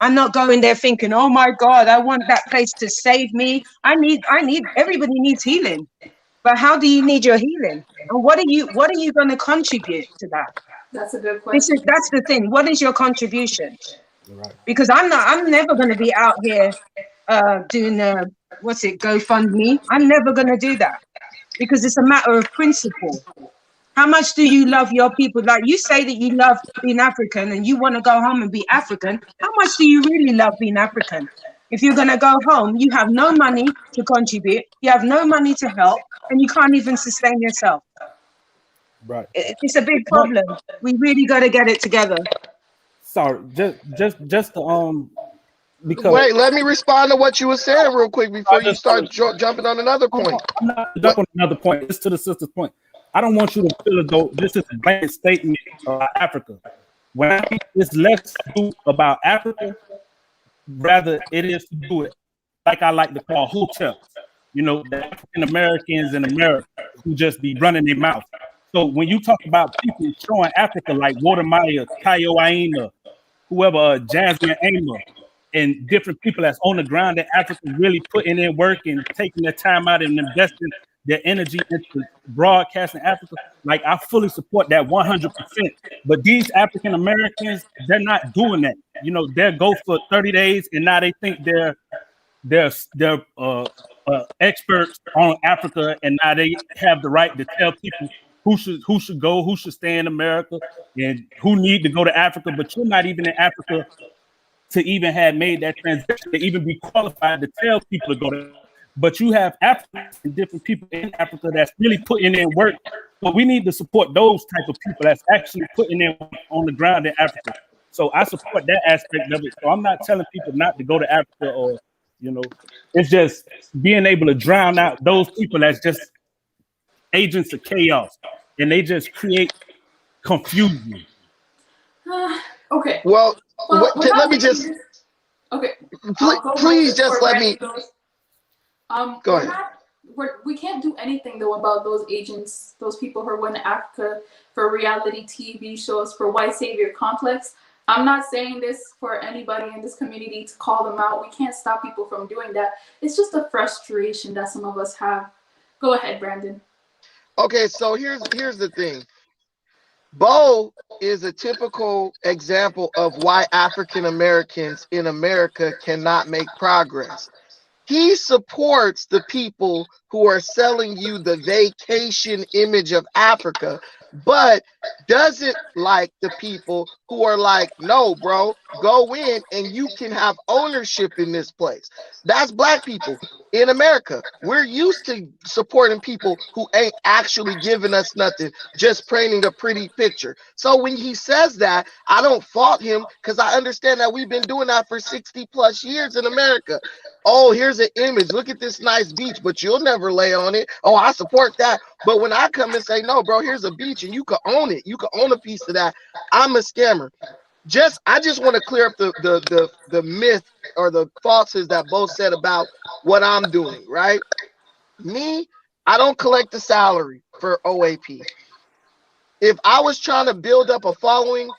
Speaker 7: I'm not going there thinking, oh my God, I want that place to save me. Everybody needs healing. But how do you need your healing? And what are you going to contribute to that?
Speaker 2: That's a good question.
Speaker 7: That's the thing. What is your contribution? Right. Because I'm never going to be out here doing GoFundMe. I'm never going to do that, because it's a matter of principle. How much do you love your people? Like, you say that you love being African and you want to go home and be African. How much do you really love being African? If you're going to go home, you have no money to contribute, you have no money to help, and you can't even sustain yourself.
Speaker 6: Right.
Speaker 7: It's a big problem. We really got to get it together. Sorry,
Speaker 6: just because.
Speaker 8: Wait, let me respond to what you were saying real quick before you start jumping on another point.
Speaker 6: I'm not jumping on another point. It's to the sister's point. I don't want you to feel as though this is a blanket statement about Africa. When I think it's less to do about Africa, rather it is to do it like I like to call hotels. You know, the African Americans in America who just be running their mouth. So when you talk about people showing Africa like Watermeyer, Kayo Aina, whoever, Jasmine Amer, and different people that's on the ground in Africa really putting in work and taking their time out and investing their energy into broadcasting Africa, like I fully support that 100%. But these African Americans, they're not doing that. You know, they'll go for 30 days and now they think they're experts on Africa, and now they have the right to tell people who should go, who should stay in America, and who need to go to Africa. But you're not even in Africa to even have made that transition, to even be qualified to tell people to go to. But you have Africans and different people in Africa that's really putting in work. But we need to support those type of people that's actually putting in work on the ground in Africa. So I support that aspect of it. So I'm not telling people not to go to Africa, or, you know, it's just being able to drown out those people that's just agents of chaos, and they just create confusion.
Speaker 2: Okay.
Speaker 8: Well, let me
Speaker 2: making
Speaker 8: just.
Speaker 2: this- Okay.
Speaker 8: Please just let me. Go ahead.
Speaker 2: We can't do anything though about those agents, those people who are going to Africa for reality TV shows, for white savior complex. I'm not saying this for anybody in this community to call them out. We can't stop people from doing that. It's just a frustration that some of us have. Go ahead, Brandon.
Speaker 8: Okay, so here's the thing. Bo is a typical example of why African Americans in America cannot make progress. He supports the people who are selling you the vacation image of Africa, but doesn't like the people who are like, no, bro, go in and you can have ownership in this place. That's black people in America. We're used to supporting people who ain't actually giving us nothing, just painting a pretty picture. So when he says that, I don't fault him, because I understand that we've been doing that for 60 plus years in America. Oh, here's an image. Look at this nice beach, but you'll never lay on it. Oh, I support that. But when I come and say, no, bro, here's a beach and you can own it. You can own a piece of that. I'm a scammer. I just want to clear up the myth or the falsehoods that both said about what I'm doing, right? Me, I don't collect a salary for OAP. If I was trying to build up a following,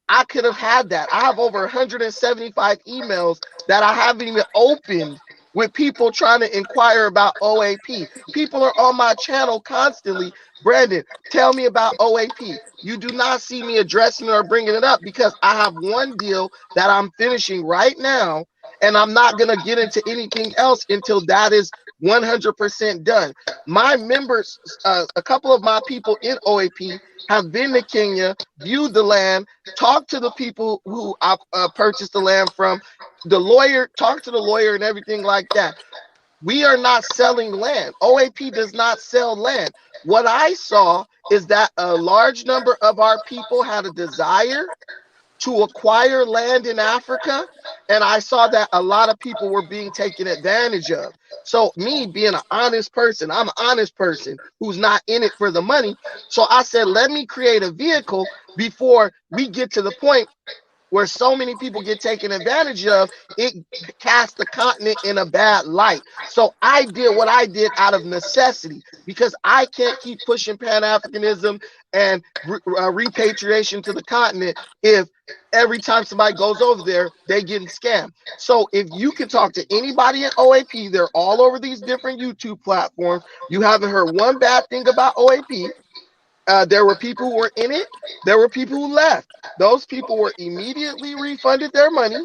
Speaker 8: I could have had that. I have over 175 emails that I haven't even opened with people trying to inquire about OAP. People are on my channel constantly. Brandon, tell me about OAP. You do not see me addressing or bringing it up because I have one deal that I'm finishing right now, and I'm not going to get into anything else until that is 100% done. My members, a couple of my people in OAP have been to Kenya, viewed the land, talked to the people who I purchased the land from, the lawyer, talked to the lawyer and everything like that. We are not selling land. OAP does not sell land. What I saw is that a large number of our people had a desire to acquire land in Africa, and I saw that a lot of people were being taken advantage of. So me being an honest person, I'm an honest person who's not in it for the money. So I said, let me create a vehicle before we get to the point where so many people get taken advantage of, it casts the continent in a bad light. So I did what I did out of necessity, because I can't keep pushing Pan-Africanism and repatriation to the continent if every time somebody goes over there, they getting scammed. So if you can talk to anybody at OAP, they're all over these different YouTube platforms. You haven't heard one bad thing about OAP. There were people who were in it. There were people who left. Those people were immediately refunded their money.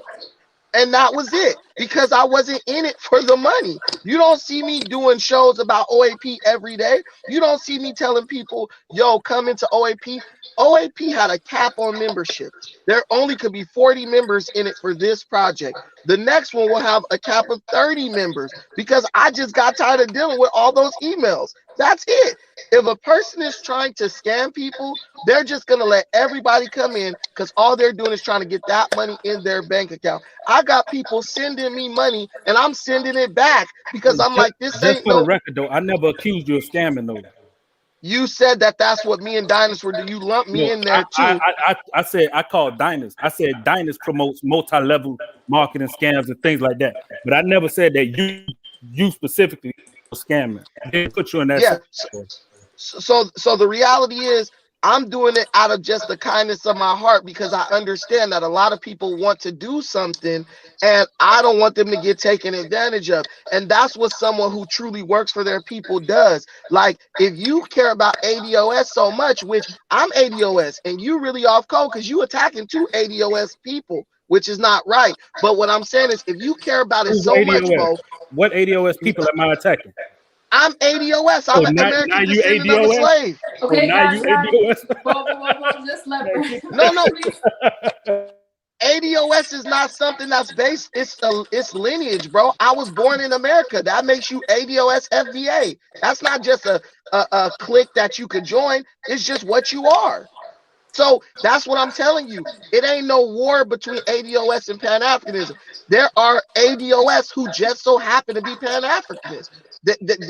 Speaker 8: And that was it, because I wasn't in it for the money. You don't see me doing shows about OAP every day. You don't see me telling people, yo, come into OAP. OAP had a cap on membership. There only could be 40 members in it for this project. The next one will have a cap of 30 members, because I just got tired of dealing with all those emails. That's it. If a person is trying to scam people, they're just going to let everybody come in, because all they're doing is trying to get that money in their bank account. I got people sending me money and I'm sending it back because I'm like, this
Speaker 6: Just
Speaker 8: ain't
Speaker 6: for the
Speaker 8: no.
Speaker 6: record, though, I never accused you of scamming, though.
Speaker 8: You said that that's what me and Dynas were doing. You lumped me in there too.
Speaker 6: I said I called Dynas. I said Dynas promotes multi-level marketing scams and things like that. But I never said that you specifically were scamming. I didn't put you in that.
Speaker 8: Yeah. So the reality is, I'm doing it out of just the kindness of my heart, because I understand that a lot of people want to do something and I don't want them to get taken advantage of. And that's what someone who truly works for their people does. Like, if you care about ADOS so much, which I'm ADOS, and you really off code because you attacking two ADOS people, which is not right. But what I'm saying is, if you care about it so much, Mo,
Speaker 6: what ADOS people am I attacking?
Speaker 8: I'm ADOS. I'm an American descendant of a slave.
Speaker 2: Okay,
Speaker 6: now you ADOS.
Speaker 2: Just let
Speaker 8: No. ADOS is not something that's based. It's lineage, bro. I was born in America. That makes you ADOS FBA. That's not just a clique that you could join. It's just what you are. So that's what I'm telling you. It ain't no war between ADOS and Pan-Africanism. There are ADOS who just so happen to be Pan-Africanists.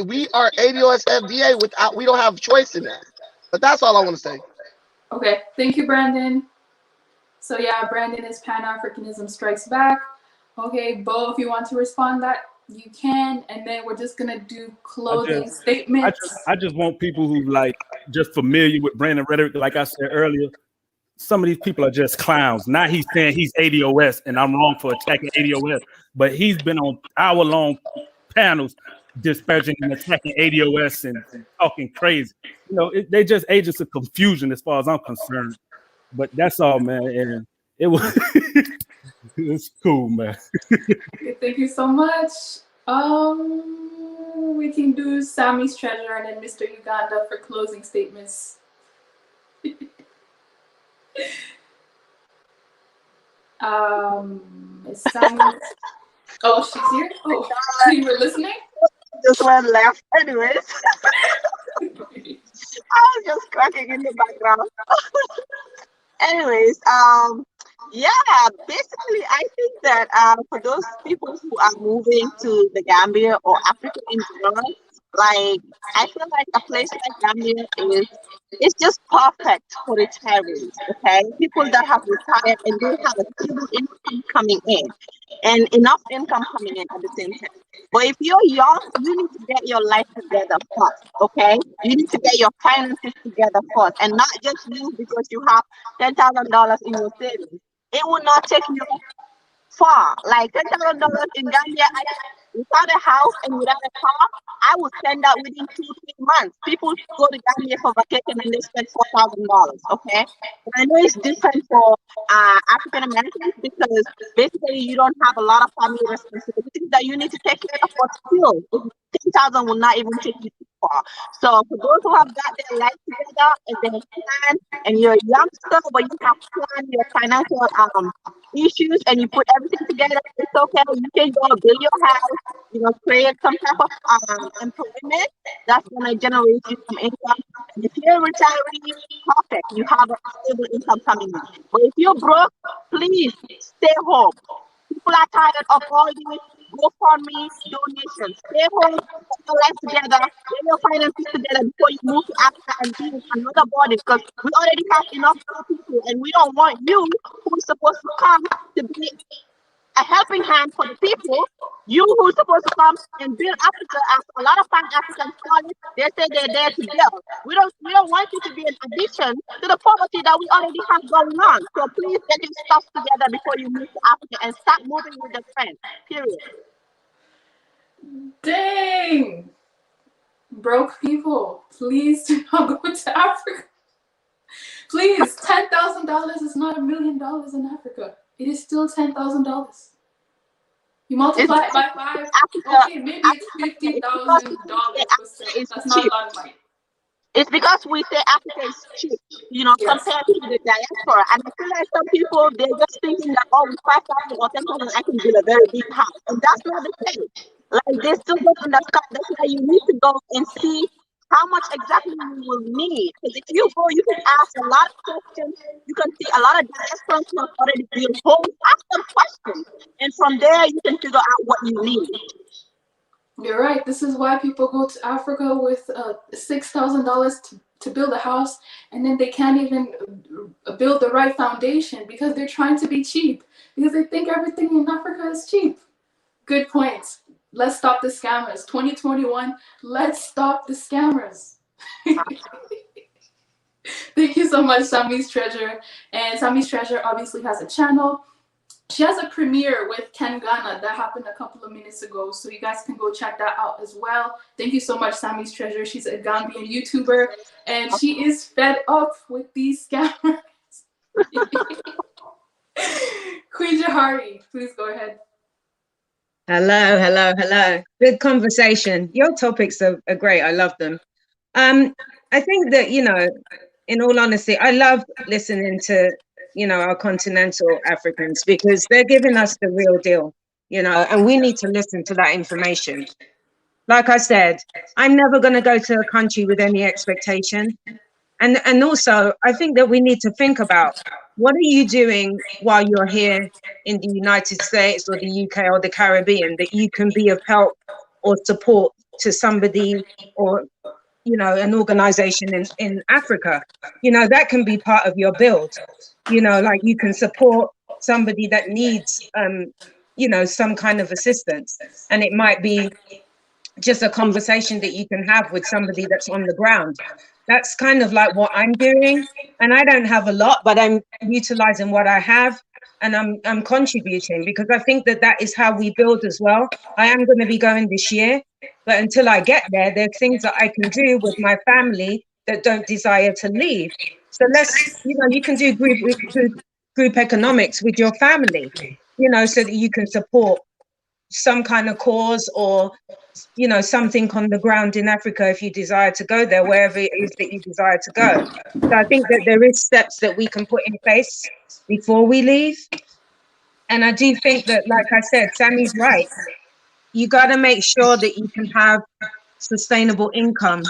Speaker 8: We are ADOS FBA without, we don't have a choice in that. But that's all I want to say.
Speaker 2: Okay, thank you, Brandon. So yeah, Brandon is Pan-Africanism Strikes Back. Okay, Bo, if you want to respond that, you can, and then we're just gonna do closing statements.
Speaker 6: I just want people who like just familiar with Brandon rhetoric. Like I said earlier, some of these people are just clowns. Now he's saying he's ADOS, and I'm wrong for attacking ADOS, but he's been on hour-long panels disparaging and attacking ADOS and talking crazy. You know, they just agents of confusion as far as I'm concerned. But that's all, man. And it was it's cool, man.
Speaker 2: Okay, thank you so much. We can do Sammy's Treasure and then Mr. Uganda for closing statements. Is Sammy? Oh, she's here. Oh, you were listening.
Speaker 5: Just one left, anyways. I was just cracking in the background. Anyways, yeah, basically, I think that for those people who are moving to the Gambia or Africa in general, like, I feel like a place like Gambia is just perfect for retirees, okay? People that have retired and they have a stable income coming in and enough income coming in at the same time. But if you're young, you need to get your life together first, okay? You need to get your finances together first, and not just you because you have $10,000 in your savings. It will not take you far. Like $10,000 in Gambia, without a house and without a car, I would spend that within 2-3 months. People go to Gambia for vacation and they spend $4,000, okay? And I know it's different for African Americans because basically you don't have a lot of family responsibilities that you need to take care of, but still, 10,000 will not even take you too far. So for those who have got their life together and they plan, and you're a youngster, but you have planned your financial issues and you put everything together, it's okay. You can go build your house, you know, create some type of employment that's going to generate you some income. And if you're a retiree, perfect. You have a stable income coming in. But if you're broke, please stay home. People are tired of all these GoFundMe donations. Stay home, put your life together, get your finances together before you move to Africa and be in another body, because we already have enough people and we don't want you, who's supposed to come to be a helping hand for the people, you who's supposed to come and build Africa, as a lot of Pan-Africans call it, they say they're there to build. We don't want you to be an addition to the poverty that we already have going on. So please get your stuff together before you move to Africa and start moving with your friends. Period.
Speaker 2: Dang! Broke people, please do not go to Africa. Please, $10,000 is not $1 million in Africa. It is still $10,000. You multiply it by 5. Okay, maybe it's $50,000. That's not a lot of money.
Speaker 5: It's because we say Africa is cheap, you know, compared to the diaspora. And I feel like some people, they're just thinking that, oh, with 5,000 or 10,000, I can build a very big house. And that's not the case. Like, they still don't understand. That's why you need to go and see how much exactly you will need. Because if you go, you can ask a lot of questions. You can see a lot of diaspora who have already built homes. Ask them questions. And from there, you can figure out what you need.
Speaker 2: You're right. This is why people go to Africa with $6,000 to build a house, and then they can't even build the right foundation because they're trying to be cheap, because they think everything in Africa is cheap. Good points. Let's stop the scammers. 2021, let's stop the scammers. Thank you so much, Sammy's Treasure. And Sammy's Treasure obviously has a channel. She has a premiere with Ken Ghana that happened a couple of minutes ago, so you guys can go check that out as well. Thank you so much, Sammy's Treasure. She's a Gambian YouTuber, and she is fed up with these scammers. Queen Jahari, please go ahead.
Speaker 7: Hello, hello, hello. Good conversation. Your topics are great. I love them. I think that, you know, in all honesty, I love listening to, you know, our continental Africans, because they're giving us the real deal, you know, and we need to listen to that information. Like I said, I'm never going to go to a country with any expectation. And also, I think that we need to think about, what are you doing while you're here in the United States or the UK or the Caribbean that you can be of help or support to somebody, or, you know, an organization in Africa? You know, that can be part of your build. You know, like you can support somebody that needs, you know, some kind of assistance. And it might be just a conversation that you can have with somebody that's on the ground. That's kind of like what I'm doing. And I don't have a lot, but I'm utilizing what I have, and I'm contributing, because I think that that is how we build as well. I am going to be going this year, but until I get there, there are things that I can do with my family that don't desire to leave. So let's, you know, you can do group economics with your family, you know, so that you can support some kind of cause, or, you know, something on the ground in Africa if you desire to go there, wherever it is that you desire to go. So I think that there is steps that we can put in place before we leave. And I do think that, like I said, Sammy's right. You got to make sure that you can have sustainable income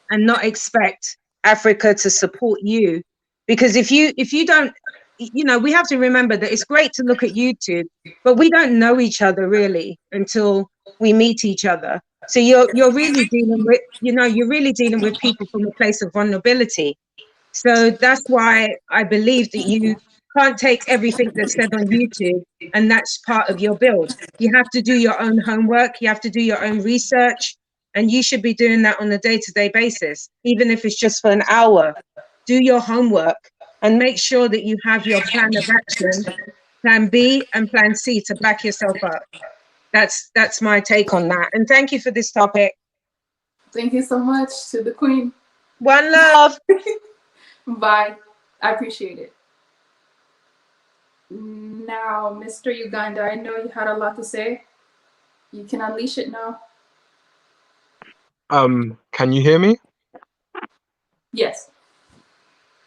Speaker 7: and not expect Africa to support you. Because if you don't, you know, we have to remember that it's great to look at YouTube, but we don't know each other really until we meet each other. So you're really dealing with, you know, you're really dealing with people from a place of vulnerability. So that's why I believe that you can't take everything that's said on YouTube and that's part of your build. You have to do your own homework. You have to do your own research, and you should be doing that on a day-to-day basis, even if it's just for an hour. Do your homework and make sure that you have your plan of action, plan B and plan C, to back yourself up. That's my take on that. And thank you for this topic.
Speaker 2: Thank you so much to the Queen.
Speaker 7: One love.
Speaker 2: Bye. I appreciate it. Now, Mr. Uganda, I know you had a lot to say. You can unleash it now.
Speaker 4: Can you hear me?
Speaker 2: Yes.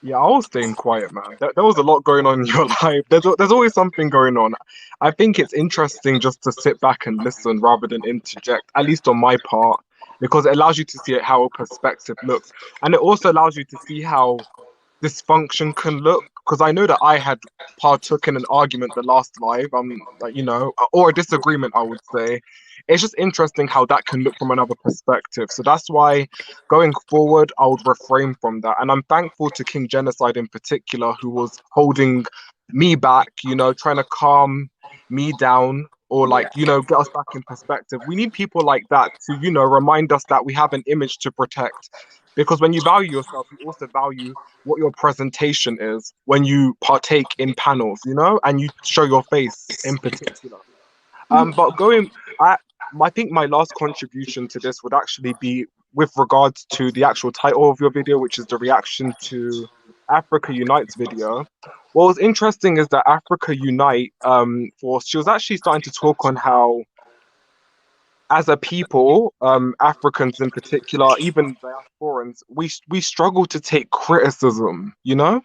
Speaker 4: Yeah, I was staying quiet, man. There was a lot going on in your life. There's always something going on. I think it's interesting just to sit back and listen rather than interject, at least on my part, because it allows you to see how a perspective looks. And it also allows you to see how dysfunction can look. Because I know that I had partook in an argument the last live, like, you know, or a disagreement, I would say. It's just interesting how that can look from another perspective. So that's why going forward, I would refrain from that. And I'm thankful to King Genocide in particular, who was holding me back, you know, trying to calm me down, or like, you know, get us back in perspective. We need people like that to, you know, remind us that we have an image to protect. Because when you value yourself, you also value what your presentation is when you partake in panels, you know, and you show your face in particular. But I think my last contribution to this would actually be with regards to the actual title of your video, which is the reaction to Africa Unite's video. What was interesting is that Africa Unite, she was actually starting to talk on how, as a people, Africans in particular, even diasporans, we struggle to take criticism, you know?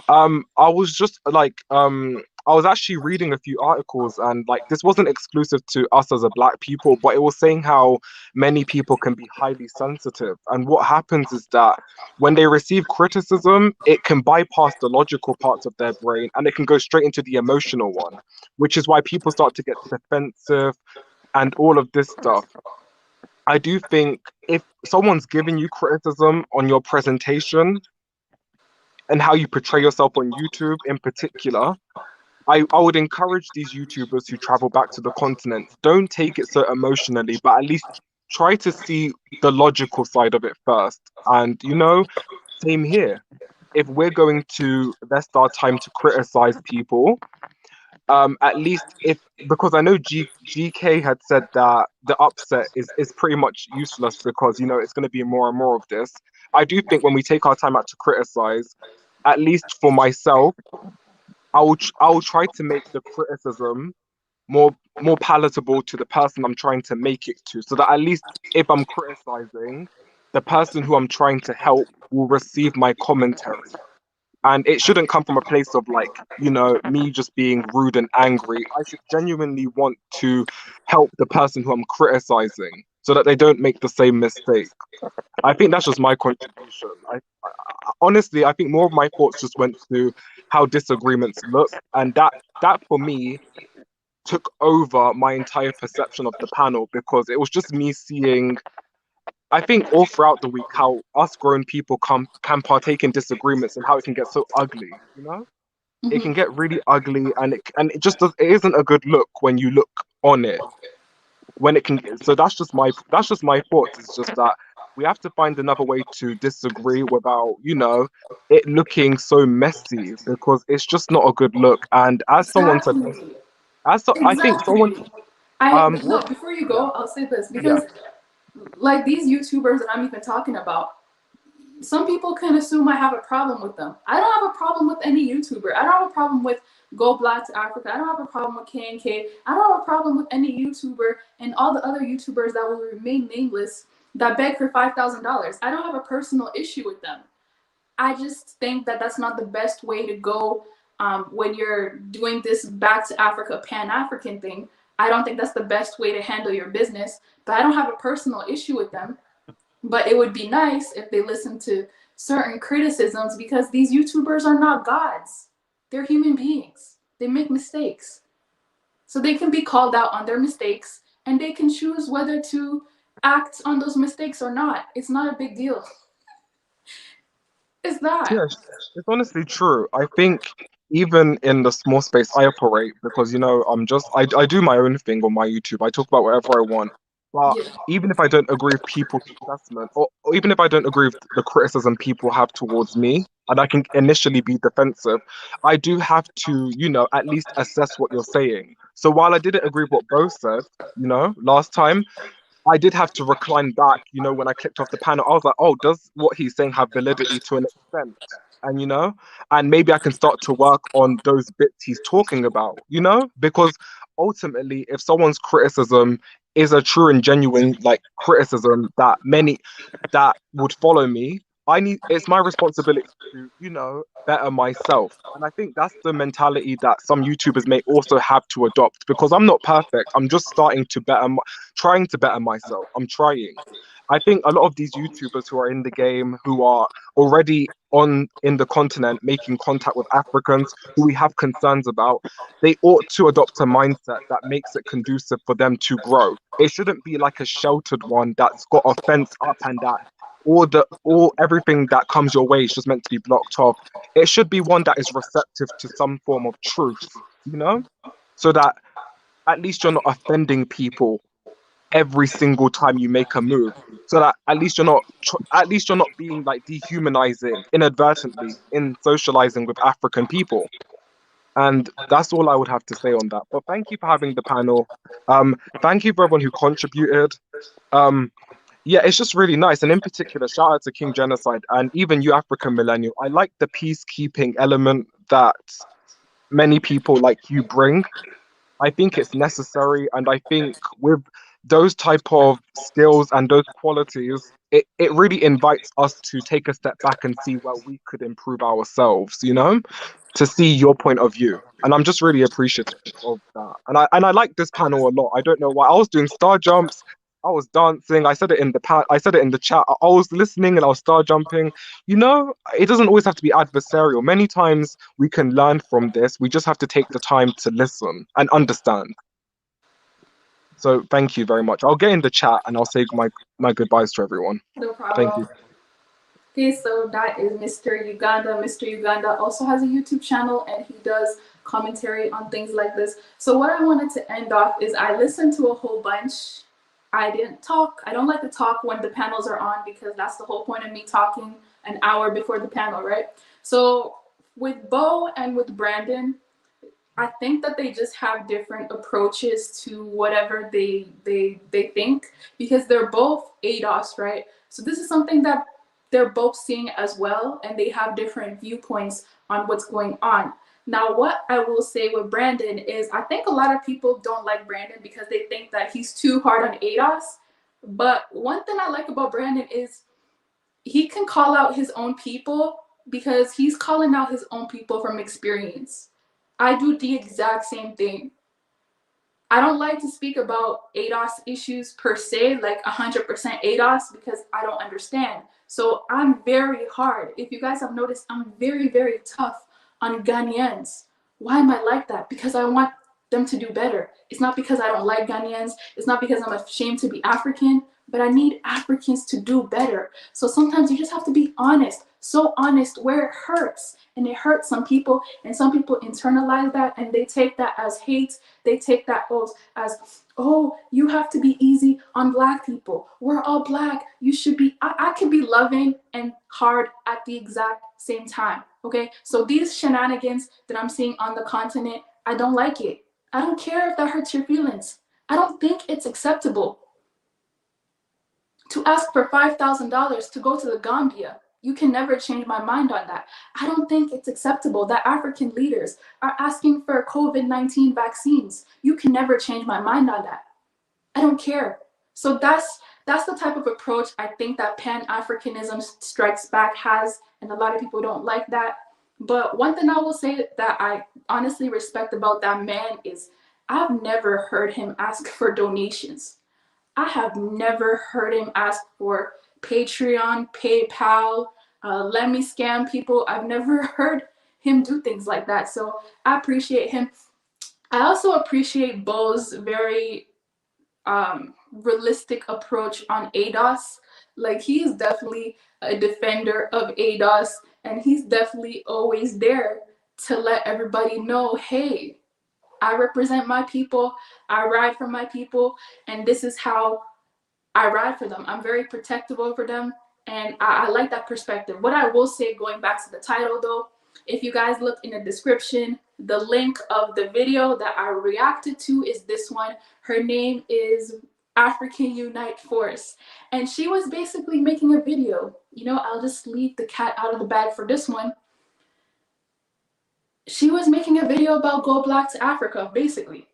Speaker 4: I was just like, I was actually reading a few articles, and like, this wasn't exclusive to us as a Black people, but it was saying how many people can be highly sensitive. And what happens is that when they receive criticism, it can bypass the logical parts of their brain and it can go straight into the emotional one, which is why people start to get defensive and all of this stuff. I do think if someone's giving you criticism on your presentation and how you portray yourself on YouTube in particular, I would encourage these YouTubers who travel back to the continent, don't take it so emotionally, but at least try to see the logical side of it first. And, same here. If we're going to invest our time to criticize people, at least if, because I know GK had said that the upset is pretty much useless because, it's going to be more and more of this. I do think when we take our time out to criticize, at least for myself, I will try to make the criticism more palatable to the person I'm trying to make it to, so that at least if I'm criticizing, the person who I'm trying to help will receive my commentary. And it shouldn't come from a place of me just being rude and angry. I should genuinely want to help the person who I'm criticizing so that they don't make the same mistake. I think that's just my contribution. Honestly, I think more of my thoughts just went to how disagreements look, and that for me took over my entire perception of the panel, because it was just me seeing, I think, all throughout the week, how us grown people can partake in disagreements and how it can get so ugly. It can get really ugly, and it just it isn't a good look when you look on it. When it can, so that's just my thoughts. It's just that we have to find another way to disagree without it looking so messy, because it's just not a good look. And as someone said,
Speaker 2: Exactly.
Speaker 4: I think someone
Speaker 2: No, before you
Speaker 4: yeah,
Speaker 2: go, I'll say this,
Speaker 4: yeah,
Speaker 2: because like these YouTubers that I'm even talking about, some people can assume I have a problem with them. I don't have a problem with any YouTuber. I don't have a problem with Go Black to Africa. I don't have a problem with K&K. I don't have a problem with any YouTuber and all the other YouTubers that will remain nameless that beg for $5,000. I don't have a personal issue with them. I just think that that's not the best way to go when you're doing this back to Africa Pan-African thing. I don't think that's the best way to handle your business, but I don't have a personal issue with them. But it would be nice if they listened to certain criticisms, because these YouTubers are not gods. They're human beings. They make mistakes. So they can be called out on their mistakes, and they can choose whether to act on those mistakes or not. It's not a big deal. It's not.
Speaker 4: yes, it's honestly true. I think even in the small space I operate, because I do my own thing on my YouTube. I talk about whatever I want. But
Speaker 2: Yeah.
Speaker 4: even if I don't agree with people's assessment, or even if I don't agree with the criticism people have towards me, and I can initially be defensive, I do have to, at least assess what you're saying. So while I didn't agree with what Bo said, last time, I did have to recline back, when I clicked off the panel. I was like, oh, does what he's saying have validity to an extent? And, and maybe I can start to work on those bits he's talking about, because ultimately, if someone's criticism is a true and genuine, criticism that would follow me, it's my responsibility to, better myself. And I think that's the mentality that some YouTubers may also have to adopt, because I'm not perfect. I'm just starting to trying to better myself. I'm trying. I think a lot of these YouTubers who are in the game, who are already in the continent, making contact with Africans who we have concerns about, they ought to adopt a mindset that makes it conducive for them to grow. It shouldn't be like a sheltered one that's got a fence up, and that all everything that comes your way is just meant to be blocked off. It should be one that is receptive to some form of truth, so that at least you're not offending people every single time you make a move, so that at least you're not being dehumanizing inadvertently in socializing with African people. And that's all I would have to say on that. But thank you for having the panel. Thank you for everyone who contributed. Yeah, it's just really nice. And in particular, shout out to King Genocide and even you, African Millennial. I like the peacekeeping element that many people like you bring. I think it's necessary, and I think with those type of skills and those qualities, it really invites us to take a step back and see where we could improve ourselves, to see your point of view. And I'm just really appreciative of that. And I like this panel a lot. I don't know why. I was doing star jumps, I was dancing. I said it in the chat. I was listening and I was star jumping. It doesn't always have to be adversarial. Many times we can learn from this. We just have to take the time to listen and understand. So thank you very much. I'll get in the chat and I'll say my goodbyes to everyone.
Speaker 2: No
Speaker 4: Thank you.
Speaker 2: problem. Okay, so that is Mr. Uganda. Mr. Uganda also has a YouTube channel and he does commentary on things like this. So what I wanted to end off is I listened to a whole bunch. I didn't talk. I don't like to talk when the panels are on because that's the whole point of me talking an hour before the panel, right? So with Bo and with Brandon, I think that they just have different approaches to whatever they think because they're both ADOS, right? So this is something that they're both seeing as well, and they have different viewpoints on what's going on. Now, what I will say with Brandon is I think a lot of people don't like Brandon because they think that he's too hard on ADOS. But one thing I like about Brandon is he can call out his own people because he's calling out his own people from experience. I do the exact same thing. I don't like to speak about ADOS issues per se, like 100% ADOS, because I don't understand. So I'm very hard. If you guys have noticed, I'm very, very tough on Ghanaians. Why am I like that? Because I want them to do better. It's not because I don't like Ghanaians. It's not because I'm ashamed to be African, but I need Africans to do better. So sometimes you just have to be honest, so honest where it hurts. And it hurts some people, and some people internalize that and they take that as hate. They take that as, oh, you have to be easy on Black people. We're all Black. You should be, I can be loving and hard at the exact same time, okay? So these shenanigans that I'm seeing on the continent, I don't like it. I don't care if that hurts your feelings. I don't think it's acceptable to ask for $5,000 to go to the Gambia. You can never change my mind on that. I don't think it's acceptable that African leaders are asking for COVID-19 vaccines. You can never change my mind on that. I don't care. So that's the type of approach I think that Pan-Africanism Strikes Back has, and a lot of people don't like that. But one thing I will say that I honestly respect about that man is I've never heard him ask for donations. I have never heard him ask for Patreon, PayPal, let me scam people. I've never heard him do things like that. So I appreciate him. I also appreciate Bo's very realistic approach on ADOS. Like, he is definitely a defender of ADOS, and he's definitely always there to let everybody know, hey, I represent my people, I ride for my people, and this is how I ride for them. I'm very protective over them, and I like that perspective. What I will say, going back to the title though, if you guys look in the description, the link of the video that I reacted to is this one. Her name is Afrikan Unite Force, and she was basically making a video. You know, I'll just leave the cat out of the bag for this one. She was making a video about Go Black to Africa, basically.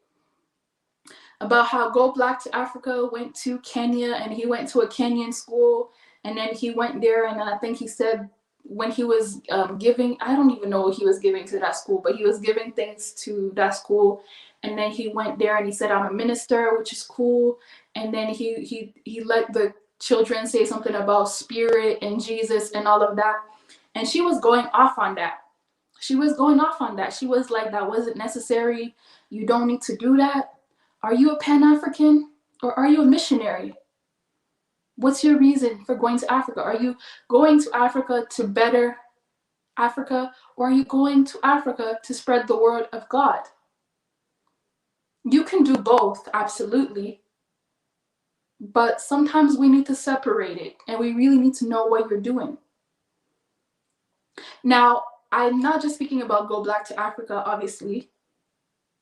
Speaker 2: About how Go Black to Africa went to Kenya, and he went to a Kenyan school, and then he went there, and I think he said when he was giving, I don't even know what he was giving to that school, but he was giving things to that school, and then he went there and he said, I'm a minister, which is cool, and then he let the children say something about spirit and Jesus and all of that, and she was going off on that. She was going off on that. She was like, that wasn't necessary. You don't need to do that. Are you a Pan-African or are you a missionary? What's your reason for going to Africa? Are you going to Africa to better Africa, or are you going to Africa to spread the word of God? You can do both, absolutely. But sometimes we need to separate it, and we really need to know what you're doing. Now, I'm not just speaking about Go Black to Africa, obviously.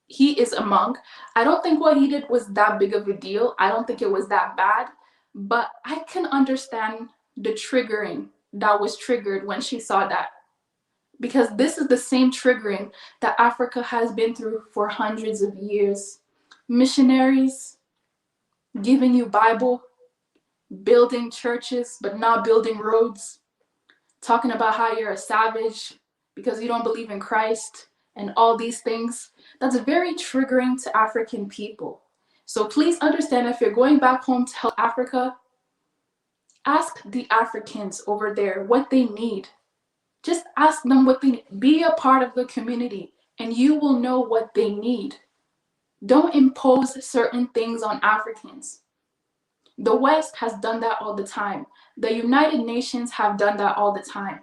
Speaker 2: He is a monk. I don't think what he did was that big of a deal. I don't think it was that bad, but I can understand the triggering that was triggered when she saw that, because this is the same triggering that Africa has been through for hundreds of years. Missionaries giving you Bible, building churches, but not building roads, talking about how you're a savage because you don't believe in Christ and all these things. That's very triggering to African people. So please understand, if you're going back home to help Africa, ask the Africans over there what they need. Just ask them what they need. Be a part of the community and you will know what they need. Don't impose certain things on Africans. The West has done that all the time. The United Nations have done that all the time.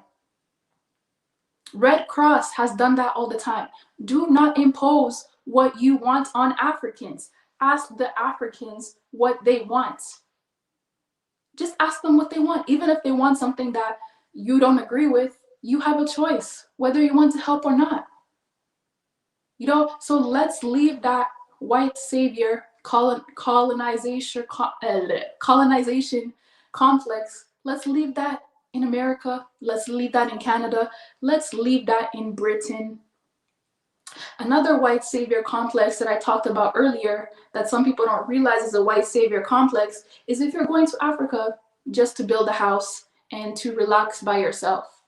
Speaker 2: Red Cross has done that all the time. Do not impose what you want on Africans. Ask the Africans what they want. Just ask them what they want. Even if they want something that you don't agree with, you have a choice whether you want to help or not. You know, so let's leave that white savior colonization complex. Let's leave that in America. Let's leave that in Canada. Let's leave that in Britain. Another white savior complex that I talked about earlier that some people don't realize is a white savior complex is if you're going to Africa just to build a house and to relax by yourself.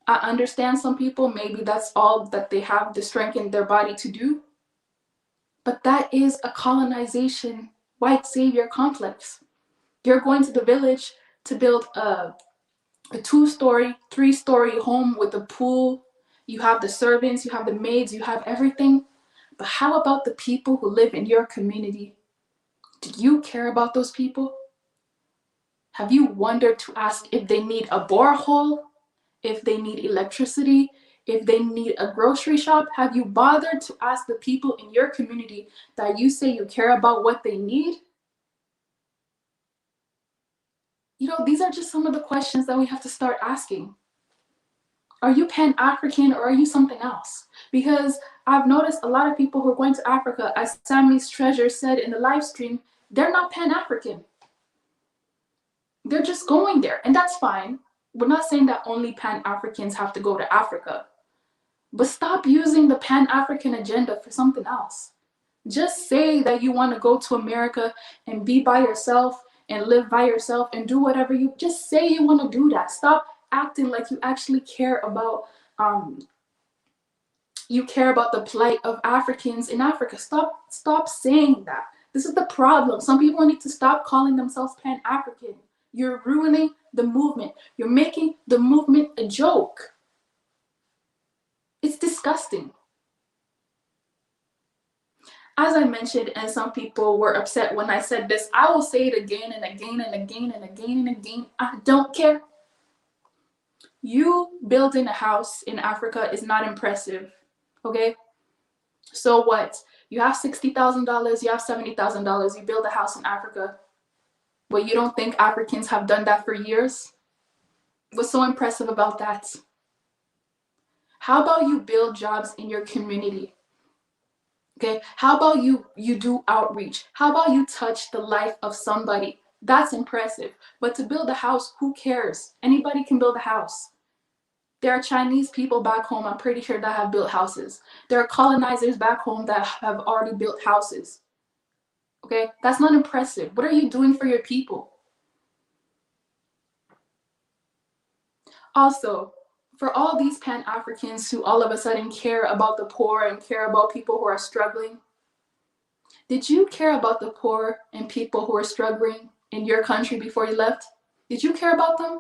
Speaker 2: I understand some people, maybe that's all that they have the strength in their body to do. But that is a colonization white savior complex. You're going to the village to build a 2-story, 3-story home with a pool. You have the servants, you have the maids, you have everything. But how about the people who live in your community? Do you care about those people? Have you wondered to ask if they need a borehole? If they need electricity, if they need a grocery shop? Have you bothered to ask the people in your community that you say you care about what they need? You know, these are just some of the questions that we have to start asking. Are you Pan-African or are you something else? Because I've noticed a lot of people who are going to Africa, as Sammy's Treasure said in the live stream, they're not Pan-African. They're just going there, and that's fine. We're not saying that only Pan-Africans have to go to Africa, but stop using the Pan-African agenda for something else. Just say that you want to go to America and be by yourself and live by yourself and do whatever you, just say you want to do that. Stop acting like you actually care about the plight of Africans in Africa. Stop saying that. This is the problem. Some people need to stop calling themselves Pan-African. You're ruining the movement. You're making the movement a joke. It's disgusting. As I mentioned, and some people were upset when I said this, I will say it again and again and again and again and again. I don't care. You building a house in Africa is not impressive, okay? So what? You have $60,000, you have $70,000, you build a house in Africa. But you don't think Africans have done that for years? What's so impressive about that? How about you build jobs in your community? Okay, how about you do outreach? How about you touch the life of somebody? That's impressive. But to build a house, who cares? Anybody can build a house. There are Chinese people back home, I'm pretty sure, that have built houses. There are colonizers back home that have already built houses. Okay, that's not impressive. What are you doing for your people? Also, for all these Pan-Africans who all of a sudden care about the poor and care about people who are struggling, did you care about the poor and people who are struggling in your country before you left? Did you care about them?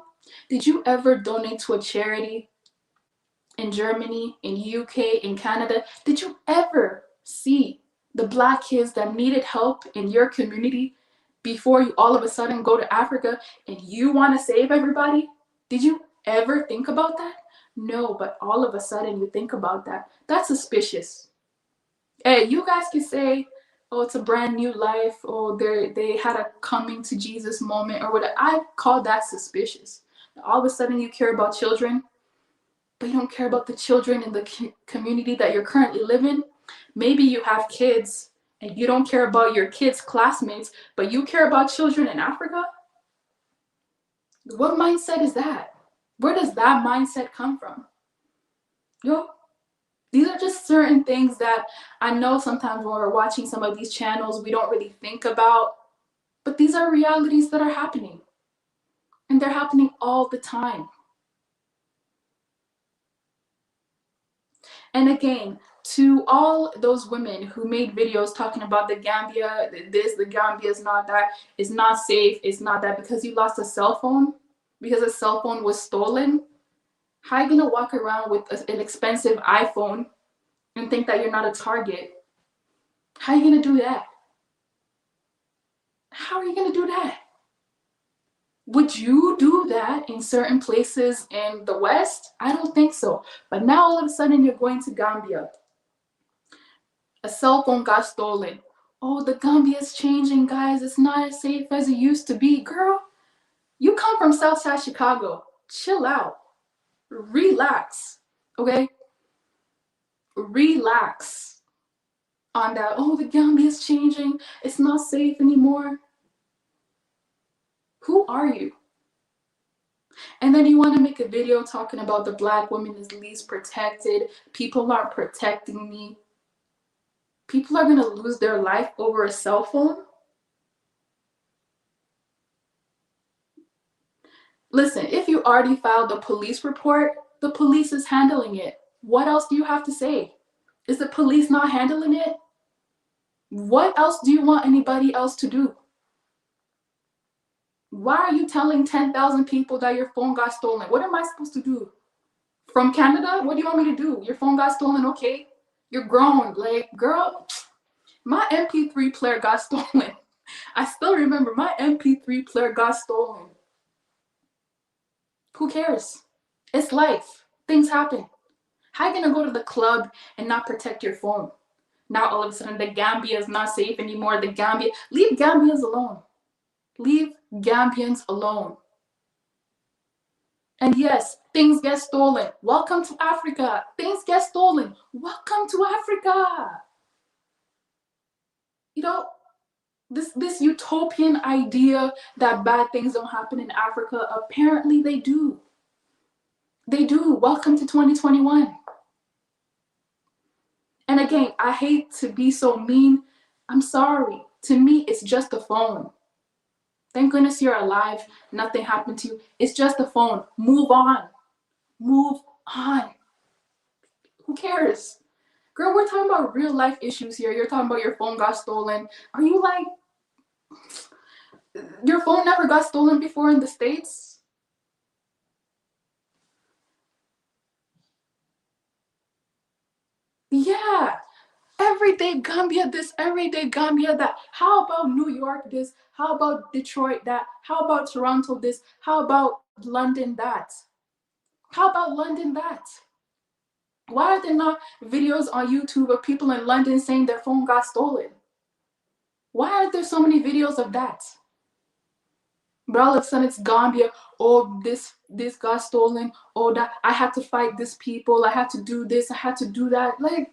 Speaker 2: Did you ever donate to a charity in Germany, in UK, in Canada? Did you ever see the Black kids that needed help in your community before you all of a sudden go to Africa and you want to save everybody? Did you ever think about that? No, but all of a sudden you think about that. That's suspicious. Hey, you guys can say, oh, it's a brand new life, or they had a coming to Jesus moment or whatever. I call that suspicious. All of a sudden you care about children, but you don't care about the children in the community that you're currently living. Maybe you have kids and you don't care about your kids' classmates, but you care about children in Africa? What mindset is that? Where does that mindset come from? These are just certain things that I know sometimes when we're watching some of these channels, we don't really think about, but these are realities that are happening. And they're happening all the time. And again, to all those women who made videos talking about the Gambia, the Gambia is not that, it's not safe, it's not that, because you lost a cell phone, because a cell phone was stolen. How are you gonna walk around with an expensive iPhone and think that you're not a target? How are you gonna do that? How are you gonna do that? Would you do that in certain places in the West? I don't think so. But now all of a sudden you're going to Gambia. A cell phone got stolen. Oh, the Gambia is changing, guys. It's not as safe as it used to be. Girl, you come from Southside Chicago. Chill out. Relax. Okay? Relax on that. Oh, the Gambia is changing. It's not safe anymore. Who are you? And then you want to make a video talking about the Black woman is least protected. People aren't protecting me. People are going to lose their life over a cell phone? Listen, if you already filed a police report, the police is handling it. What else do you have to say? Is the police not handling it? What else do you want anybody else to do? Why are you telling 10,000 people that your phone got stolen? What am I supposed to do? From Canada? What do you want me to do? Your phone got stolen, okay. You're grown. Like, girl, my MP3 player got stolen. I still remember my MP3 player got stolen. Who cares? It's life. Things happen. How are you gonna go to the club and not protect your phone? Now all of a sudden the Gambia is not safe anymore. The Gambia, leave Gambians alone. Leave Gambians alone. And yes, things get stolen. Welcome to Africa. Things get stolen. Welcome to Africa. You know, this utopian idea that bad things don't happen in Africa, apparently they do. They do. Welcome to 2021. And again, I hate to be so mean. I'm sorry. To me, it's just a phone. Thank goodness you're alive. Nothing happened to you. It's just a phone. Move on. Move on. Who cares? Girl, we're talking about real life issues here. You're talking about your phone got stolen. Are you like, your phone never got stolen before in the States? Yeah. Everyday Gambia this, everyday Gambia that. How about New York this? How about Detroit that? How about Toronto this? How about London that? How about London that? Why are there not videos on YouTube of people in London saying their phone got stolen? Why aren't there so many videos of that? But all of a sudden it's Gambia. Oh, this got stolen. Oh, that I had to fight these people. I had to do this. I had to do that. Like,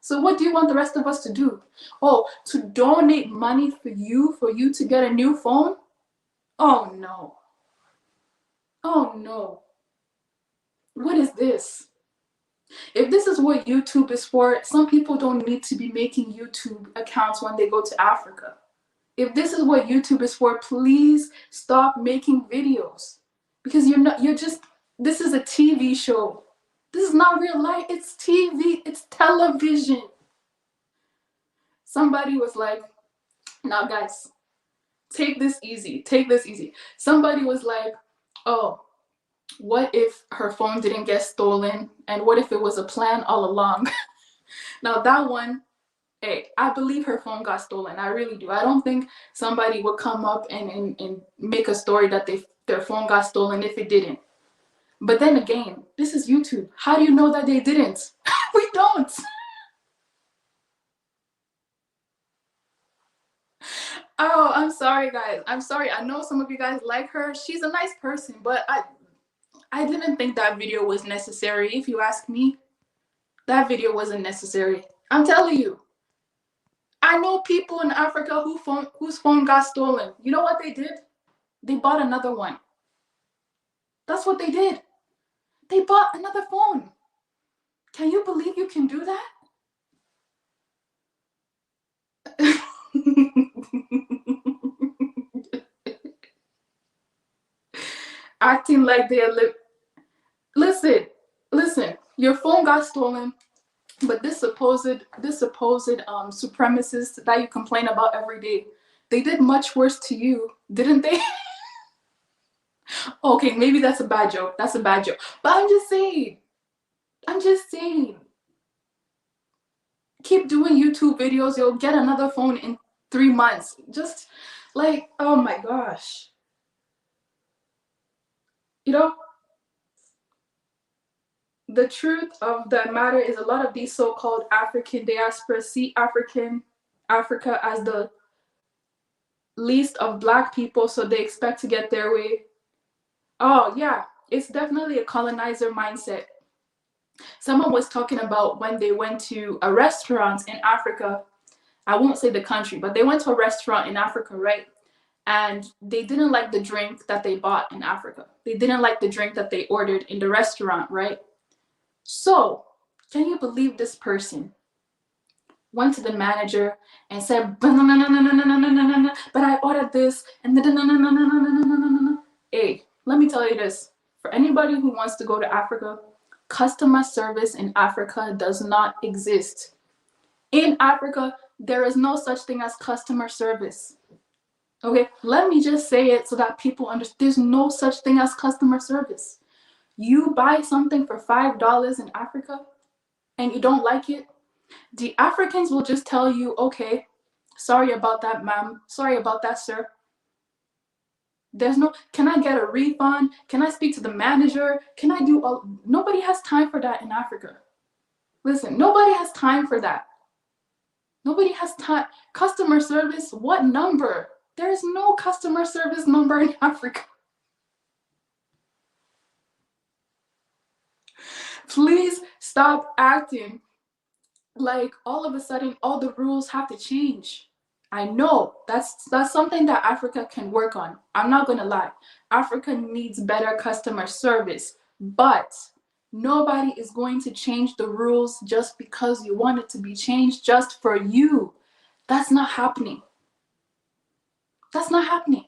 Speaker 2: so what do you want the rest of us to do? Oh, to donate money for you to get a new phone? Oh no. Oh no. What is this? If this is what YouTube is for, some people don't need to be making YouTube accounts when they go to Africa. If this is what YouTube is for, please stop making videos. Because this is a TV show. This is not real life, it's TV, it's television. Somebody was like, now guys, take this easy. Somebody was like, oh, what if her phone didn't get stolen? And what if it was a plan all along? Now that one, hey, I believe her phone got stolen. I really do. I don't think somebody would come up and make a story that their phone got stolen if it didn't. But then again, this is YouTube. How do you know that they didn't? We don't. Oh, I'm sorry, guys. I'm sorry. I know some of you guys like her. She's a nice person, but I didn't think that video was necessary. If you ask me, that video wasn't necessary. I'm telling you. I know people in Africa whose phone got stolen. You know what they did? They bought another one. That's what they did. They bought another phone. Can you believe you can do that? Acting like they're listen, your phone got stolen, but this supposed supremacist that you complain about every day, they did much worse to you, didn't they? Okay, maybe that's a bad joke. But I'm just saying. keep doing YouTube videos, you'll get another phone in 3 months. Just like, oh my gosh. You know, the truth of the matter is a lot of these so-called African diaspora see Africa as the least of Black people, so they expect to get their way. Oh yeah, it's definitely a colonizer mindset. Someone was talking about when they went to a restaurant in Africa. I won't say the country, but they went to a restaurant in Africa, right? And they didn't like the drink that they bought in Africa. They didn't like the drink that they ordered in the restaurant, right? So, can you believe this person went to the manager and said, but I ordered this, and hey, let me tell you this. For anybody who wants to go to Africa, customer service in Africa does not exist. In Africa, there is no such thing as customer service. Okay, let me just say it so that people understand. There's no such thing as customer service. You buy something for $5 in Africa and you don't like it, the Africans will just tell you, okay, sorry about that, ma'am. Sorry about that, sir. There's no, can I get a refund? Can I speak to the manager? Can I do all? Nobody has time for that in Africa. Listen, nobody has time for that. Nobody has time. Customer service, what number? There is no customer service number in Africa. Please stop acting like all of a sudden all the rules have to change. I know that's something that Africa can work on. I'm not gonna lie. Africa needs better customer service, but nobody is going to change the rules just because you want it to be changed just for you. That's not happening. That's not happening.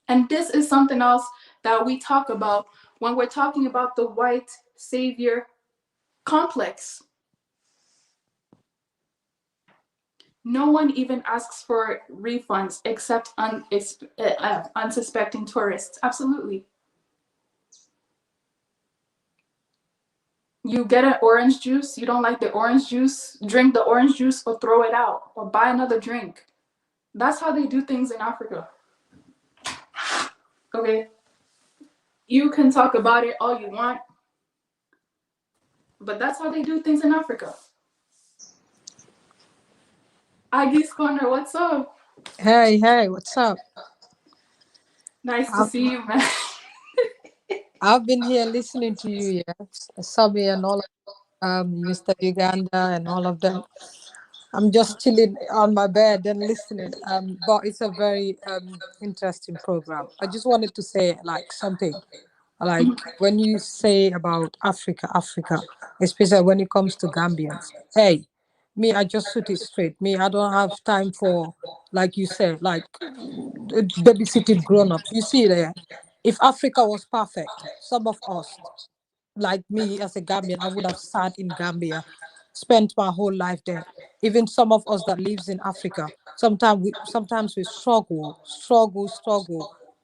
Speaker 2: And this is something else that we talk about when we're talking about the white savior complex. No one even asks for refunds except unsuspecting tourists. Absolutely. You get an orange juice, you don't like the orange juice, drink the orange juice or throw it out or buy another drink. That's how they do things in Africa. Okay? You can talk about it all you want, but that's how they do things in Africa. Aggie's Corner, what's up?
Speaker 9: Hey, what's up?
Speaker 2: Nice to see you, man.
Speaker 9: I've been here listening to you, Sabi and all Mr. Uganda and all of them. I'm just chilling on my bed and listening. But it's a very interesting program. I just wanted to say like something. Like when you say about Africa, especially when it comes to Gambians. Hey, me, I just shoot it straight. Me, I don't have time for, like you said, like babysitting grown-ups. You see there, if Africa was perfect, some of us, like me as a Gambian, I would have sat in Gambia, spent my whole life there. Even some of us that lives in Africa, sometimes we struggle.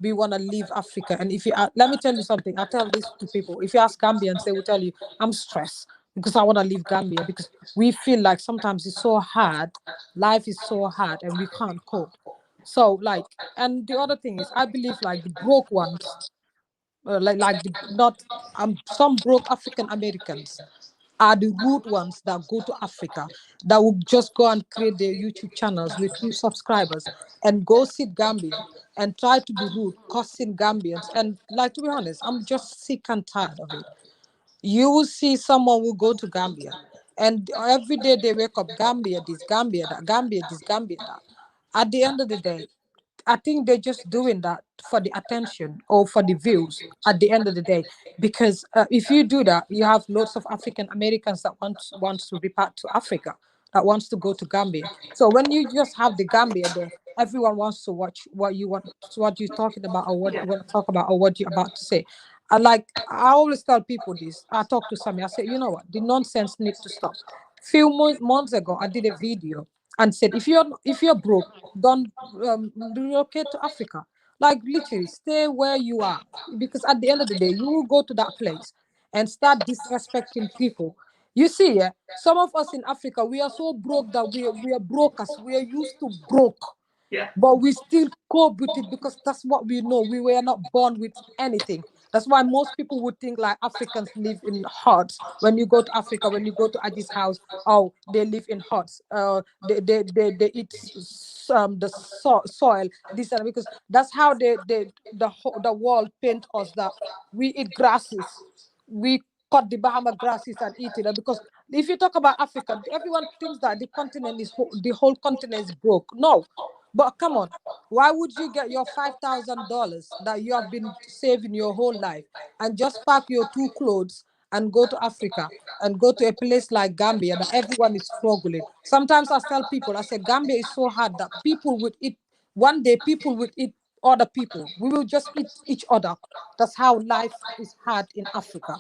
Speaker 9: We want to leave Africa. And if you let me tell you something, I tell this to people. If you ask Gambians, they will tell you, I'm stressed because I want to leave Gambia because we feel like sometimes it's so hard, life is so hard, and we can't cope. So like, and the other thing is, I believe like the broke ones, like the not some broke African Americans are the rude ones that go to Africa that will just go and create their YouTube channels with few subscribers and go sit Gambia and try to be rude, cussing Gambians. And like, to be honest, I'm just sick and tired of it. You will see someone will go to Gambia and every day they wake up, Gambia this, Gambia that, Gambia this, Gambia that. At the end of the day, I think they're just doing that for the attention or for the views at the end of the day. Because if you do that, you have lots of African Americans that wants to repart to Africa, that wants to go to Gambia. So when you just have the Gambia there, everyone wants to watch what you want, what you're talking about, or what you want to talk about, or what you're about to say. I always tell people this. I talk to Sammy. I say, you know what? The nonsense needs to stop. Few months ago, I did a video and said, if you're broke, don't relocate to Africa. Like literally, stay where you are, because at the end of the day, you will go to that place and start disrespecting people. You see, yeah, some of us in Africa, we are so broke that we are brokers. We are used to broke.
Speaker 2: Yeah.
Speaker 9: But we still cope with it because that's what we know. We were not born with anything. That's why most people would think like Africans live in huts. When you go to Africa, when you go to Aji's house, oh, they live in huts. They eat soil. This and because that's how the world paint us that we eat grasses. We cut the Bahama grasses and eat it. And because if you talk about Africa, everyone thinks that the continent is the whole continent is broke. No, but come on, why would you get your $5,000 that you have been saving your whole life and just pack your two clothes and go to Africa and go to a place like Gambia that everyone is struggling? Sometimes I tell people, I say, Gambia is so hard that people would eat, one day people would eat other people. We will just eat each other. That's how life is hard in Africa.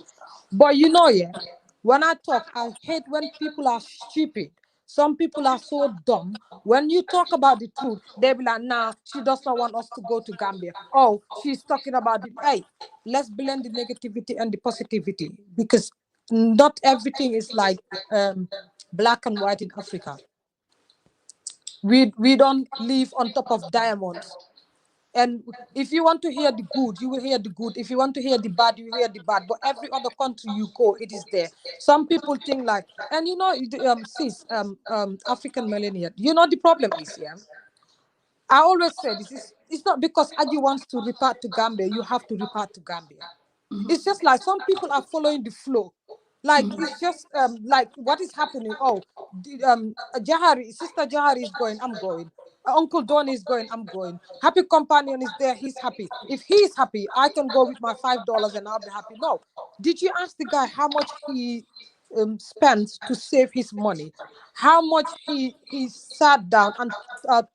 Speaker 9: But you know, yeah, when I talk, I hate when people are stupid. Some people are so dumb. When you talk about the truth, they be like, nah, she does not want us to go to Gambia. Oh, she's talking about it. Hey, let's blend the negativity and the positivity because not everything is like black and white in Africa. We don't live on top of diamonds. And if you want to hear the good, you will hear the good. If you want to hear the bad, you hear the bad. But every other country you go, it is there. Some people think like, and you know, sis, African millennial, you know, the problem is, yeah, I always say this is, it's not because Aji wants to repart to Gambia, you have to repart to Gambia. It's just like some people are following the flow. Like it's just like what is happening. Oh, Jahari, sister Jahari is going, I'm going. Uncle Don is going, I'm going. Happy companion is there, he's happy. If he's happy, I can go with my $5 and I'll be happy. No. Did you ask the guy how much he spent to save his money? How much he sat down and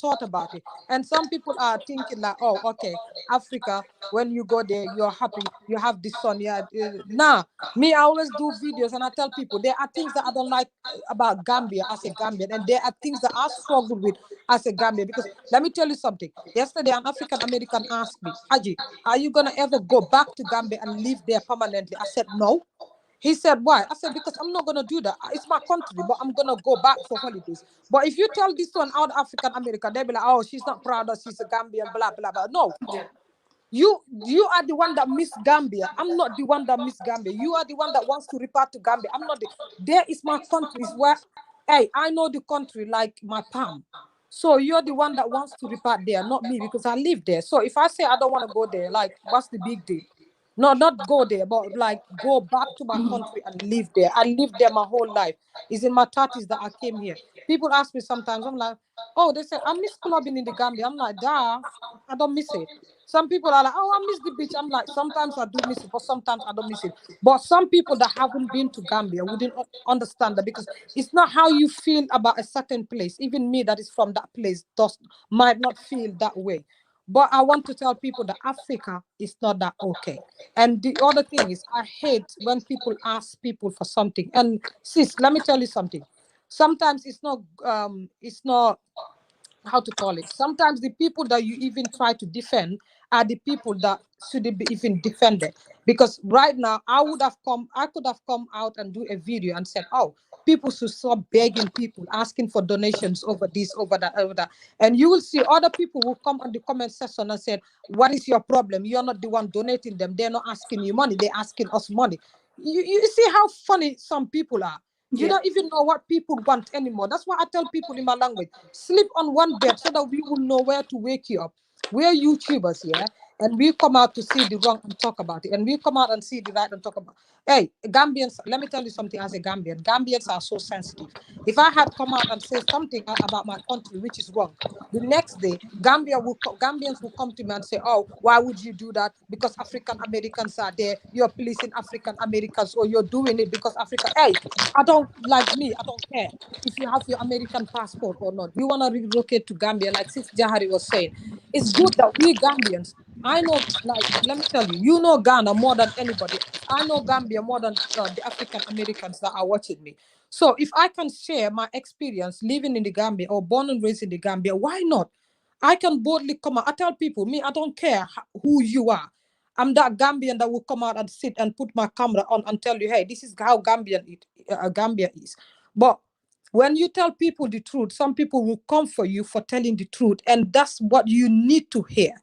Speaker 9: thought about it? And some people are thinking like, oh, okay, Africa, when you go there, you're happy, you have the sun. Yeah, nah. Me, I always do videos and I tell people there are things that I don't like about Gambia as a Gambian, and there are things that I struggle with as a Gambian. Because let me tell you something. Yesterday, an African American asked me, Aji, are you gonna ever go back to Gambia and live there permanently? I said no. He said, why? I said, because I'm not going to do that. It's my country, but I'm going to go back for holidays. But if you tell this one out African American, they'll be like, oh, she's not proud that she's a Gambian, blah, blah, blah. No. You are the one that miss Gambia. I'm not the one that miss Gambia. You are the one that wants to repart to Gambia. I'm not the, there is my country. Is where, hey, I know the country like my palm. So you're the one that wants to repart there, not me, because I live there. So if I say I don't want to go there, like, what's the big deal? No, not go there, but like go back to my country and live there. I lived there my whole life. It's in my 30s that I came here. People ask me sometimes, I'm like, oh, they say, I miss clubbing in the Gambia. I'm like, I don't miss it. Some people are like, oh, I miss the beach. I'm like, sometimes I do miss it, but sometimes I don't miss it. But some people that haven't been to Gambia wouldn't understand that, because it's not how you feel about a certain place. Even me that is from that place might not feel that way. But I want to tell people that Africa is not that okay. And the other thing is, I hate when people ask people for something. And sis, let me tell you something. Sometimes it's not how to call it. Sometimes the people that you even try to defend are the people that shouldn't be even defended. Because right now, I could have come out and do a video and said, oh, people should stop begging people, asking for donations over this, over that, over that. And you will see other people will come on the comment section and say, what is your problem? You're not the one donating them. They're not asking you money. They're asking us money. You see how funny some people are. You don't even know what people want anymore. That's why I tell people in my language, sleep on one bed so that we will know where to wake you up. We're YouTubers, yeah? And we come out to see the wrong and talk about it. And we come out and see the right and talk about it. Hey, Gambians, let me tell you something as a Gambian. Gambians are so sensitive. If I had come out and say something about my country, which is wrong, the next day, Gambians will come to me and say, oh, why would you do that? Because African Americans are there. You're policing African Americans, or you're doing it because Africa. Hey, I don't care if you have your American passport or not. You want to relocate to Gambia, like Sis Jahari was saying. It's good that we Gambians, I know, like, let me tell you, you know Ghana more than anybody else. I know Gambia more than the African Americans that are watching me. So if I can share my experience living in the Gambia or born and raised in the Gambia, why not? I can boldly come out. I tell people, me, I don't care who you are. I'm that Gambian that will come out and sit and put my camera on and tell you, hey, this is how Gambia is. But when you tell people the truth, some people will come for you for telling the truth, and that's what you need to hear.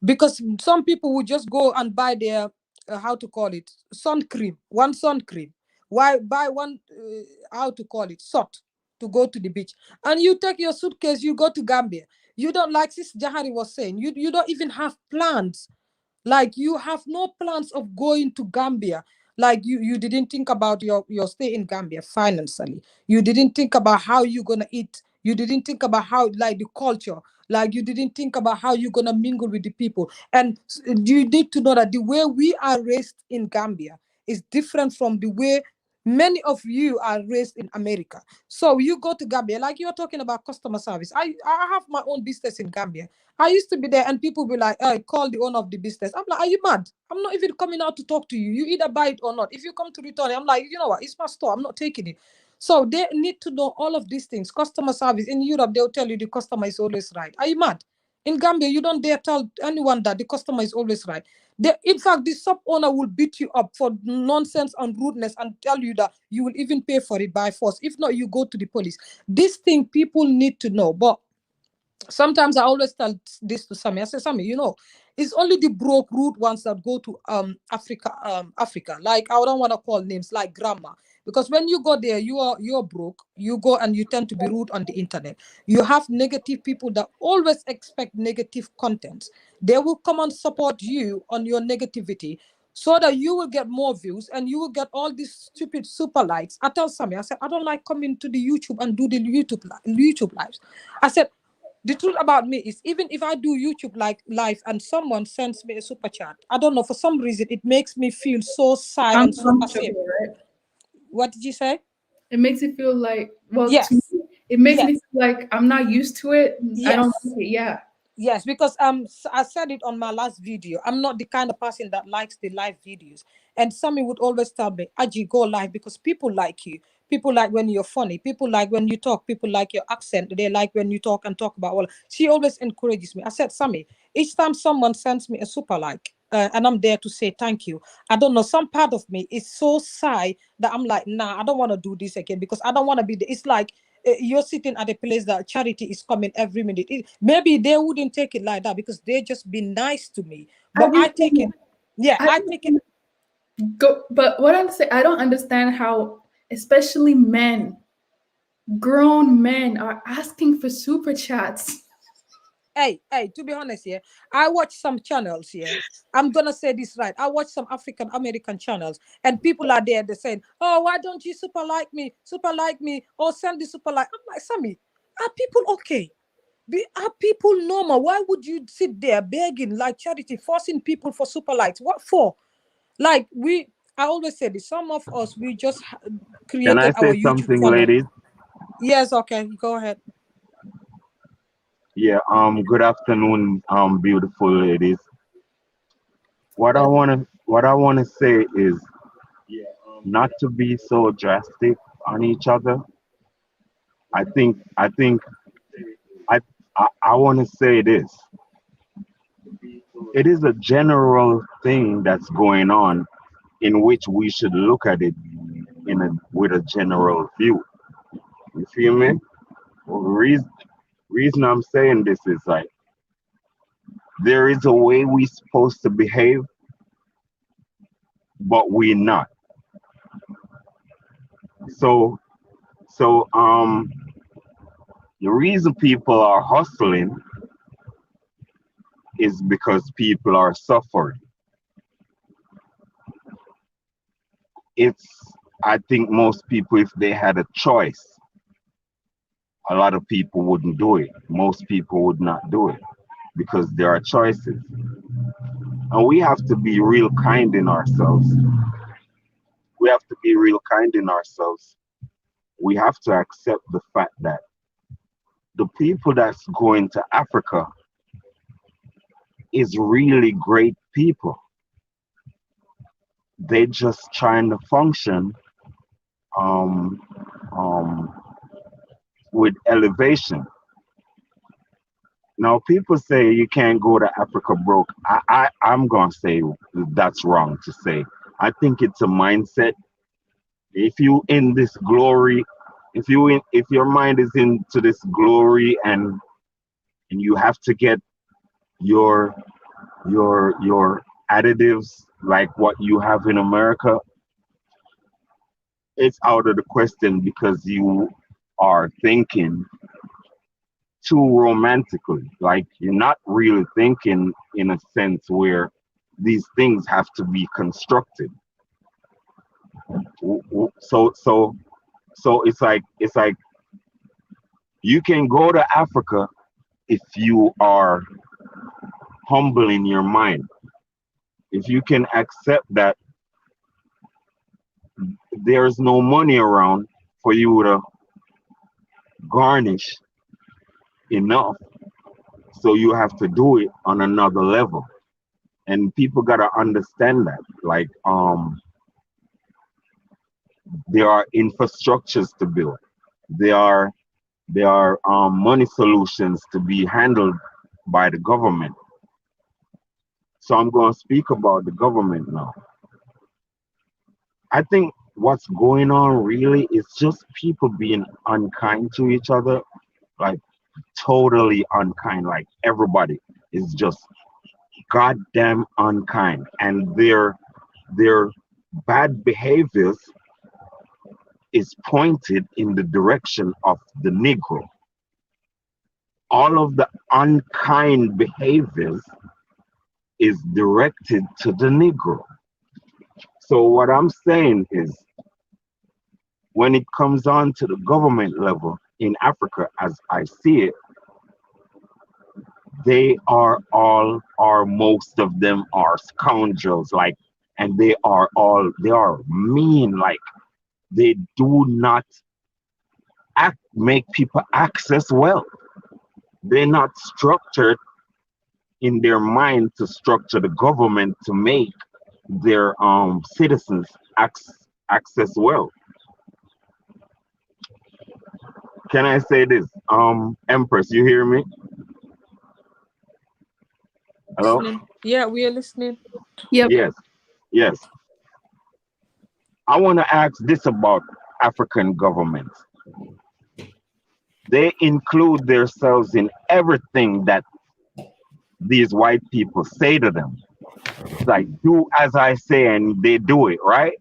Speaker 9: Because some people will just go and buy their how to call it, sun cream, one sun cream. Why buy one how to call it, salt, to go to the beach, and you take your suitcase, you go to Gambia. You don't, like Sis Jahari was saying, you don't even have plans. Like, you have no plans of going to Gambia. Like, you didn't think about your stay in Gambia financially. You didn't think about how you're gonna eat. You didn't think about how, like, the culture. Like, you didn't think about how you're gonna mingle with the people. And you need to know that the way we are raised in Gambia is different from the way many of you are raised in America. So you go to Gambia, like you're talking about customer service. I have my own business in Gambia. I used to be there and people be like, hey, call the owner of the business. I'm like, are you mad? I'm not even coming out to talk to you. You either buy it or not. If you come to return it, I'm like, you know what? It's my store. I'm not taking it. So they need to know all of these things. Customer service. In Europe, they'll tell you the customer is always right. Are you mad? In Gambia, you don't dare tell anyone that the customer is always right. In fact, the shop owner will beat you up for nonsense and rudeness and tell you that you will even pay for it by force. If not, you go to the police. This thing people need to know. But sometimes I always tell this to Sammy. I say, Sammy, you know, it's only the broke, rude ones that go to Africa. Like, I don't want to call names like grandma, because when you go there, you're broke. You go and you tend to be rude on the internet. You have negative people that always expect negative content. They will come and support you on your negativity, so that you will get more views and you will get all these stupid super likes. I tell Sammy, I said, I don't like coming to the YouTube and do the YouTube lives. I said, the truth about me is, even if I do YouTube like live and someone sends me a super chat, I don't know, for some reason it makes me feel so shy and so ashamed.
Speaker 2: Uncomfortable, right?
Speaker 9: What did you say?
Speaker 2: It makes it feel like, well, to
Speaker 9: Yes.
Speaker 2: me, it makes me
Speaker 9: Yes.
Speaker 2: feel like I'm not used to it. I don't
Speaker 9: Yes.
Speaker 2: like it. Yeah.
Speaker 9: Yes, because I said it on my last video. I'm not the kind of person that likes the live videos. And Sammy would always tell me, Aji, go live, because people like you. People like when you're funny. People like when you talk. People like your accent. They like when you talk and talk about all. She always encourages me. I said, Sammy, each time someone sends me a super like, and I'm there to say thank you, I don't know, some part of me is so shy that I'm like, nah, I don't want to do this again, because I don't want to be it's like, you're sitting at a place that charity is coming every minute. Maybe they wouldn't take it like that, because they just be nice to me. But I take it. Yeah, I take it.
Speaker 2: But what I'm saying, I don't understand how, especially men, grown men, are asking for super chats.
Speaker 9: Hey, to be honest, yeah, I watch some channels, yeah. I'm gonna say this right. I watch some African American channels, and people are there, they're saying, oh, why don't you super like me, or send the super like. I'm like, Sammy, are people okay? Are people normal? Why would you sit there begging like charity, forcing people for super likes? What for? Like, I always say this, some of us, we just
Speaker 10: Can I
Speaker 9: created our
Speaker 10: say
Speaker 9: YouTube
Speaker 10: something,
Speaker 9: channel.
Speaker 10: ladies?
Speaker 9: Yes, okay, go ahead.
Speaker 10: Yeah, good afternoon, beautiful ladies. What I wanna say is not to be so drastic on each other. I wanna say this. It is a general thing that's going on, in which we should look at it with a general view. You feel me? Well, the reason I'm saying this is, like, there is a way we're supposed to behave, but we're not. So the reason people are hustling is because people are suffering. I think most people, if they had a choice, a lot of people wouldn't do it. Most people would not do it, because there are choices. And we have to be real kind in ourselves. We have to be real kind in ourselves. We have to accept the fact that the people that's going to Africa is really great people. They just trying to function with elevation. Now people say you can't go to Africa broke. I'm gonna say that's wrong to say. I think it's a mindset. If you in this glory, if your mind is into this glory and you have to get your your additives like what you have in America, it's out of the question because you are thinking too romantically. Like you're not really thinking in a sense where these things have to be constructed. So it's like you can go to Africa if you are humble in your mind. If you can accept that there's no money around for you to garnish enough, so you have to do it on another level. And people gotta understand that. Like there are infrastructures to build. There are money solutions to be handled by the government. So I'm going to speak about the government now. I think what's going on really is just people being unkind to each other, like totally unkind. Like everybody is just goddamn unkind, and their bad behaviors is pointed in the direction of the Negro. All of the unkind behaviors is directed to the Negro. So what I'm saying is, when it comes on to the government level in Africa, as I see it, they are all, or most of them are scoundrels, like, and they are mean, like, they do not make people access wealth. They're not structured in their mind to structure the government to make their citizens access wealth. Can I say this? Empress, you hear me? Hello?
Speaker 9: Listening. Yeah, we are listening.
Speaker 2: Yep.
Speaker 10: Yes. I want to ask this about African governments. They include themselves in everything that these white people say to them. It's like, do as I say, and they do it, right?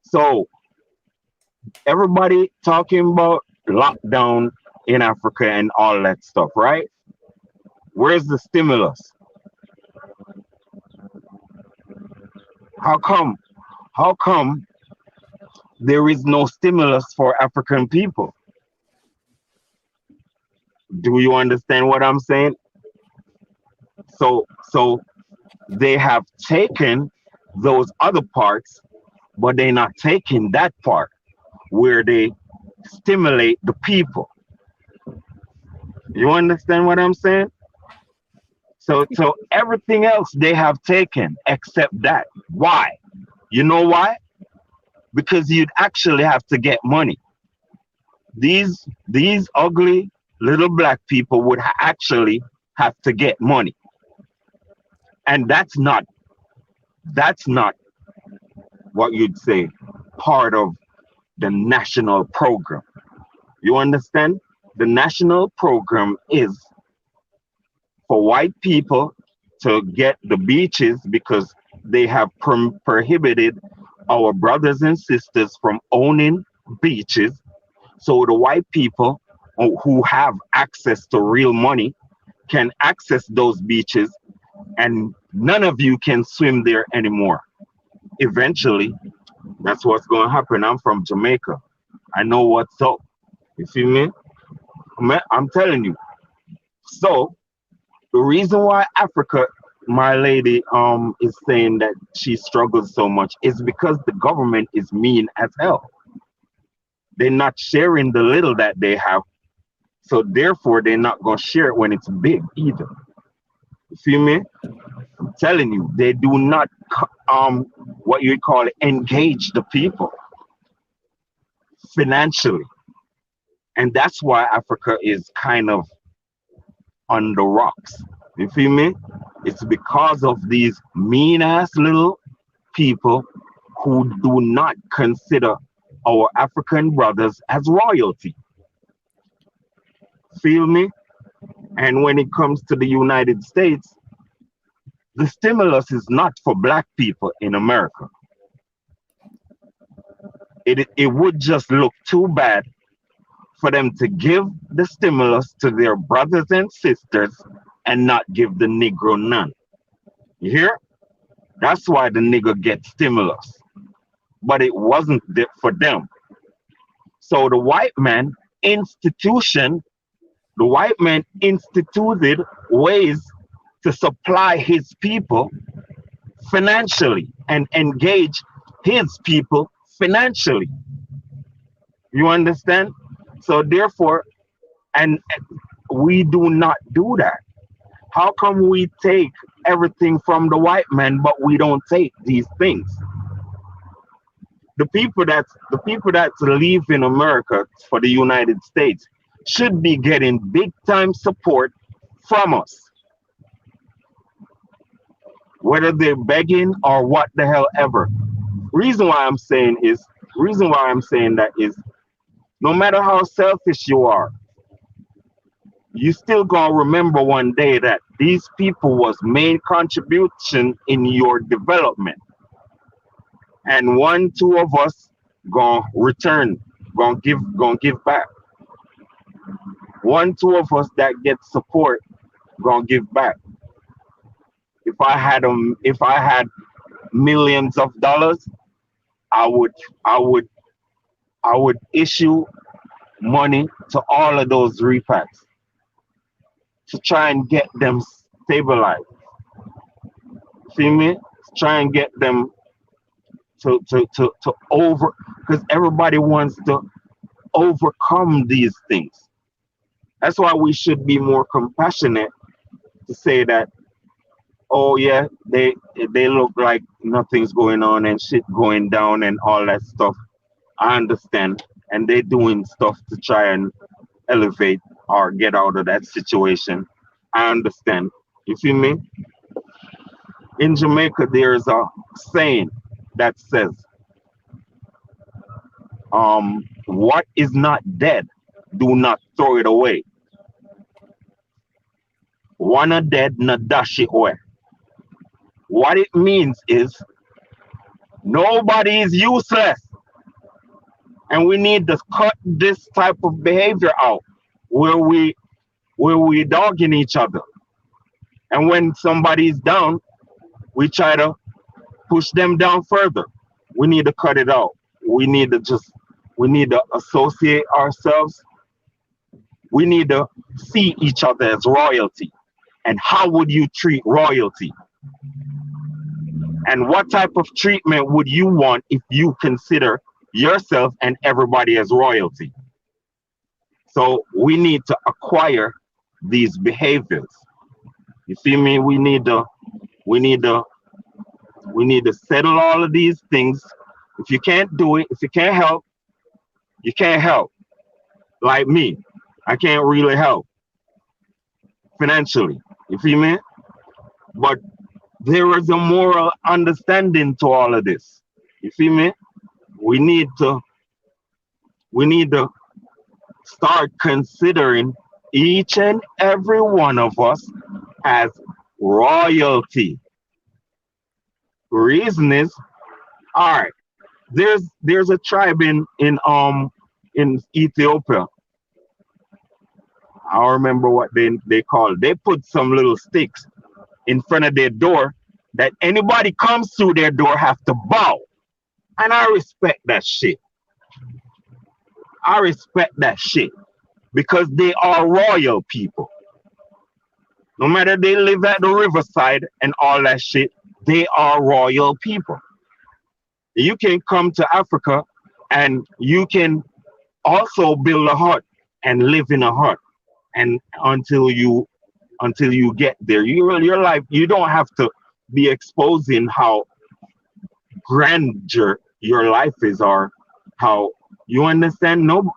Speaker 10: So everybody talking about lockdown in Africa and all that stuff, right? Where's the stimulus? How come there is no stimulus for African people? Do you understand what I'm saying? So they have taken those other parts, but they're not taking that part where they stimulate the people. You understand what I'm saying? So everything else they have taken except that. Why? You know why? Because you'd actually have to get money. These ugly little black people would actually have to get money. And that's not what you'd say part of the national program. You understand? The national program is for white people to get the beaches because they have prohibited our brothers and sisters from owning beaches. So the white people who have access to real money can access those beaches, and none of you can swim there anymore. Eventually, that's what's going to happen. I'm from Jamaica. I know what's up. You feel me? I'm telling you. So the reason why Africa, my lady, is saying that she struggles so much is because the government is mean as hell. They're not sharing the little that they have, so therefore they're not gonna share it when it's big either. You feel me? I'm telling you, they do not what you call it, engage the people financially. And that's why Africa is kind of on the rocks. You feel me? It's because of these mean ass little people who do not consider our African brothers as royalty. Feel me? And when it comes to the United States, the stimulus is not for black people in America. It would just look too bad for them to give the stimulus to their brothers and sisters and not give the Negro none. You hear? That's why the nigger gets stimulus. But it wasn't for them. So the white man instituted ways to supply his people financially and engage his people financially. You understand? So therefore, and we do not do that. How come we take everything from the white man, but we don't take these things? The people that live in America for the United States should be getting big time support from us. Whether they're begging or what the hell ever. Reason why I'm saying that is no matter how selfish you are, you still gonna remember one day that these people was main contribution in your development. And 1-2 of us gonna return, gonna give back. 1-2 of us that get support gonna give back. If I had millions of dollars, I would issue money to all of those repacks to try and get them stabilized. See me? Try and get them to over, because everybody wants to overcome these things. That's why we should be more compassionate to say that, oh yeah, they look like nothing's going on and shit going down and all that stuff. I understand. And they're doing stuff to try and elevate or get out of that situation. I understand. You feel me? In Jamaica, there's a saying that says, what is not dead, do not throw it away. Wanna dead, na dash it away. What it means is nobody is useless. And we need to cut this type of behavior out where we dogging each other. And when somebody's down, we try to push them down further. We need to cut it out. We need to associate ourselves. We need to see each other as royalty. And how would you treat royalty? And what type of treatment would you want if you consider yourself and everybody as royalty? So we need to acquire these behaviors. You see me? We need to settle all of these things. If you can't do it, if you can't help, you can't help. Like me, I can't really help financially. You feel me? But there is a moral understanding to all of this. You feel me? We need to start considering each and every one of us as royalty. Reason is, all right, there's a tribe in Ethiopia. I don't remember what they call it. They put some little sticks in front of their door that anybody comes through their door have to bow. And I respect that shit. I respect that shit because they are royal people. No matter they live at the riverside and all that shit, they are royal people. You can come to Africa and you can also build a hut and live in a hut. And until you get there, your life, you don't have to be exposing how grandeur your life is or how you understand. No,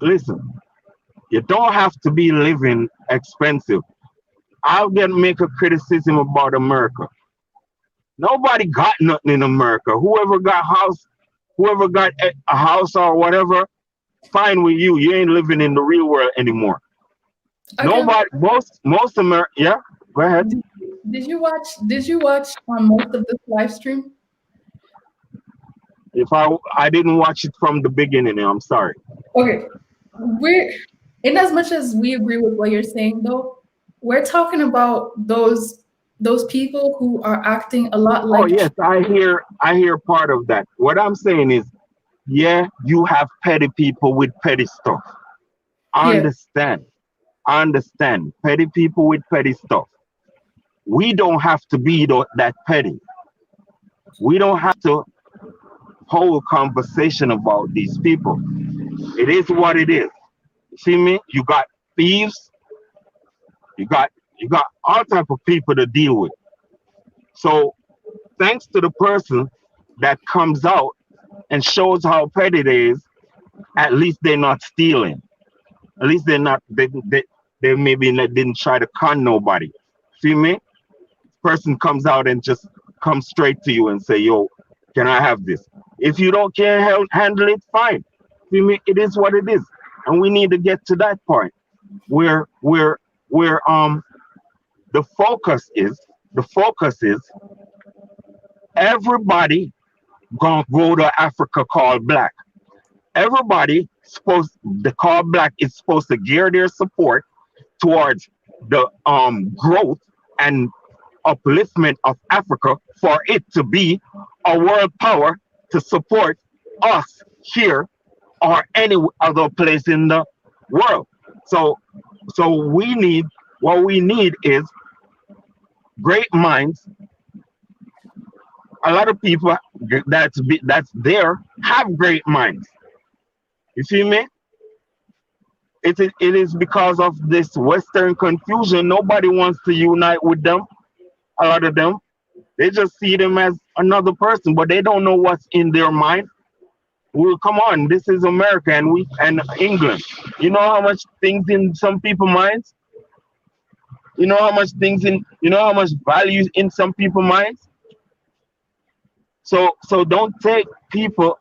Speaker 10: listen, you don't have to be living expensive. I'll make a criticism about America. Nobody got nothing in America. Whoever got a house or whatever, fine with you. You ain't living in the real world anymore.
Speaker 2: Okay.
Speaker 10: Nobody, most America. Yeah, go ahead.
Speaker 2: Did you watch most of this live stream?
Speaker 10: If I didn't watch it from the beginning, I'm sorry.
Speaker 2: Okay. We're in as much as we agree with what you're saying though, we're talking about those people who are acting a lot like
Speaker 10: Oh yes, I hear part of that. What I'm saying is, yeah, you have petty people with petty stuff. I
Speaker 2: Yeah.
Speaker 10: understand. I understand. Petty people with petty stuff. We don't have to be that petty. We don't have to hold conversation about these people. It is what it is. You see me? You got thieves. You got all type of people to deal with. So thanks to the person that comes out and shows how petty it is, at least they're not stealing. At least they're not. They maybe didn't try to con nobody. See me? Person comes out and just comes straight to you and say, "Yo, can I have this?" If you don't care handle it, fine. See me? It is what it is, and we need to get to that point where the focus is everybody gonna go to Africa called black. Everybody the call black is supposed to gear their support towards the growth and upliftment of Africa for it to be a world power to support us here or any other place in the world. So what we need is great minds. A lot of people that's there have great minds. You see me? It is because of this Western confusion. Nobody wants to unite with them. A lot of them, they just see them as another person, but they don't know what's in their mind. Well, come on, this is America and England. You know how much things in some people's minds? You know how much value in some people's minds? So don't take people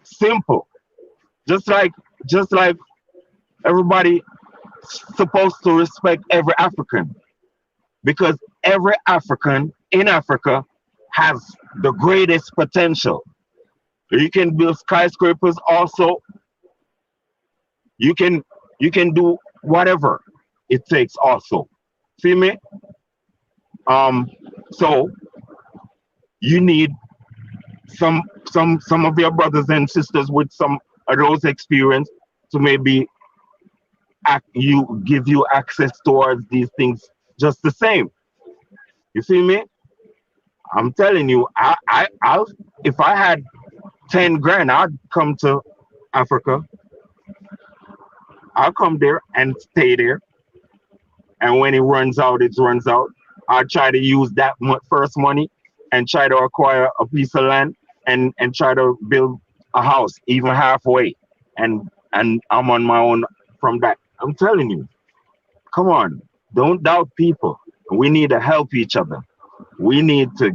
Speaker 10: simple. Just like everybody supposed to respect every African, because every African in Africa has the greatest potential. You can build skyscrapers also. You can do whatever it takes also. See me? So you need some of your brothers and sisters with some of those experience to maybe give you access towards these things just the same. You see me? I'm telling you, I'll if I had 10 grand, I'd come to Africa. I'll come there and stay there. And when it runs out, it runs out. I'll try to use that first money and try to acquire a piece of land and try to build a house, even halfway. And I'm on my own from that. I'm telling you, come on, don't doubt people. We need to help each other. We need to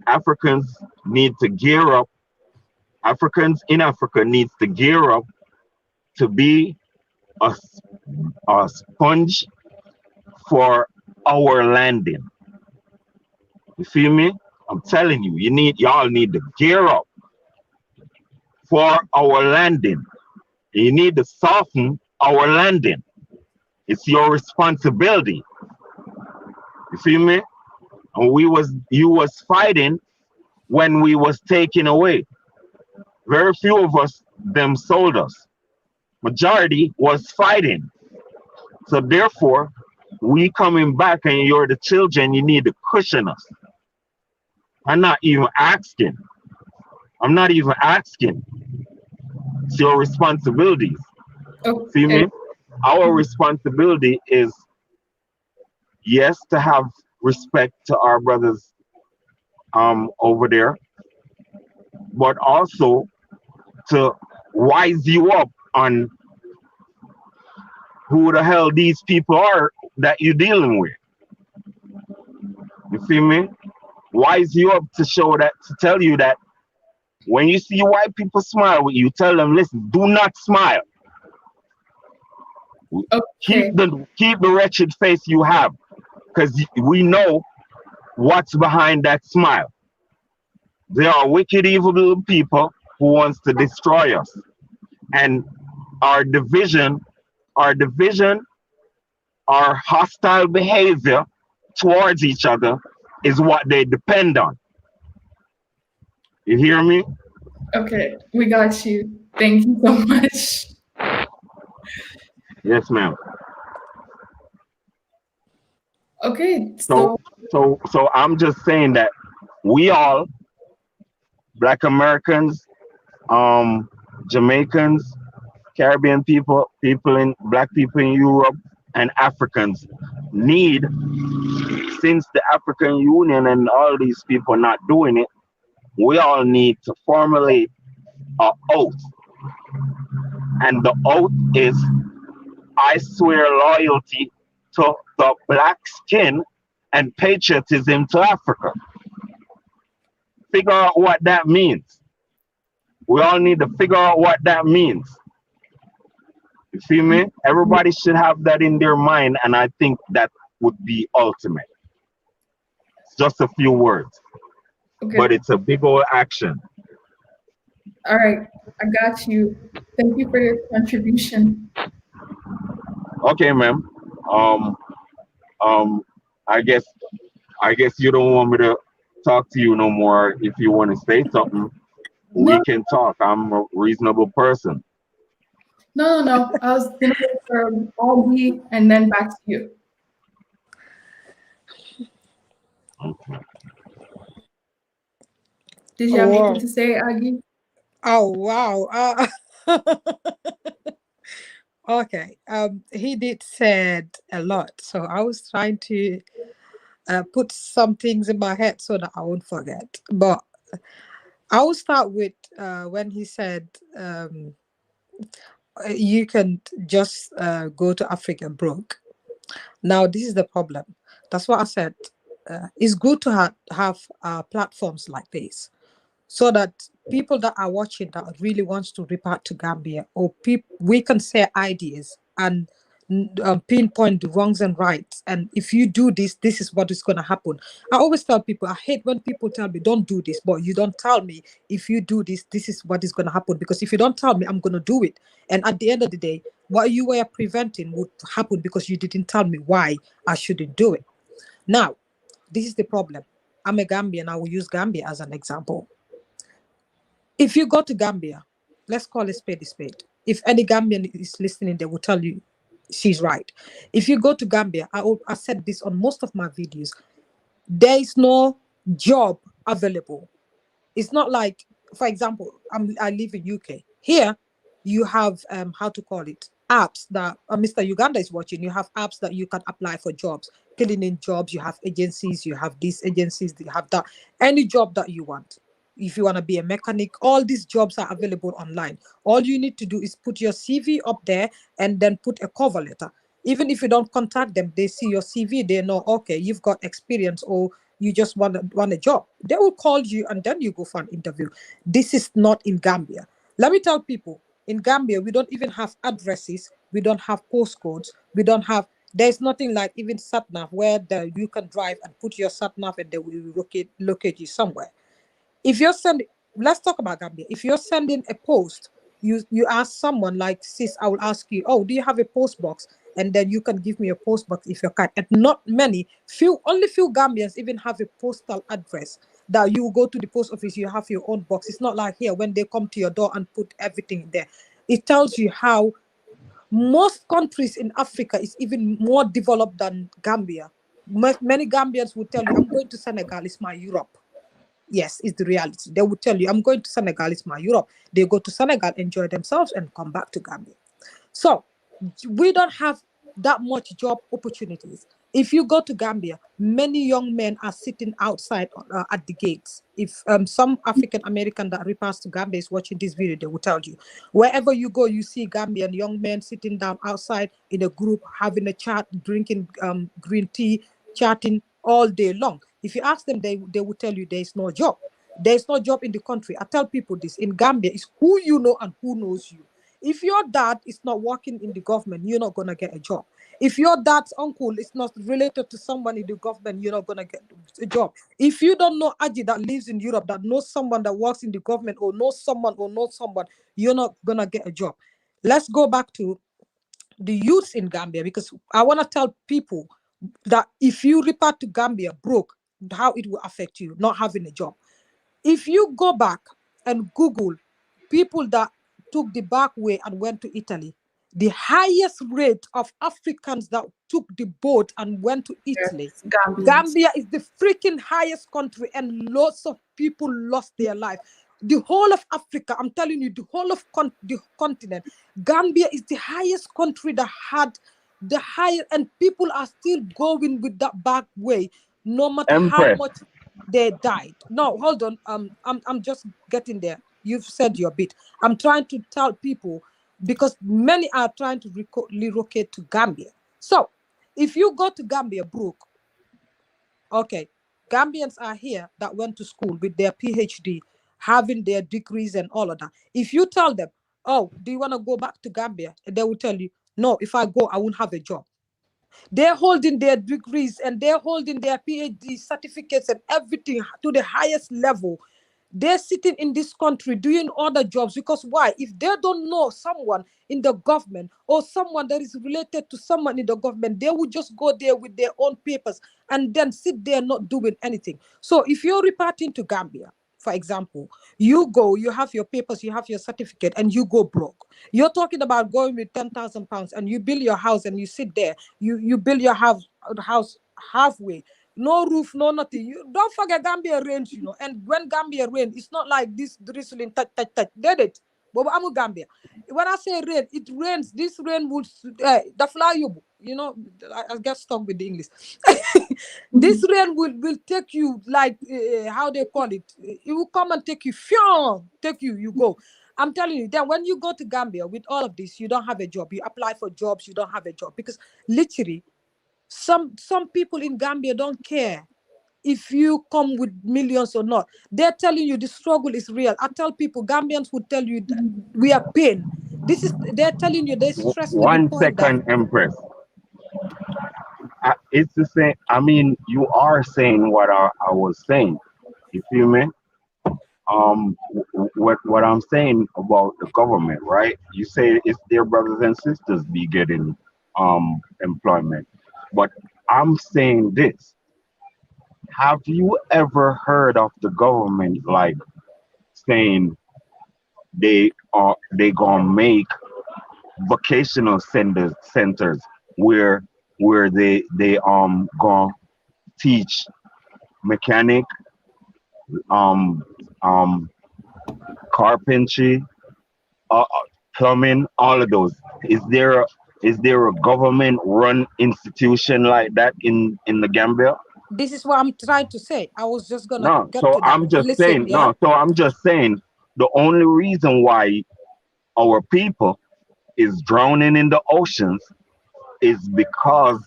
Speaker 10: Africans need to gear up. Africans in Africa needs to gear up to be a sponge for our landing. You feel me? I'm telling you, y'all need to gear up for our landing. You need to soften our landing. It's your responsibility. You feel me? And you was fighting when we was taken away. Very few of us them sold us. Majority was fighting. So therefore, we coming back and you're the children, you need to cushion us. I'm not even asking. It's your responsibilities.
Speaker 2: Okay.
Speaker 10: See me? Our responsibility is, yes, to have respect to our brothers over there, but also to wise you up on who the hell these people are that you're dealing with. You feel me? Wise you up to show that, to tell you that when you see white people smile with you, tell them, listen, do not smile.
Speaker 11: Okay.
Speaker 10: Keep the wretched face you have, because we know what's behind that smile. They are wicked, evil little people who wants to destroy us. And our division, our hostile behavior towards each other is what they depend on. You hear me?
Speaker 11: Okay, we got you. Thank you so much.
Speaker 10: Yes, ma'am.
Speaker 11: Okay,
Speaker 10: So I'm just saying that we all, Black Americans, Jamaicans, Caribbean people, Black people in Europe, and Africans need, since the African Union and all these people are not doing it, we all need to formulate an oath. And the oath is, I swear loyalty to the black skin and patriotism to Africa. Figure out what that means. We all need to figure out what that means. You feel me? Everybody should have that in their mind, and I think that would be ultimate. It's just a few words,
Speaker 11: okay.
Speaker 10: But it's a big old action.
Speaker 11: All right, I got you. Thank you for your contribution.
Speaker 10: Okay, ma'am. I guess you don't want me to talk to you no more. If you want to say something, we can talk. I'm a reasonable person.
Speaker 11: No. I was gonna wait for Augie and then back to you.
Speaker 10: Okay.
Speaker 11: Did you have anything to say, Augie?
Speaker 9: Oh wow. Okay. He did said a lot, so I was trying to put some things in my head so that I won't forget. But I will start with when he said you can just go to Africa broke. Now this is the problem. That's what I said. It's good to have platforms like this, so that people that are watching that really wants to repart to Gambia, or we can share ideas and pinpoint the wrongs and rights. And if you do this, this is what is going to happen. I always tell people, I hate when people tell me, don't do this, but you don't tell me, if you do this, this is what is going to happen. Because if you don't tell me, I'm going to do it. And at the end of the day, what you were preventing would happen because you didn't tell me why I shouldn't do it. Now, this is the problem. I'm a Gambian. I will use Gambia as an example. If you go to Gambia, let's call it spade a spade. If any Gambian is listening, they will tell you she's right. If you go to Gambia, I said this on most of my videos, there is no job available. It's not like, for example, I live in UK. Here, you have, how to call it, apps that Mr. Uganda is watching. You have apps that you can apply for jobs, cleaning jobs. You have agencies, you have these agencies, you have that. Any job that you want. If you want to be a mechanic, all these jobs are available online. All you need to do is put your CV up there and then put a cover letter. Even if you don't contact them, they see your CV, they know, okay, you've got experience, or you just want a job. They will call you and then you go for an interview. This is not in Gambia. Let me tell people, in Gambia, we don't even have addresses. We don't have postcodes. We don't have, there's nothing like even SatNav where you can drive and put your SatNav and they will locate you somewhere. If you're sending, let's talk about Gambia. If you're sending a post, you ask someone like, sis, I will ask you, oh, do you have a post box? And then you can give me a post box if you can. And not many, only few Gambians even have a postal address that you go to the post office, you have your own box. It's not like here when they come to your door and put everything there. It tells you how most countries in Africa is even more developed than Gambia. Many Gambians will tell you, I'm going to Senegal, it's my Europe. Yes, it's the reality. They will tell you, I'm going to Senegal, it's my Europe. They go to Senegal, enjoy themselves, and come back to Gambia. So we don't have that much job opportunities. If you go to Gambia, many young men are sitting outside at the gates. If some African American that repairs to Gambia is watching this video, they will tell you. Wherever you go, you see Gambian young men sitting down outside in a group, having a chat, drinking green tea, chatting all day long. If you ask them, they will tell you there is no job. There is no job in the country. I tell people this, in Gambia, it's who you know and who knows you. If your dad is not working in the government, you're not going to get a job. If your dad's uncle is not related to someone in the government, you're not going to get a job. If you don't know Aji that lives in Europe, that knows someone that works in the government, or knows someone, you're not going to get a job. Let's go back to the youths in Gambia, because I want to tell people that if you repart to Gambia broke, how it will affect you not having a job. If you go back and Google people that took the back way and went to Italy, the highest rate of Africans that took the boat and went to Italy, Gambia is the freaking highest country, and lots of people lost their life. The whole of Africa, I'm telling you, the whole of the continent, Gambia is the highest country that had the highest, and people are still going with that back way, no matter how much they died. No, hold on. I'm just getting there. You've said your bit. I'm trying to tell people, because many are trying to relocate to Gambia. So if you go to Gambia broke, okay, Gambians are here that went to school with their PhD, having their degrees and all of that. If you tell them, oh, do you want to go back to Gambia? They will tell you, no, if I go, I won't have a job. They're holding their degrees and they're holding their PhD certificates and everything to the highest level. They're sitting in this country doing other jobs, because why? If they don't know someone in the government or someone that is related to someone in the government, they would just go there with their own papers and then sit there not doing anything. So if you're reparting to Gambia, for example, you go, you have your papers, you have your certificate, and you go broke. You're talking about going with 10,000 pounds and you build your house and you sit there, you build your house halfway. No roof, no nothing. You don't forget Gambia rains, you know. And when Gambia rain, it's not like this drizzling touch. Did it? But I'm Gambia. When I say rain, it rains. This rain would the fly you know. I get stuck with the English. This rain will take you like how they call it. It will come and take you. You go. I'm telling you, then when you go to Gambia with all of this, you don't have a job. You apply for jobs, you don't have a job, because literally, some people in Gambia don't care if you come with millions or not. They're telling you the struggle is real. I tell people, Gambians would tell you that we are pain. They're telling you they're stressed.
Speaker 10: 1 second, Empress. It's the same. I mean, you are saying what I was saying. You feel me? What I'm saying about the government, right? You say it's their brothers and sisters be getting employment. But I'm saying this. Have you ever heard of the government like saying they gonna make vocational centers where they gonna teach mechanic, carpentry, plumbing, all of those? Is there a government run institution like that in the Gambia?
Speaker 9: This is what I'm trying to say. I was just gonna
Speaker 10: No,
Speaker 9: get
Speaker 10: so
Speaker 9: to that.
Speaker 10: I'm just
Speaker 9: Listen,
Speaker 10: saying,
Speaker 9: yeah?
Speaker 10: no, so I'm just saying the only reason why our people is drowning in the oceans is because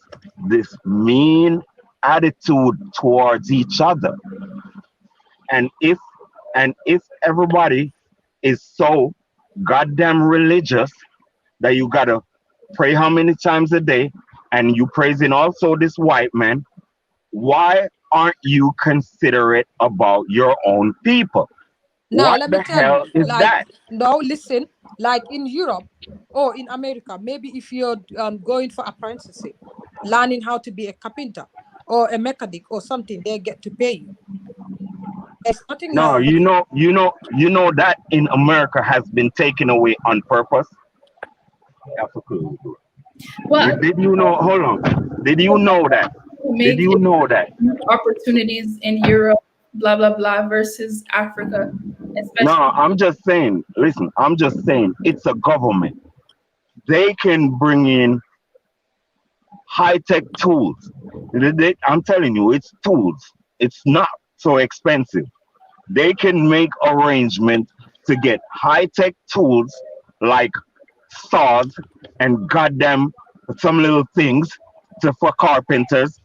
Speaker 10: this mean attitude towards each other. And if everybody is so goddamn religious that you gotta pray how many times a day, and you praising also this white man, why aren't you considerate about your own people?
Speaker 9: Now,
Speaker 10: What
Speaker 9: let me
Speaker 10: the
Speaker 9: tell you,
Speaker 10: hell is
Speaker 9: like,
Speaker 10: that?
Speaker 9: no, listen, like in Europe or in America, maybe if you're going for apprenticeship, learning how to be a carpenter or a mechanic or something, they get to pay you. There's nothing
Speaker 10: No,
Speaker 9: like,
Speaker 10: you know that in America has been taken away on purpose.
Speaker 11: Well,
Speaker 10: Did you know? Hold on. Did you know that? Did
Speaker 11: make
Speaker 10: you know that?
Speaker 11: opportunities in Europe, blah blah blah, versus Africa, especially.
Speaker 10: No, I'm just saying. Listen, I'm just saying. It's a government. They can bring in high-tech tools. I'm telling you, it's tools. It's not so expensive. They can make arrangement to get high-tech tools like saws and goddamn some little things for carpenters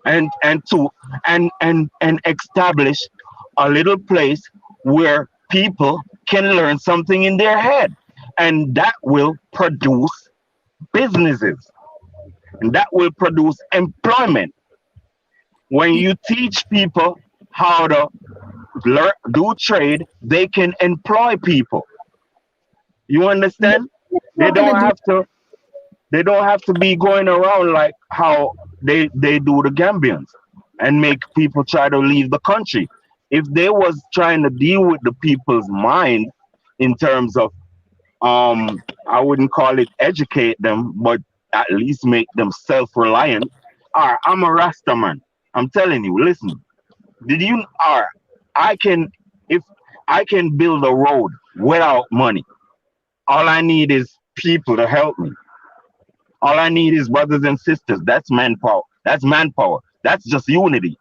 Speaker 10: and establish a little place where people can learn something in their head, and that will produce businesses, and that will produce employment. When you teach people how to do trade, they can employ people. You understand? They don't have to. They don't have to be going around like how they do the Gambians and make people try to leave the country. If they was trying to deal with the people's mind in terms of I wouldn't call it educate them, but at least make them self-reliant. I'm a Rasta man. I'm telling you, listen. Did you I can if I can build a road without money. All I need is people to help me. All I need is brothers and sisters. That's manpower. That's manpower. That's just unity.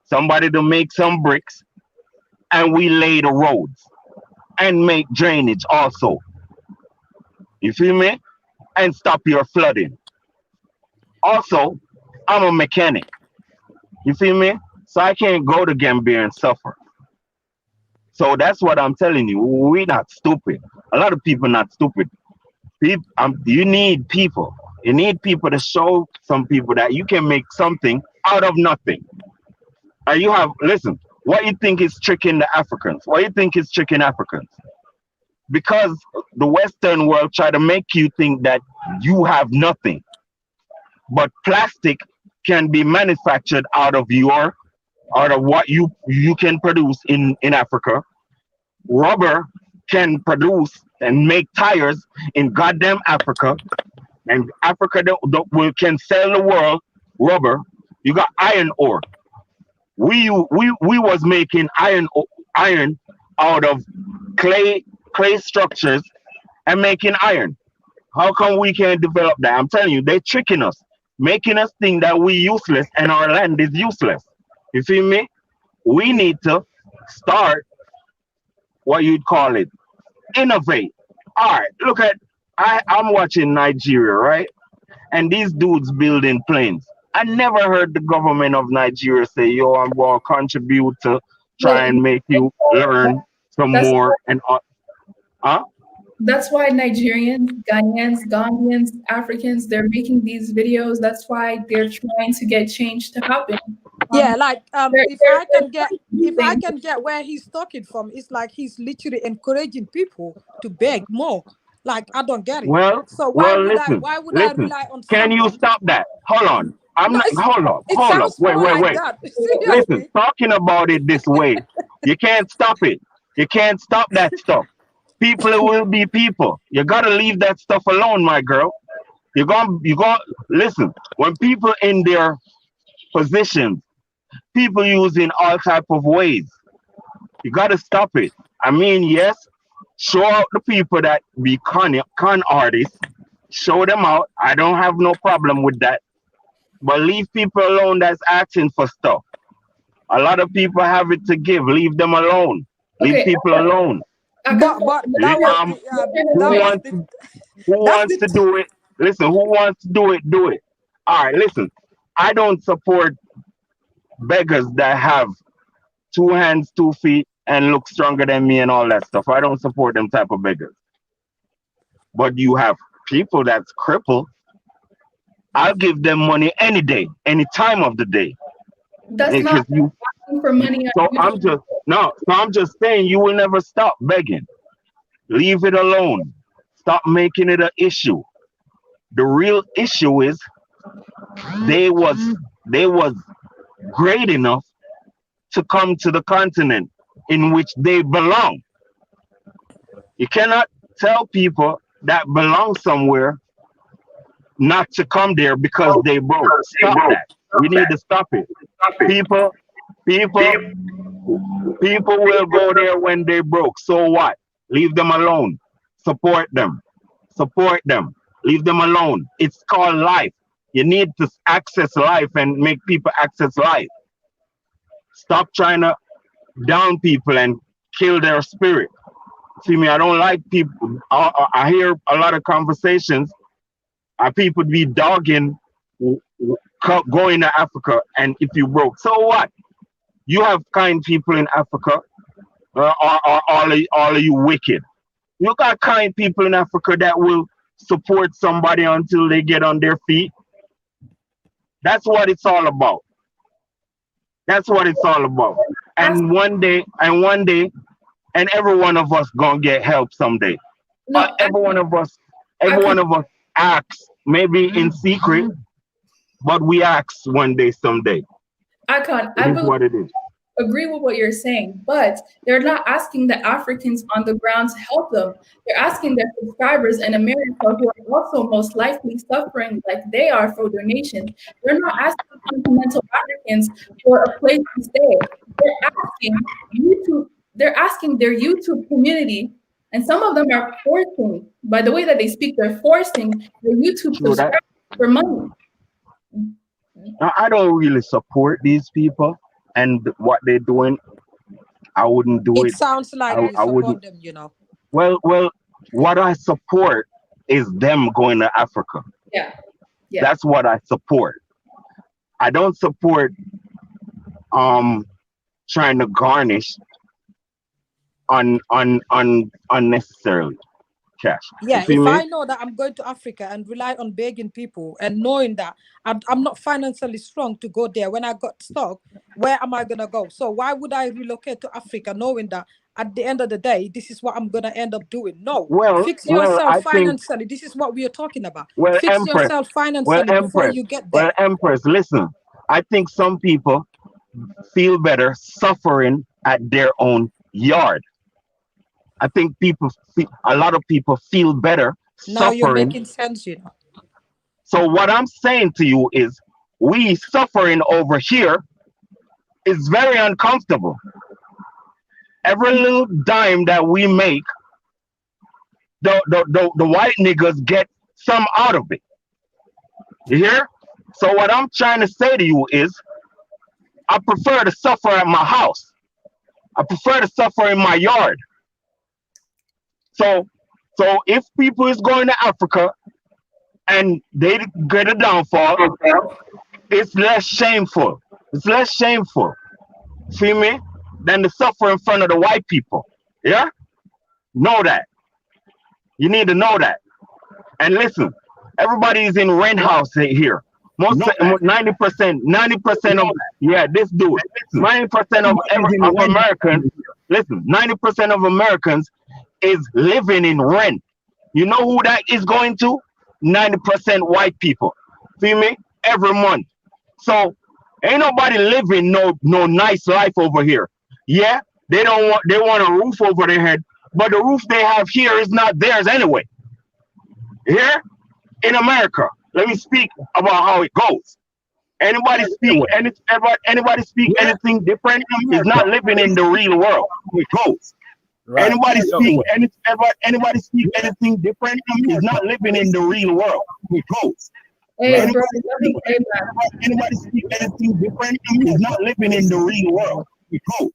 Speaker 10: Somebody to make some bricks and we lay the roads and make drainage also. You feel me? And stop your flooding. Also, I'm a mechanic. You feel me? So I can't go to Gambia and suffer. So that's what I'm telling you. We're not stupid. A lot of people not stupid. You need people. You need people to show some people that you can make something out of nothing. And listen, what you think is tricking the Africans? What you think is tricking Africans? Because the Western world try to make you think that you have nothing. But plastic can be manufactured out of what you can produce in Africa. Rubber can produce and make tires in goddamn Africa. And Africa can sell the world rubber. You got iron ore. We was making iron out of clay structures and making iron. How come we can't develop that? I'm telling you, they're tricking us, making us think that we're useless and our land is useless. You feel me? We need to start what you'd call it, innovate. All right, look at I'm watching Nigeria, right? And these dudes building planes. I never heard the government of Nigeria say, yo, I'm going to contribute to try and make you learn some more. And
Speaker 11: That's why Nigerians, Ghanaians, Gambians, Africans, they're making these videos. That's why they're trying to get change to happen.
Speaker 9: Yeah, like if I can get where he's talking from, it's like he's literally encouraging people to beg more. Like I don't get it.
Speaker 10: Well,
Speaker 9: so why would
Speaker 10: listen,
Speaker 9: I rely on
Speaker 10: can you stop that? Hold on. Hold on. Wait. Listen, talking about it this way, you can't stop it. You can't stop that stuff. People will be people. You gotta leave that stuff alone, my girl. You gonna listen. When people in their positions, people using all type of ways, you gotta stop it. I mean, yes, show out the people that be con artists. Show them out. I don't have no problem with that. But leave people alone that's asking for stuff. A lot of people have it to give. Leave them alone. Leave people alone.
Speaker 9: Who wants
Speaker 10: to do it? Listen, who wants to do it? Do it. All right, listen. I don't support beggars that have 2 hands, 2 feet, and look stronger than me and all that stuff. I don't support them type of beggars. But you have people that's crippled. I'll give them money any day, any time of the day.
Speaker 11: That's not asking for money.
Speaker 10: So I'm just saying you will never stop begging. Leave it alone. Stop making it an issue. The real issue is they was great enough to come to the continent in which they belong. You cannot tell people that belong somewhere not to come there because they broke. Stop that. We need to stop it. People will go there when they broke. So what? Leave them alone. Support them. Leave them alone. It's called life. You need to access life and make people access life. Stop trying to down people and kill their spirit. See me, I don't like people. I hear a lot of conversations. People be dogging going to Africa, and if you broke, so what? You have kind people in Africa, or all of you wicked? You got kind people in Africa that will support somebody until they get on their feet. That's what it's all about. That's what it's all about. And one day, and every one of us gonna get help someday.
Speaker 11: No,
Speaker 10: Every one of us acts, maybe in secret, but we act one day, someday.
Speaker 11: Icon,
Speaker 10: It is what it is.
Speaker 11: agree with what you're saying, but they're not asking the Africans on the ground to help them. They're asking their subscribers in America who are also most likely suffering like they are for donations. They're not asking continental Africans for a place to stay. They're asking their YouTube community, and some of them are forcing, by the way that they speak, they're forcing their YouTube subscribers for money.
Speaker 10: Now, I don't really support these people and what they're doing. I wouldn't do it.
Speaker 9: It sounds like you
Speaker 10: I wouldn't.
Speaker 9: support them, you know.
Speaker 10: Well, what I support is them going to Africa.
Speaker 11: Yeah.
Speaker 10: That's what I support. I don't support trying to garnish unnecessarily cash.
Speaker 9: Yeah,
Speaker 10: You
Speaker 9: if
Speaker 10: me?
Speaker 9: I know that I'm going to Africa and rely on begging people and knowing that I'm not financially strong to go there when I got stuck, where am I going to go? So why would I relocate to Africa knowing that at the end of the day, this is what I'm going to end up doing? No. Fix yourself financially. This is what we are talking about. Fix yourself financially before you get there.
Speaker 10: Well, Empress, listen. I think some people feel better suffering at their own yard. I think a lot of people feel better
Speaker 9: now
Speaker 10: suffering.
Speaker 9: You're making sense, you know.
Speaker 10: So what I'm saying to you is, we suffering over here is very uncomfortable. Every little dime that we make, the white niggas get some out of it. You hear? So what I'm trying to say to you is, I prefer to suffer at my house. I prefer to suffer in my yard. So if people is going to Africa and they get a downfall, it's less shameful. It's less shameful, see me, than to suffer in front of the white people. Yeah? Know that. You need to know that. And listen, everybody is in rent house here. Most 90% of this dude. 90% of Americans. Listen, 90% of Americans is living in rent. You know who that is going to? 90% white people. See me? Every month. So ain't nobody living no nice life over here. Yeah, they want a roof over their head, but the roof they have here is not theirs anyway. Here in America, let me speak about how it goes. Anybody speak anything different is not living in the real world. It goes. Right. Anybody speak anything different is not living in the real world. It goes. Anybody speak anything different is not living in the real world. It goes.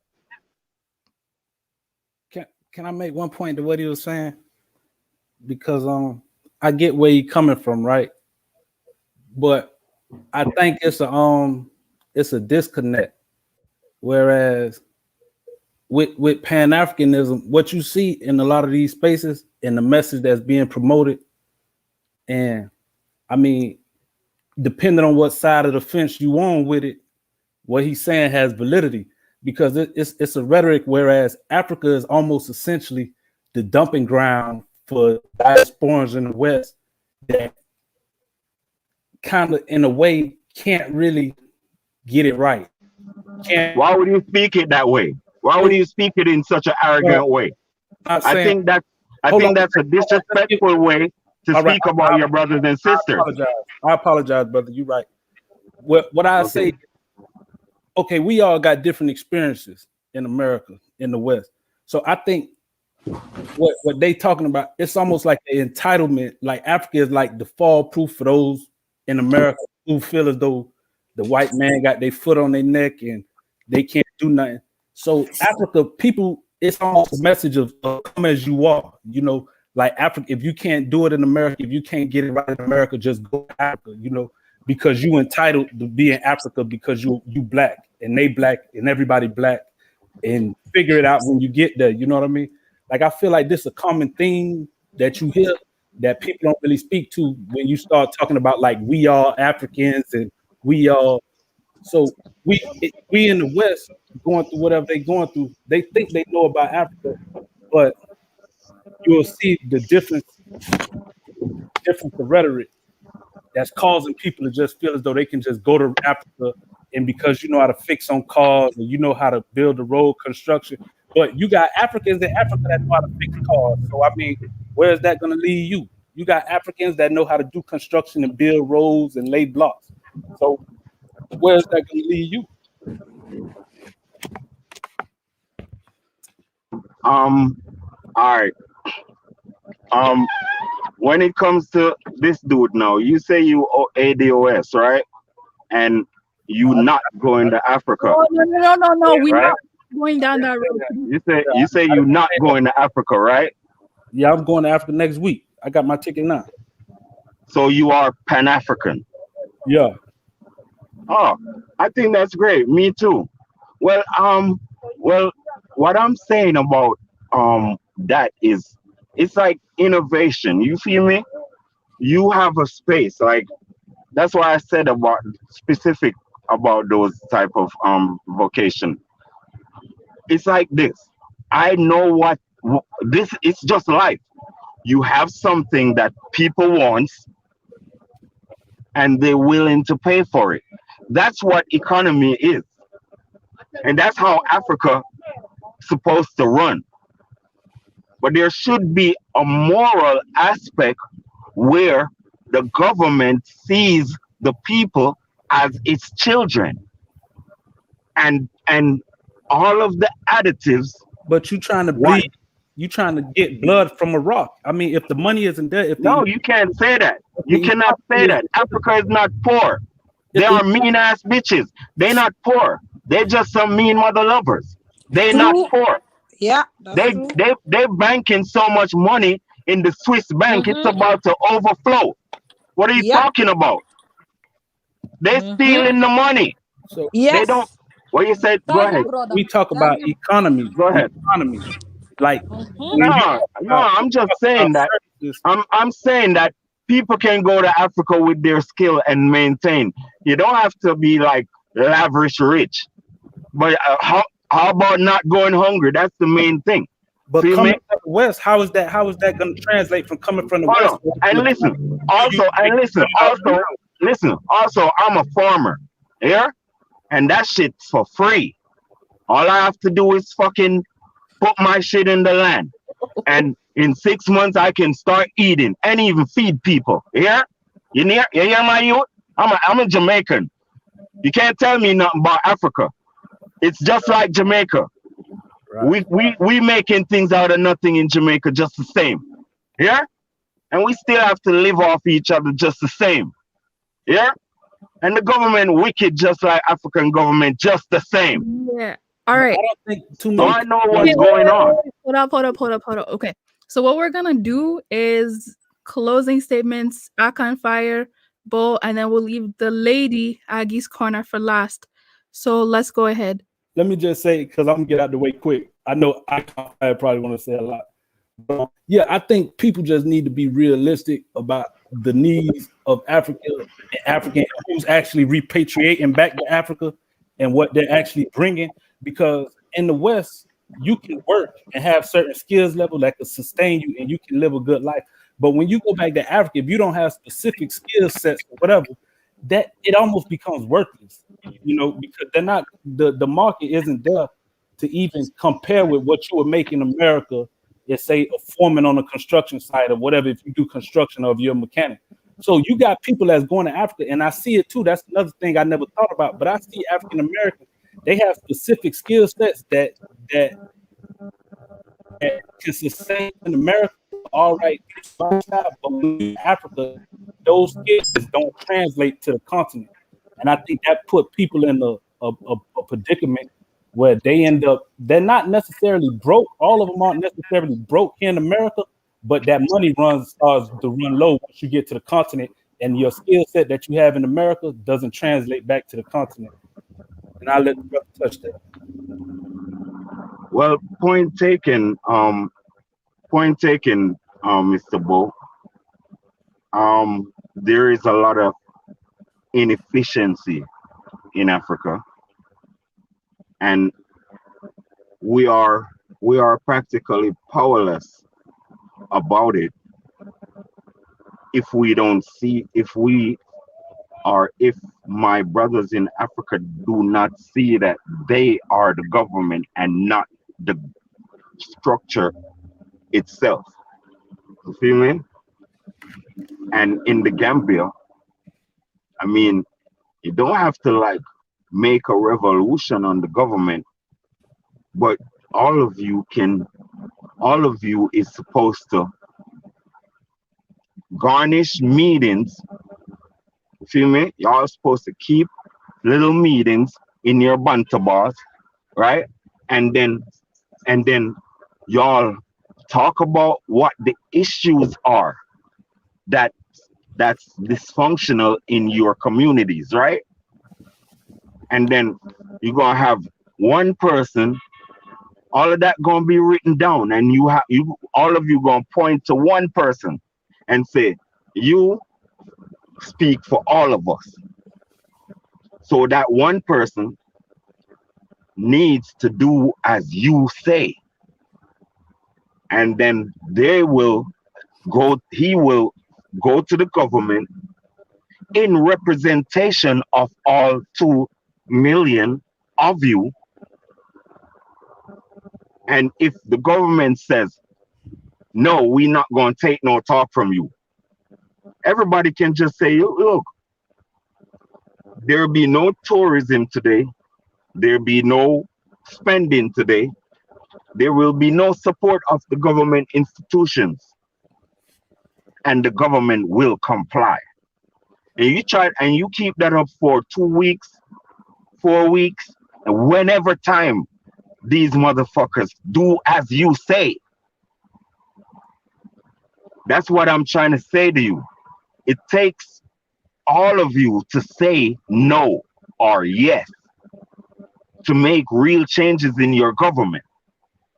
Speaker 6: Can I make one point to what he was saying? Because I get where you're coming from, right? But I think it's a disconnect. Whereas with Pan-Africanism, what you see in a lot of these spaces and the message that's being promoted, and I mean, depending on what side of the fence you on with it, what he's saying has validity, because it's a rhetoric, whereas Africa is almost essentially the dumping ground for diasporans in the West that kind of, in a way, can't really get it right.
Speaker 10: Why would you speak it that way? Why would you speak it in such an arrogant way? I think that's a disrespectful way to speak about your brothers and sisters.
Speaker 6: I apologize, brother. You're right. What I say, okay, we all got different experiences in America, in the West. So I think what they talking about, it's almost like the entitlement, like Africa is like the fall proof for those in America who feel as though the white man got their foot on their neck and they can't do nothing. So Africa, people, it's almost a message of come as you are. You know, like Africa, if you can't do it in America, if you can't get it right in America, just go to Africa. You know, because you entitled to be in Africa because you black and they black and everybody black, and figure it out when you get there. You know what I mean? Like I feel like this is a common theme that you hear that people don't really speak to when you start talking about like we are Africans and we are. So we in the West going through whatever they're going through. They think they know about Africa, but you'll see the difference of rhetoric that's causing people to just feel as though they can just go to Africa and because you know how to fix on cars and you know how to build the road construction, but you got Africans in Africa that know how to fix cars. So I mean, where is that going to lead you? You got Africans that know how to do construction and build roads and lay blocks. So where is that going to lead you?
Speaker 10: All right. When it comes to this dude now, you say you ADOS, right? And you not going to Africa.
Speaker 11: Oh, no. We're
Speaker 10: right?
Speaker 11: not going down that road.
Speaker 10: You say you not going to Africa, right?
Speaker 6: Yeah, I'm going to Africa next week. I got my ticket now.
Speaker 10: So you are Pan-African.
Speaker 6: Yeah.
Speaker 10: Oh, I think that's great. Me too. Well, what I'm saying about that is it's like innovation. You feel me? You have a space. Like that's why I said about specific about those type of vocation. It's like this. I know what this. It's just life. You have something that people want, and they're willing to pay for it. That's what economy is, and that's how Africa supposed to run. But there should be a moral aspect where the government sees the people as its children, and all of the additives.
Speaker 6: But you trying to bleed, you trying to get blood from a rock. I mean, if the money isn't there,
Speaker 10: No, you can't say that. You cannot say that. Africa is not poor. They are mean ass bitches. They're not poor. They're just some mean mother lovers. They're not poor.
Speaker 9: Yeah, that's true.
Speaker 10: They're banking so much money in the Swiss bank, it's about to overflow. What are you talking about? They're stealing the money.
Speaker 6: So
Speaker 10: they don't. What you said? Go ahead.
Speaker 6: We talk about economy.
Speaker 10: Go ahead.
Speaker 6: Economy. Like
Speaker 10: no, I'm just saying that. I'm saying that people can go to Africa with their skill and maintain. You don't have to be like lavish rich. But how about not going hungry? That's the main thing.
Speaker 6: But coming from the West, how is that going to translate from coming from the West?
Speaker 10: And listen. Also, I'm a farmer. Yeah? And that shit's for free. All I have to do is fucking put my shit in the land. And in 6 months, I can start eating and even feed people. Yeah? You hear my youth? I'm a Jamaican. You can't tell me nothing about Africa. It's just like Jamaica. Right. We making things out of nothing in Jamaica just the same. Yeah? And we still have to live off each other just the same. Yeah? And the government wicked just like African government, just the same.
Speaker 11: Yeah. All right.
Speaker 6: I don't think too
Speaker 10: So
Speaker 6: much.
Speaker 10: I know what's going on.
Speaker 11: Hold up. Okay. So what we're gonna do is closing statements, Akan Fire, Bo, and then we'll leave the lady Aggie's corner for last. So let's go ahead.
Speaker 6: Let me just say, because I'm gonna get out the way quick. I know I probably want to say a lot. But yeah, I think people just need to be realistic about the needs of Africa and African who's actually repatriating back to Africa and what they're actually bringing. Because in the West, you can work and have certain skills level that can sustain you and you can live a good life. But when you go back to Africa, if you don't have specific skill sets or whatever, that it almost becomes worthless, you know, because they're not the market isn't there to even compare with what you would make in America. Is say a foreman on a construction site or whatever, if you do construction or if you're a mechanic. So you got people that's going to Africa, and I see it too. That's another thing I never thought about, but I see African Americans, they have specific skill sets that can sustain in America. All right, but in Africa, those skills don't translate to the continent. And I think that put people in a predicament where they're not necessarily broke. All of them aren't necessarily broke here in America, but that money starts to run low once you get to the continent, and your skill set that you have in America doesn't translate back to the continent. And I'll let the brother touch that.
Speaker 10: Well, point taken, Mr. Bo. There is a lot of inefficiency in Africa, and we are practically powerless about it if my brothers in Africa do not see that they are the government and not the structure itself. You feel me? And in the Gambia, I mean, you don't have to like make a revolution on the government, but all of you is supposed to garnish meetings. You feel me? Y'all supposed to keep little meetings in your banter bars, right? And then y'all talk about what the issues are that's dysfunctional in your communities, right? And then you're gonna have one person, all of that gonna be written down, and all of you gonna point to one person and say, you speak for all of us. So that one person needs to do as you say. And then he will go to the government in representation of all 2 million of you. And if the government says, no, we're not going to take no talk from you, everybody can just say, look, there'll be no tourism today. There'll be no spending today. There will be no support of the government institutions. And the government will comply. And you keep that up for 2 weeks, 4 weeks, and whenever time these motherfuckers do as you say. That's what I'm trying to say to you. It takes all of you to say no or yes to make real changes in your government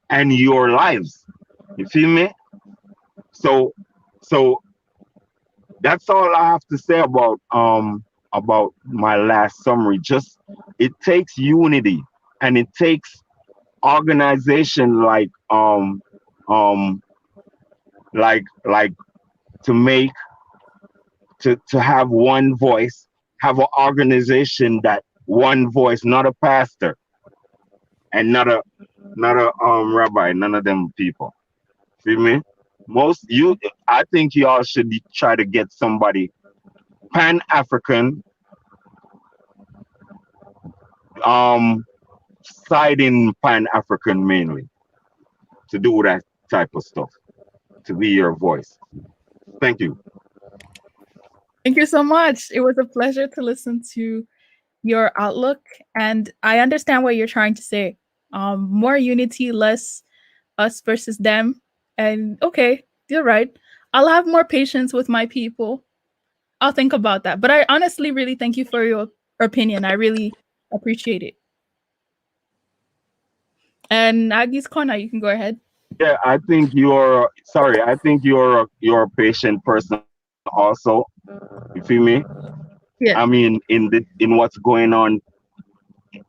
Speaker 10: and your lives. You feel me? So that's all I have to say about my last summary. Just it takes unity, and it takes organization like to have one voice, have an organization that one voice, not a pastor and not a rabbi, none of them people. Feel me? I think y'all should try to get somebody Pan-African, siding Pan-African mainly, to do that type of stuff, to be your voice. Thank you.
Speaker 11: Thank you so much. It was a pleasure to listen to your outlook, and I understand what you're trying to say. More unity, less us versus them. And okay, you're right. I'll have more patience with my people. I'll think about that. But I honestly really thank you for your opinion. I really appreciate it. And Aggie's Corner, you can go ahead.
Speaker 10: Yeah, I think you're a patient person also. You feel me?
Speaker 11: Yeah.
Speaker 10: I mean, in what's going on,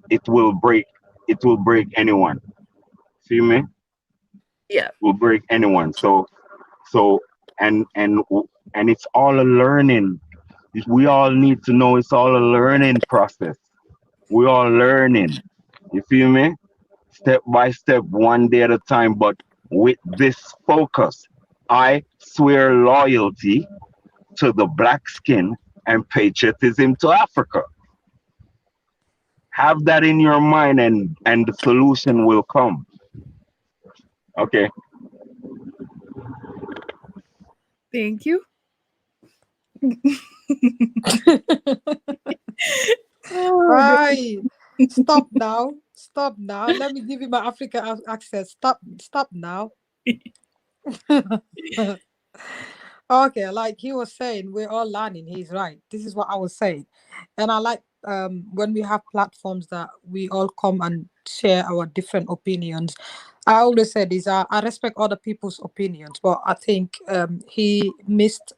Speaker 10: it will break anyone. Feel me?
Speaker 11: Yeah.
Speaker 10: It will break anyone. So and it's all a learning. We all need to know it's all a learning process. We're all learning. You feel me? Step by step, one day at a time. But with this focus, I swear loyalty to the black skin and patriotism to Africa. Have that in your mind, and the solution will come. Okay.
Speaker 11: Thank you. Oh,
Speaker 9: Right. Stop now. Stop now. Let me give you my African accent. Stop now. Okay, like he was saying, we're all learning. He's right. This is what I was saying. And I like when we have platforms that we all come and share our different opinions. I always say this, I respect other people's opinions, but I think he missed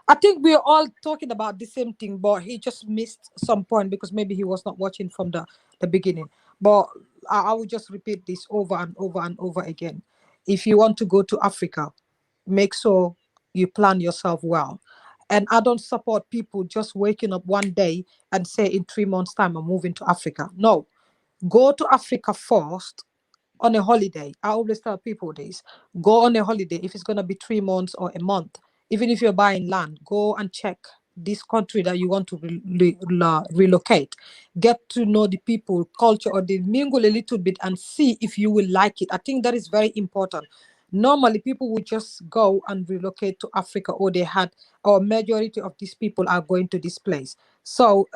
Speaker 9: I think we're all talking about the same thing, but he just missed some point because maybe he was not watching from the beginning. But I will just repeat this over and over and over again. If you want to go to Africa, make sure you plan yourself well. And I don't support people just waking up one day and say in 3 months' time I'm moving to Africa. No, go to Africa first on a holiday. I always tell people this: go on a holiday. If it's going to be 3 months or a month, even if you're buying land, go and check this country that you want to relocate. Get to know the people, culture, or the mingle a little bit and see if you will like it. I think that is very important. Normally people would just go and relocate to Africa, or they had, or majority of these people are going to this place. So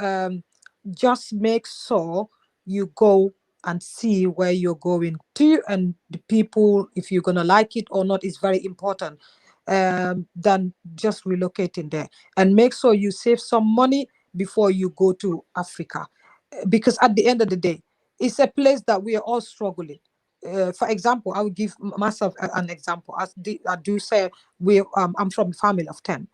Speaker 9: just make sure you go and see where you're going to, and the people, if you're gonna like it or not, is very important than just relocating there. And make sure you save some money before you go to Africa, because at the end of the day, it's a place that we are all struggling. For example, I will give myself an example. I do say, I'm from a family of 10.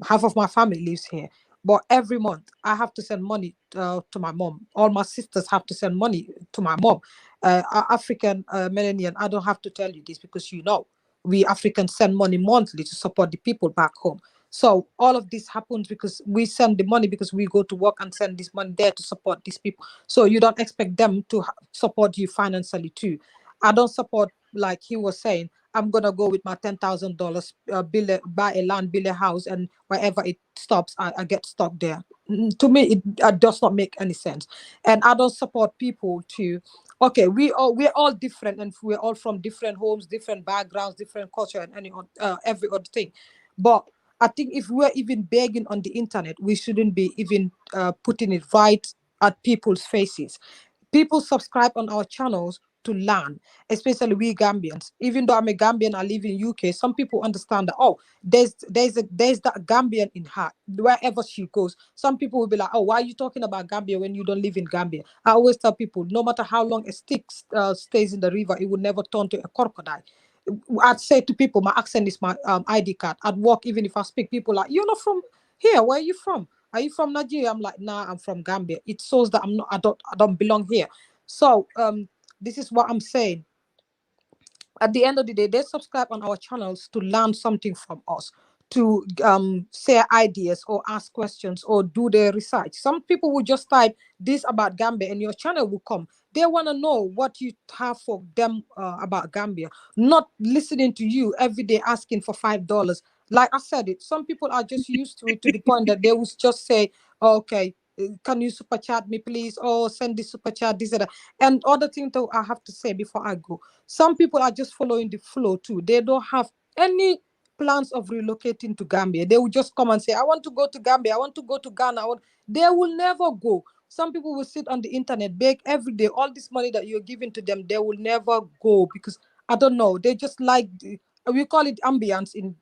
Speaker 9: Half of my family lives here, but every month I have to send money to my mom. All my sisters have to send money to my mom. African Melanian, I don't have to tell you this because you know we Africans send money monthly to support the people back home. So all of this happens because we send the money, because we go to work and send this money there to support these people. So you don't expect them to support you financially too. I don't support, like he was saying, I'm gonna go with my $10,000, buy a land, build a house, and wherever it stops, I get stuck there. To me, it does not make any sense. And I don't support people to. Okay, we're all different, and we're all from different homes, different backgrounds, different culture, and every other thing. But I think if we're even begging on the internet, we shouldn't be even putting it right at people's faces. People subscribe on our channels to learn, especially we Gambians. Even though I'm a Gambian, I live in UK. Some people understand that, oh, there's that Gambian in her wherever she goes. Some people will be like, oh, why are you talking about Gambia when you don't live in Gambia? I always tell people, no matter how long a stick stays in the river, it will never turn to a crocodile. I'd say to people, my accent is my ID card. I'd walk, even if I speak, people like, you're not from here. Where are you from? Are you from Nigeria? I'm like, nah, I'm from Gambia. It shows that I don't belong here. So this is what I'm saying. At the end of the day, they subscribe on our channels to learn something from us, to share ideas or ask questions or do their research. Some people will just type this about Gambia and your channel will come. They want to know what you have for them about Gambia, not listening to you every day asking for $5. Like I said it, some people are just used to it, to the point that they will just say, okay, can you super chat me please, or send this super chat, this and that. And other thing though, I have to say before I go, some people are just following the flow too. They don't have any plans of relocating to Gambia. They will just come and say, I want to go to Gambia, I want to go to Ghana. They will never go. Some people will sit on the internet, beg every day, all this money that you're giving to them, they will never go because, I don't know, they just like, we call it ambience in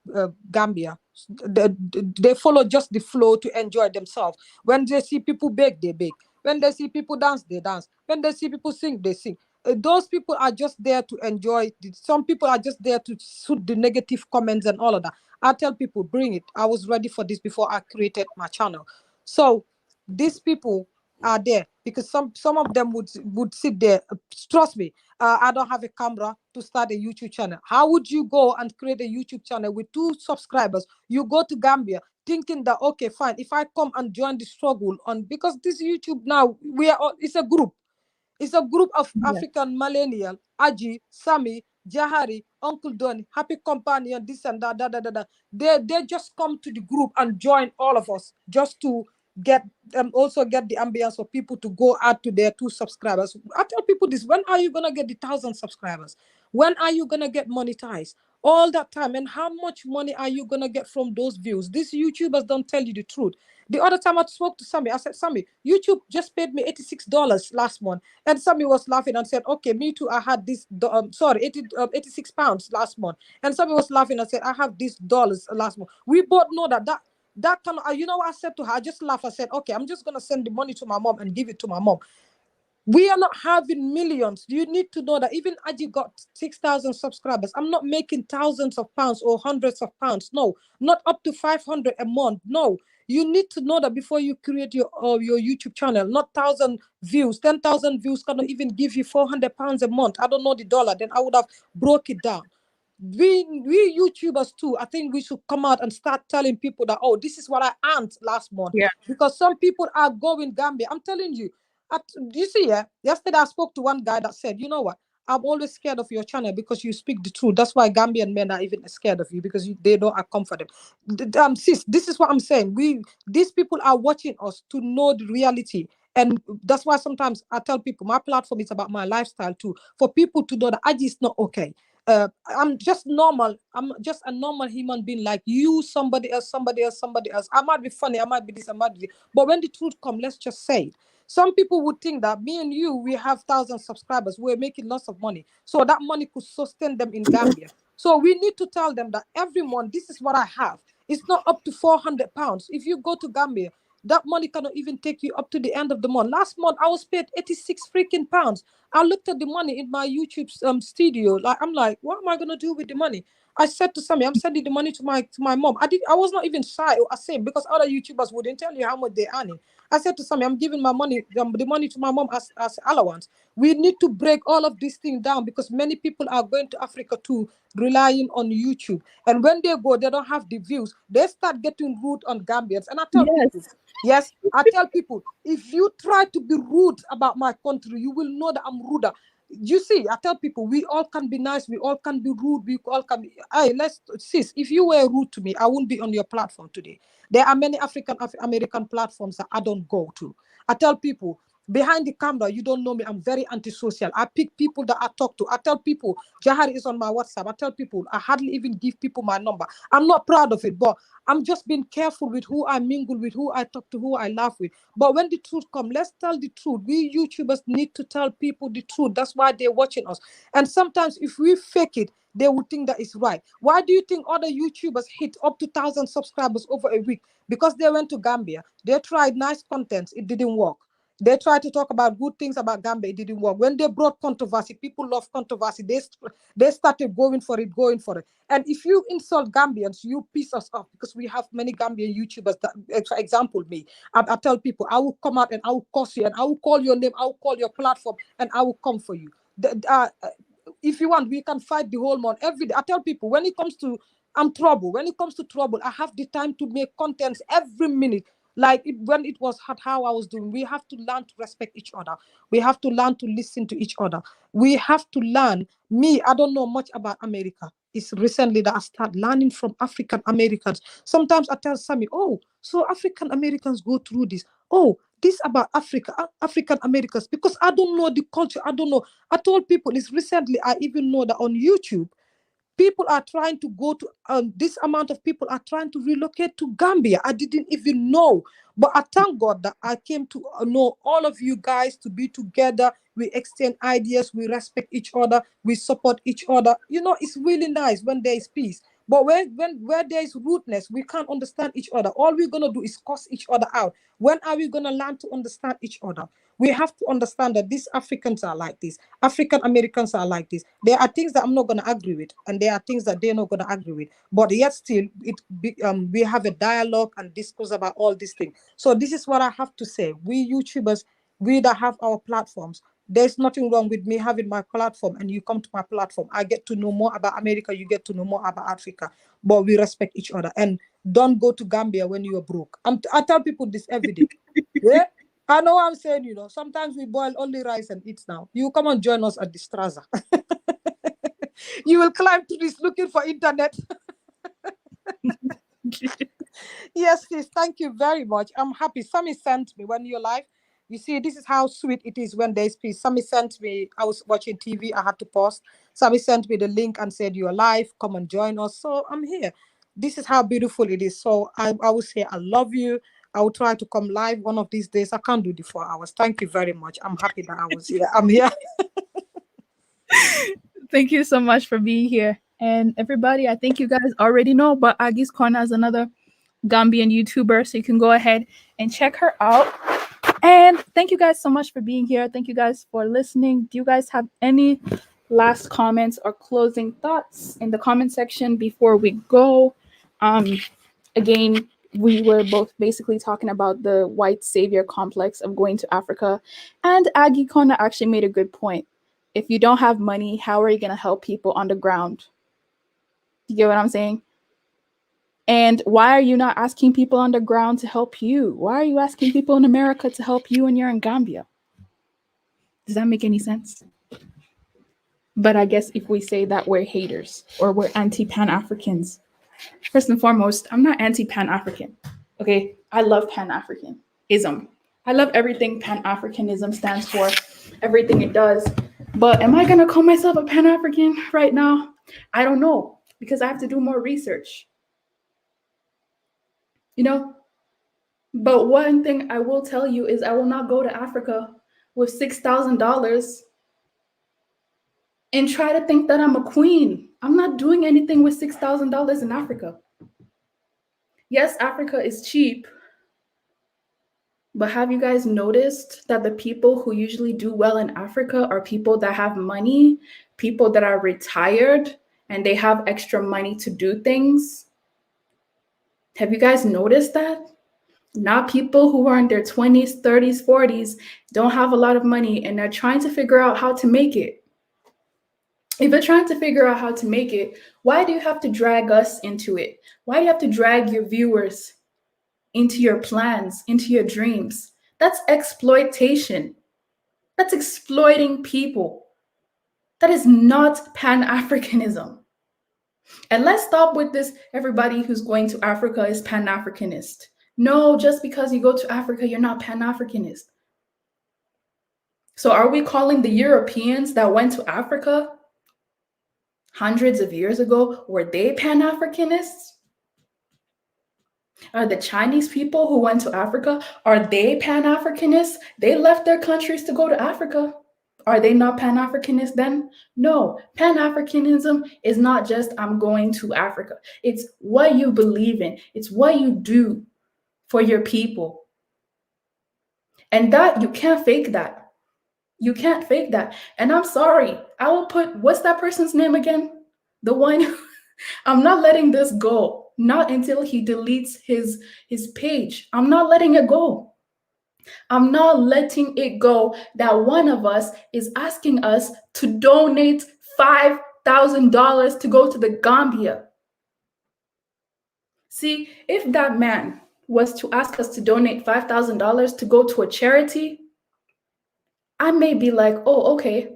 Speaker 9: Gambia. They follow just the flow to enjoy themselves. When they see people beg, they beg. When they see people dance, they dance. When they see people sing, they sing. Those people are just there to enjoy. Some people are just there to shoot the negative comments and all of that. I tell people, bring it. I was ready for this before I created my channel. So these people are there because some of them would sit there. Trust me, I don't have a camera to start a YouTube channel. How would you go and create a YouTube channel with 2 subscribers? You go to Gambia thinking that, okay, fine, if I come and join the struggle on, because this YouTube now, it's a group. It's a group of African millennial, Aji, Sami, Jahari, Uncle Donny, Happy Companion, this and that. They just come to the group and join all of us just to get also get the ambience for people to go out to their 2 subscribers. I tell people this: when are you gonna get the 1,000 subscribers? When are you gonna get monetized? all that time, and how much money are you gonna get from those views? These YouTubers don't tell you the truth. The other time I spoke to Sammy, I said, Sammy, YouTube just paid me $86 last month. And Sammy was laughing and said, okay, me too, I had this, 86 pounds last month. And Sammy was laughing and said, I have this dollars last month. We both know that kind of, you know what I said to her? I just laughed. I said, okay, I'm just going to send the money to my mom and give it to my mom. We are not having millions. You need to know that even Aji got 6,000 subscribers. I'm not making thousands of pounds or hundreds of pounds. No, not up to 500 a month. No, you need to know that before you create your YouTube channel. Not 1,000 views, 10,000 views cannot even give you 400 pounds a month. I don't know the dollar. Then I would have broke it down. We YouTubers too, I think we should come out and start telling people that, oh, this is what I earned last month.
Speaker 11: Yeah.
Speaker 9: Because some people are going Gambia. I'm telling you. You see, yesterday I spoke to one guy that said, you know what? I'm always scared of your channel because you speak the truth. That's why Gambian men are even scared of you, because they don't are comfortable. Sis, this is what I'm saying. These people are watching us to know the reality. And that's why sometimes I tell people my platform is about my lifestyle too. For people to know that Aji is not okay. I'm just normal. I'm just a normal human being like you, somebody else. I might be funny, I might be this, I might be this. But when the truth comes, let's just say it. Some people would think that me and you, we have 1,000 subscribers, we're making lots of money. So that money could sustain them in Gambia. So we need to tell them that every month, this is what I have. It's not up to 400 pounds. If you go to Gambia, that money cannot even take you up to the end of the month. Last month, I was paid 86 freaking pounds. I looked at the money in my YouTube studio. Like, I'm like, what am I going to do with the money? I said to Sammy, I'm sending the money to my mom. I was not even shy or ashamed, because other YouTubers wouldn't tell you how much they're earning. I said to Sammy, I'm giving my money, the money to my mom as allowance. We need to break all of these things down, because many people are going to Africa too, relying on YouTube. And when they go, they don't have the views. They start getting rude on Gambians. And I tell people, yes, I tell people, if you try to be rude about my country, you will know that I'm ruder. You see, I tell people, we all can be nice, we all can be rude, we all can be. Sis, if you were rude to me, I wouldn't be on your platform today. There are many American platforms that I don't go to. I tell people, behind the camera, you don't know me. I'm very antisocial. I pick people that I talk to. I tell people, Jahari is on my WhatsApp. I tell people, I hardly even give people my number. I'm not proud of it, but I'm just being careful with who I mingle with, who I talk to, who I laugh with. But when the truth comes, let's tell the truth. We YouTubers need to tell people the truth. That's why they're watching us. And sometimes if we fake it, they would think that is right. Why do you think other YouTubers hit up to 1,000 subscribers over a week? Because they went to Gambia. They tried nice content. It didn't work. They tried to talk about good things about Gambia. It didn't work. When they brought controversy, people love controversy. They started going for it. And if you insult Gambians, you piss us off, because we have many Gambian YouTubers that, for example, me. I tell people, I will come out and I will curse you and I will call your name, I will call your platform, and I will come for you. If you want, we can fight the whole month every day. I tell people, when it comes to trouble, I have the time to make contents every minute. Like when it was hard, how I was doing, we have to learn to respect each other. We have to learn to listen to each other. We have to learn. Me, I don't know much about America. It's recently that I start learning from African Americans. Sometimes I tell Sammy, oh, so African Americans go through this. Oh, this about Africa, African Americans, because I don't know the culture. I don't know. I told people it's recently, I even know that on YouTube, people are trying to go to, this amount of people are trying to relocate to Gambia. I didn't even know. But I thank God that I came to know all of you guys, to be together. We exchange ideas, we respect each other, we support each other. You know, it's really nice when there is peace. But where there is rudeness, we can't understand each other. All we're going to do is cuss each other out. When are we going to learn to understand each other? We have to understand that these Africans are like this. African Americans are like this. There are things that I'm not going to agree with, and there are things that they're not going to agree with. But yet still, we have a dialogue and discuss about all these things. So this is what I have to say. We YouTubers, we that have our platforms, there's nothing wrong with me having my platform and you come to my platform. I get to know more about America, you get to know more about Africa, but we respect each other. And don't go to Gambia when you're broke. I tell people this every day. Yeah, I know what I'm saying, you know. Sometimes we boil only rice and eat now. You come and join us at the Straza. You will climb to this looking for internet. Yes, please. Thank you very much. I'm happy. Sammy sent me when you're live. You see, this is how sweet it is when there's peace. Sammy sent me, I was watching TV, I had to pause. Sammy sent me the link and said, "You're live, come and join us." So I'm here. This is how beautiful it is. So I will say, I love you. I will try to come live one of these days. I can't do the 4 hours. Thank you very much. I'm happy that I was here. I'm here.
Speaker 11: Thank you so much for being here. And everybody, I think you guys already know, but Aggie's Corner is another Gambian YouTuber, so you can go ahead and check her out. And thank you guys so much for being here. Thank you guys for listening. Do you guys have any last comments or closing thoughts in the comment section before we go? Again, we were both basically talking about the white savior complex of going to Africa. And Aggie Kona actually made a good point. If you don't have money, how are you going to help people on the ground? You get what I'm saying? And why are you not asking people on the ground to help you? Why are you asking people in America to help you when you're in Gambia? Does that make any sense? But I guess if we say that we're haters or we're anti-Pan-Africans, first and foremost, I'm not anti-Pan-African. Okay, I love Pan-Africanism. I love everything Pan-Africanism stands for, everything it does. But am I going to call myself a Pan-African right now? I don't know, because I have to do more research. You know? But one thing I will tell you is I will not go to Africa with $6,000 and try to think that I'm a queen. I'm not doing anything with $6,000 in Africa. Yes, Africa is cheap. But have you guys noticed that the people who usually do well in Africa are people that have money, people that are retired, and they have extra money to do things? Have you guys noticed that? Not people who are in their 20s, 30s, 40s, don't have a lot of money, and they're trying to figure out how to make it. If you're trying to figure out how to make it, why do you have to drag us into it? Why do you have to drag your viewers into your plans, into your dreams? That's exploitation. That's exploiting people. That is not Pan-Africanism. And let's stop with this, everybody who's going to Africa is Pan-Africanist. No, just because you go to Africa, you're not Pan-Africanist. So are we calling the Europeans that went to Africa hundreds of years ago, were they Pan-Africanists? Are the Chinese people who went to Africa, are they Pan-Africanists? They left their countries to go to Africa. Are they not Pan-Africanists then? No, Pan-Africanism is not just I'm going to Africa. It's what you believe in. It's what you do for your people. And that, you can't fake that. You can't fake that. And I'm sorry, I will put, what's that person's name again? The one, I'm not letting this go. Not until he deletes his page. I'm not letting it go. I'm not letting it go that one of us is asking us to donate $5,000 to go to the Gambia. See, if that man was to ask us to donate $5,000 to go to a charity, I may be like, oh, okay,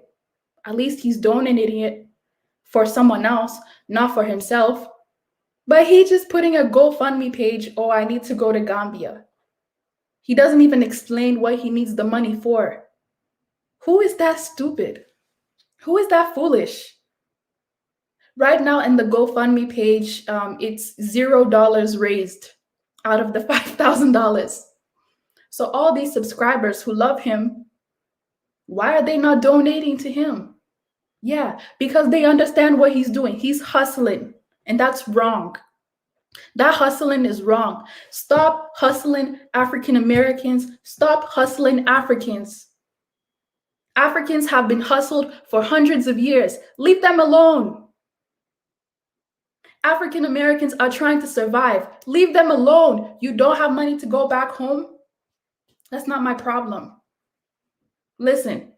Speaker 11: at least he's donating it for someone else, not for himself. But he's just putting a GoFundMe page, oh, I need to go to Gambia. He doesn't even explain what he needs the money for. Who is that stupid? Who is that foolish? Right now in the GoFundMe page, it's $0 raised out of the $5,000. So all these subscribers who love him, why are they not donating to him? Yeah, because they understand what he's doing. He's hustling, and that's wrong. That hustling is wrong. Stop hustling African Americans. Stop hustling Africans. Africans have been hustled for hundreds of years. Leave them alone. African Americans are trying to survive. Leave them alone. You don't have money to go back home? That's not my problem. Listen,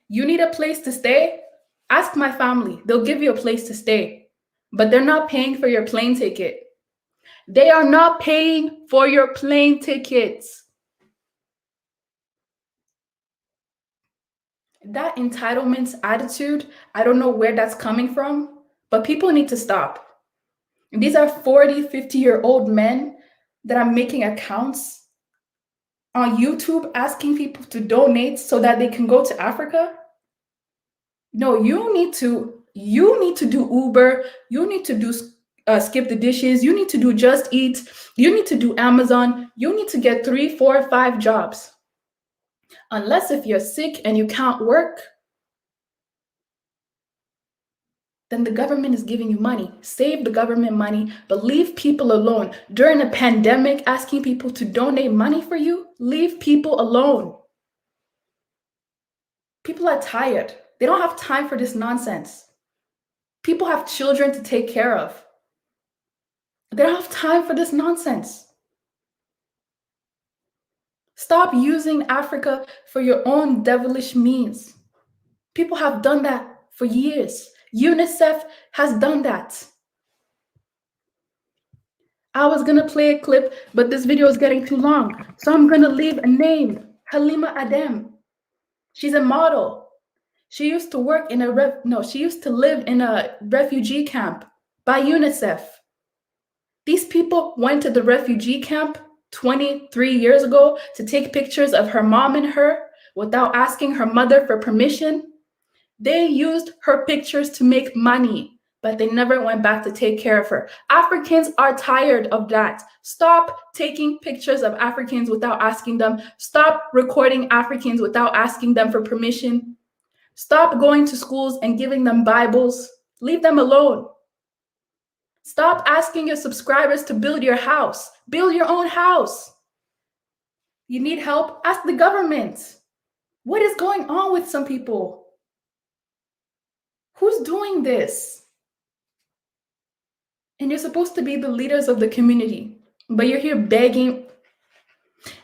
Speaker 11: you need a place to stay? Ask my family. They'll give you a place to stay. But they're not paying for your plane ticket. They are not paying for your plane tickets. That entitlement attitude, I don't know where that's coming from, but people need to stop. These are 40, 50-year-old men that are making accounts
Speaker 2: on YouTube asking people to donate so that they can go to Africa? No, you need to do Uber. You need to do skip the dishes. You need to do Just Eat. You need to do Amazon. You need to get 3, 4, 5 jobs. Unless if you're sick and you can't work, then the government is giving you money. Save the government money, but leave people alone. During a pandemic, asking people to donate money for you, leave people alone. People are tired. They don't have time for this nonsense. People have children to take care of. They don't have time for this nonsense. Stop using Africa for your own devilish means. People have done that for years. UNICEF has done that. I was gonna play a clip, but this video is getting too long. So I'm gonna leave a name, Halima Adem. She's a model. She used to work in she used to live in a refugee camp by UNICEF. These people went to the refugee camp 23 years ago to take pictures of her mom and her without asking her mother for permission. They used her pictures to make money, but they never went back to take care of her. Africans are tired of that. Stop taking pictures of Africans without asking them. Stop recording Africans without asking them for permission. Stop going to schools and giving them Bibles. Leave them alone. Stop asking your subscribers to build your house. Build your own house. You need help? Ask the government. What is going on with some people? Who's doing this? And you're supposed to be the leaders of the community, but you're here begging.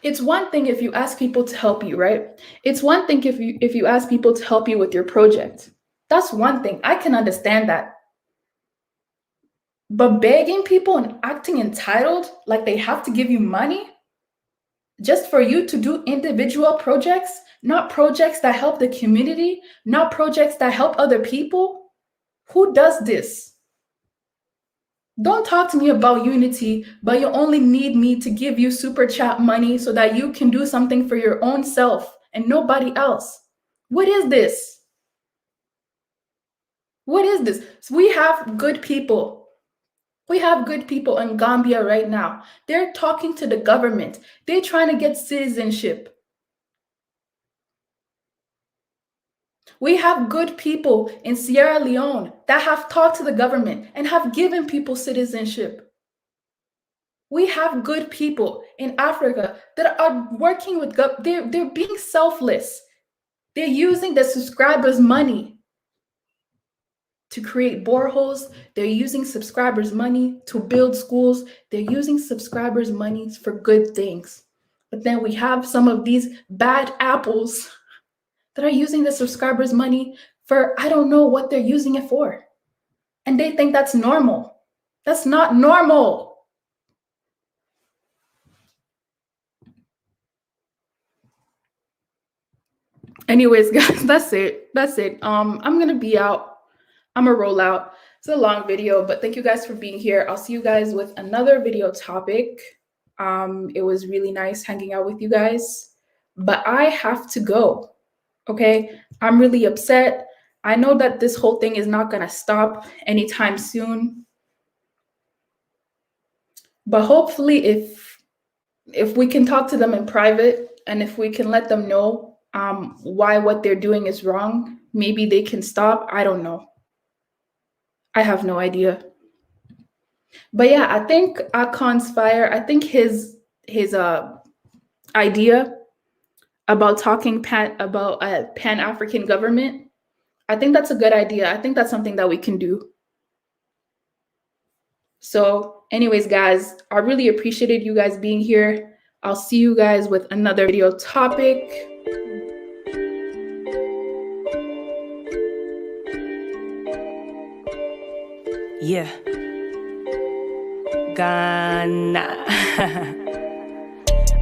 Speaker 2: It's one thing if you ask people to help you, right? It's one thing if you ask people to help you with your project. That's one thing. I can understand that. But begging people and acting entitled, like they have to give you money just for you to do individual projects, not projects that help the community, not projects that help other people. Who does this? Don't talk to me about unity, but you only need me to give you super chat money so that you can do something for your own self and nobody else. What is this? What is this? So we have good people. We have good people in Gambia right now. They're talking to the government. They're trying to get citizenship. We have good people in Sierra Leone that have talked to the government and have given people citizenship. We have good people in Africa that are working with government. They're being selfless. They're using the subscribers' money to create boreholes. They're using subscribers' money to build schools. They're using subscribers' money for good things. But then we have some of these bad apples that are using the subscribers' money for, I don't know what they're using it for. And they think that's normal. That's not normal. Anyways, guys, that's it. I'm going to be out. I'm going to roll out. It's a long video, but thank you guys for being here. I'll see you guys with another video topic. It was really nice hanging out with you guys, but I have to go. Okay, I'm really upset. I know that this whole thing is not going to stop anytime soon. But hopefully if we can talk to them in private and if we can let them know why what they're doing is wrong, maybe they can stop. I don't know. I have no idea. But yeah, I think Akon's fire, I think his idea about talking about a Pan-African government, I think that's a good idea. I think that's something that we can do. So anyways, guys, I really appreciated you guys being here. I'll see you guys with another video topic.
Speaker 12: Yeah. Ghana.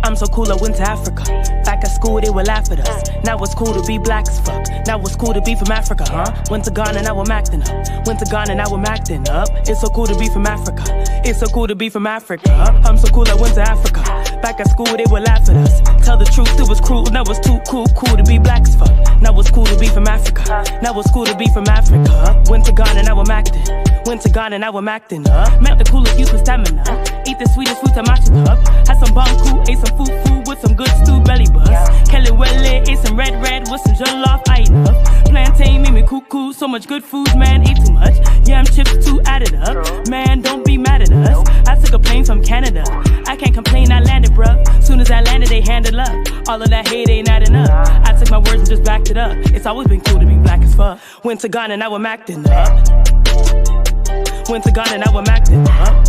Speaker 12: I'm so cool, I went to Africa. Back at school, they would laugh at us. Now it's cool to be black as fuck. Now it's cool to be from Africa, huh? Went to Ghana, now I'm acting up. Went to Ghana, now I'm acting up. It's so cool to be from Africa. It's so cool to be from Africa. I'm so cool, I went to Africa. Back at school, they would laugh at us. Tell the truth, it was cruel. Now it's too cool to be black as fuck. Now it's cool to be from Africa. Now it's cool to be from Africa. Went to Ghana, now I'm acting. Went to Ghana, now I'm acting. Met the coolest youth with stamina. Eat the sweetest fruit, I'm matching up. Had some banku, ate some food with some good stew belly buzz. Kelly Welle, ate some red with some jollof, I ate enough. Plantain made me cuckoo, so much good food, man, ate too much. Yam chips too added up. Man, don't be mad at us. I took a plane from Canada. I can't complain, I landed, bruh. Soon as I landed, they handed up. All of that hate ain't adding up. I took my words and just backed it up. It's always been cool to be black as fuck. Went to Ghana, now I'm acting up. Went to Ghana, now I'm acting up.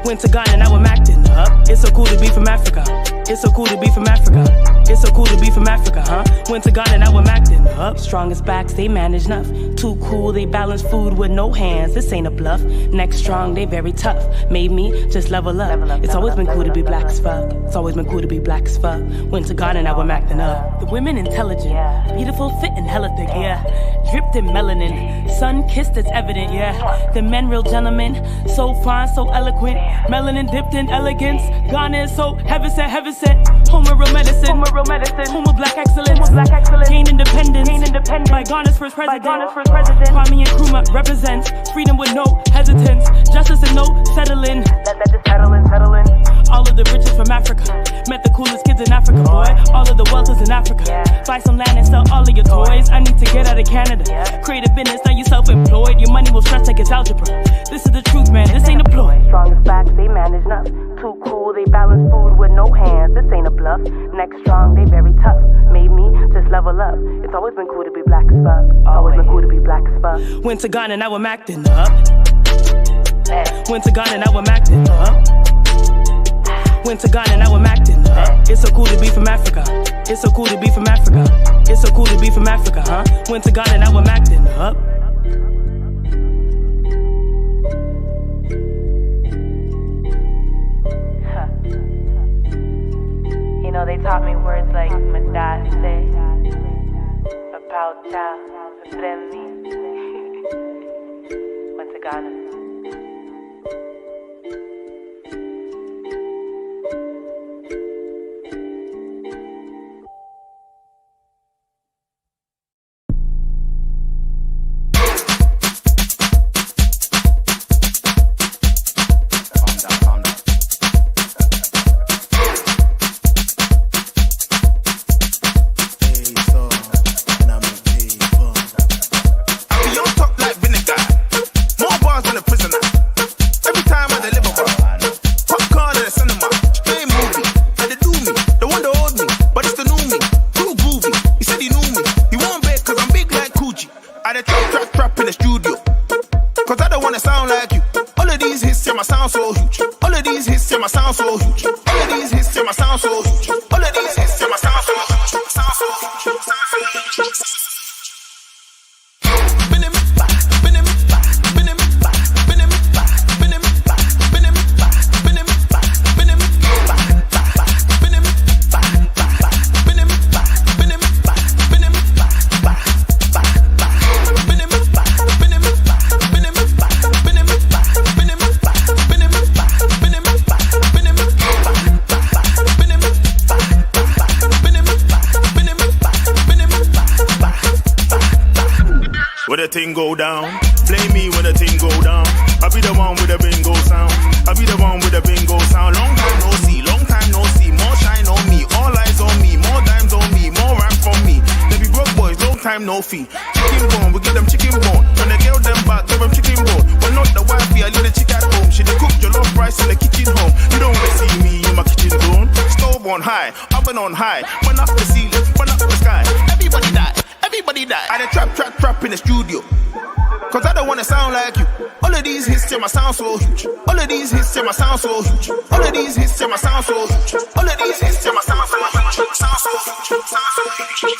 Speaker 12: Went to Ghana, now I'm acting up. It's so cool to be from Africa. It's so cool to be from Africa. It's so cool to be from Africa, huh? Went to Ghana, now I'm acting up. Strongest backs, they manage enough. Too cool, they balance food with no hands. This ain't a bluff. Next strong, they very tough. Made me just level up. It's always been cool to be black as fuck. It's always been cool to be black as fuck. Went to Ghana, now I'm acting up. The women intelligent, beautiful, fit, and hella thick, yeah. Dripped in melanin, sun kissed, it's evident, yeah. The men real gentlemen, so fine, so eloquent. Melanin dipped in elegance. Ghana is so heaven sent. Home of real medicine. Home of black excellence. Gain independence. By Ghana's first president. Kwame Nkrumah represents freedom with no hesitance. Justice and no settling. Let this settle in. All of the riches from Africa. Met the coolest kids in Africa, boy. All of the wealth is in Africa. Buy some land and sell all of your toys. I need to get out of Canada. Create a business, now you self-employed. Your money will stretch like it's algebra. This is the truth, man. This ain't a ploy. Strongest backs, they manage enough. Too cool, they balance food with no hands. This ain't a bluff. Next strong, they very tough. Made me just level up. It's always been cool to be black as fuck. Always been cool to be black as fuck. Went to Ghana, now I'm acting up. Went to Ghana, now I'm acting up. Went to Ghana, now I'm acting up. It's so cool to be from Africa. It's so cool to be from Africa. It's so cool to be from Africa, huh? Went to Ghana, now I'm acting up.
Speaker 13: You know, they taught me words like Madase, Papauta, Bremi. Went to Ghana.
Speaker 14: Go down, blame me when the thing go down. I be the one with the bingo sound. I be the one with the bingo sound. Long time no see, more shine on me, all eyes on me, more dimes on me, more rhymes from me. They be broke boys, long time no fee. Chicken bone, we get them chicken bone. When they get them back, give them chicken bone. When not the wifey, I leave the chick at home. She dey cook jollof rice in the kitchen home. You don't wanna see me in my kitchen zone. Stove on high, oven on high, burn up the ceiling, burn up the sky. Everybody die. I dey trap in the studio. Cause I don't wanna sound like you. All of these hits say my sound so huge. All of these hits say my sound so huge. All of these hits say my sound so huge. All of these hits say my sound so huge. Sound so huge. Sound so huge.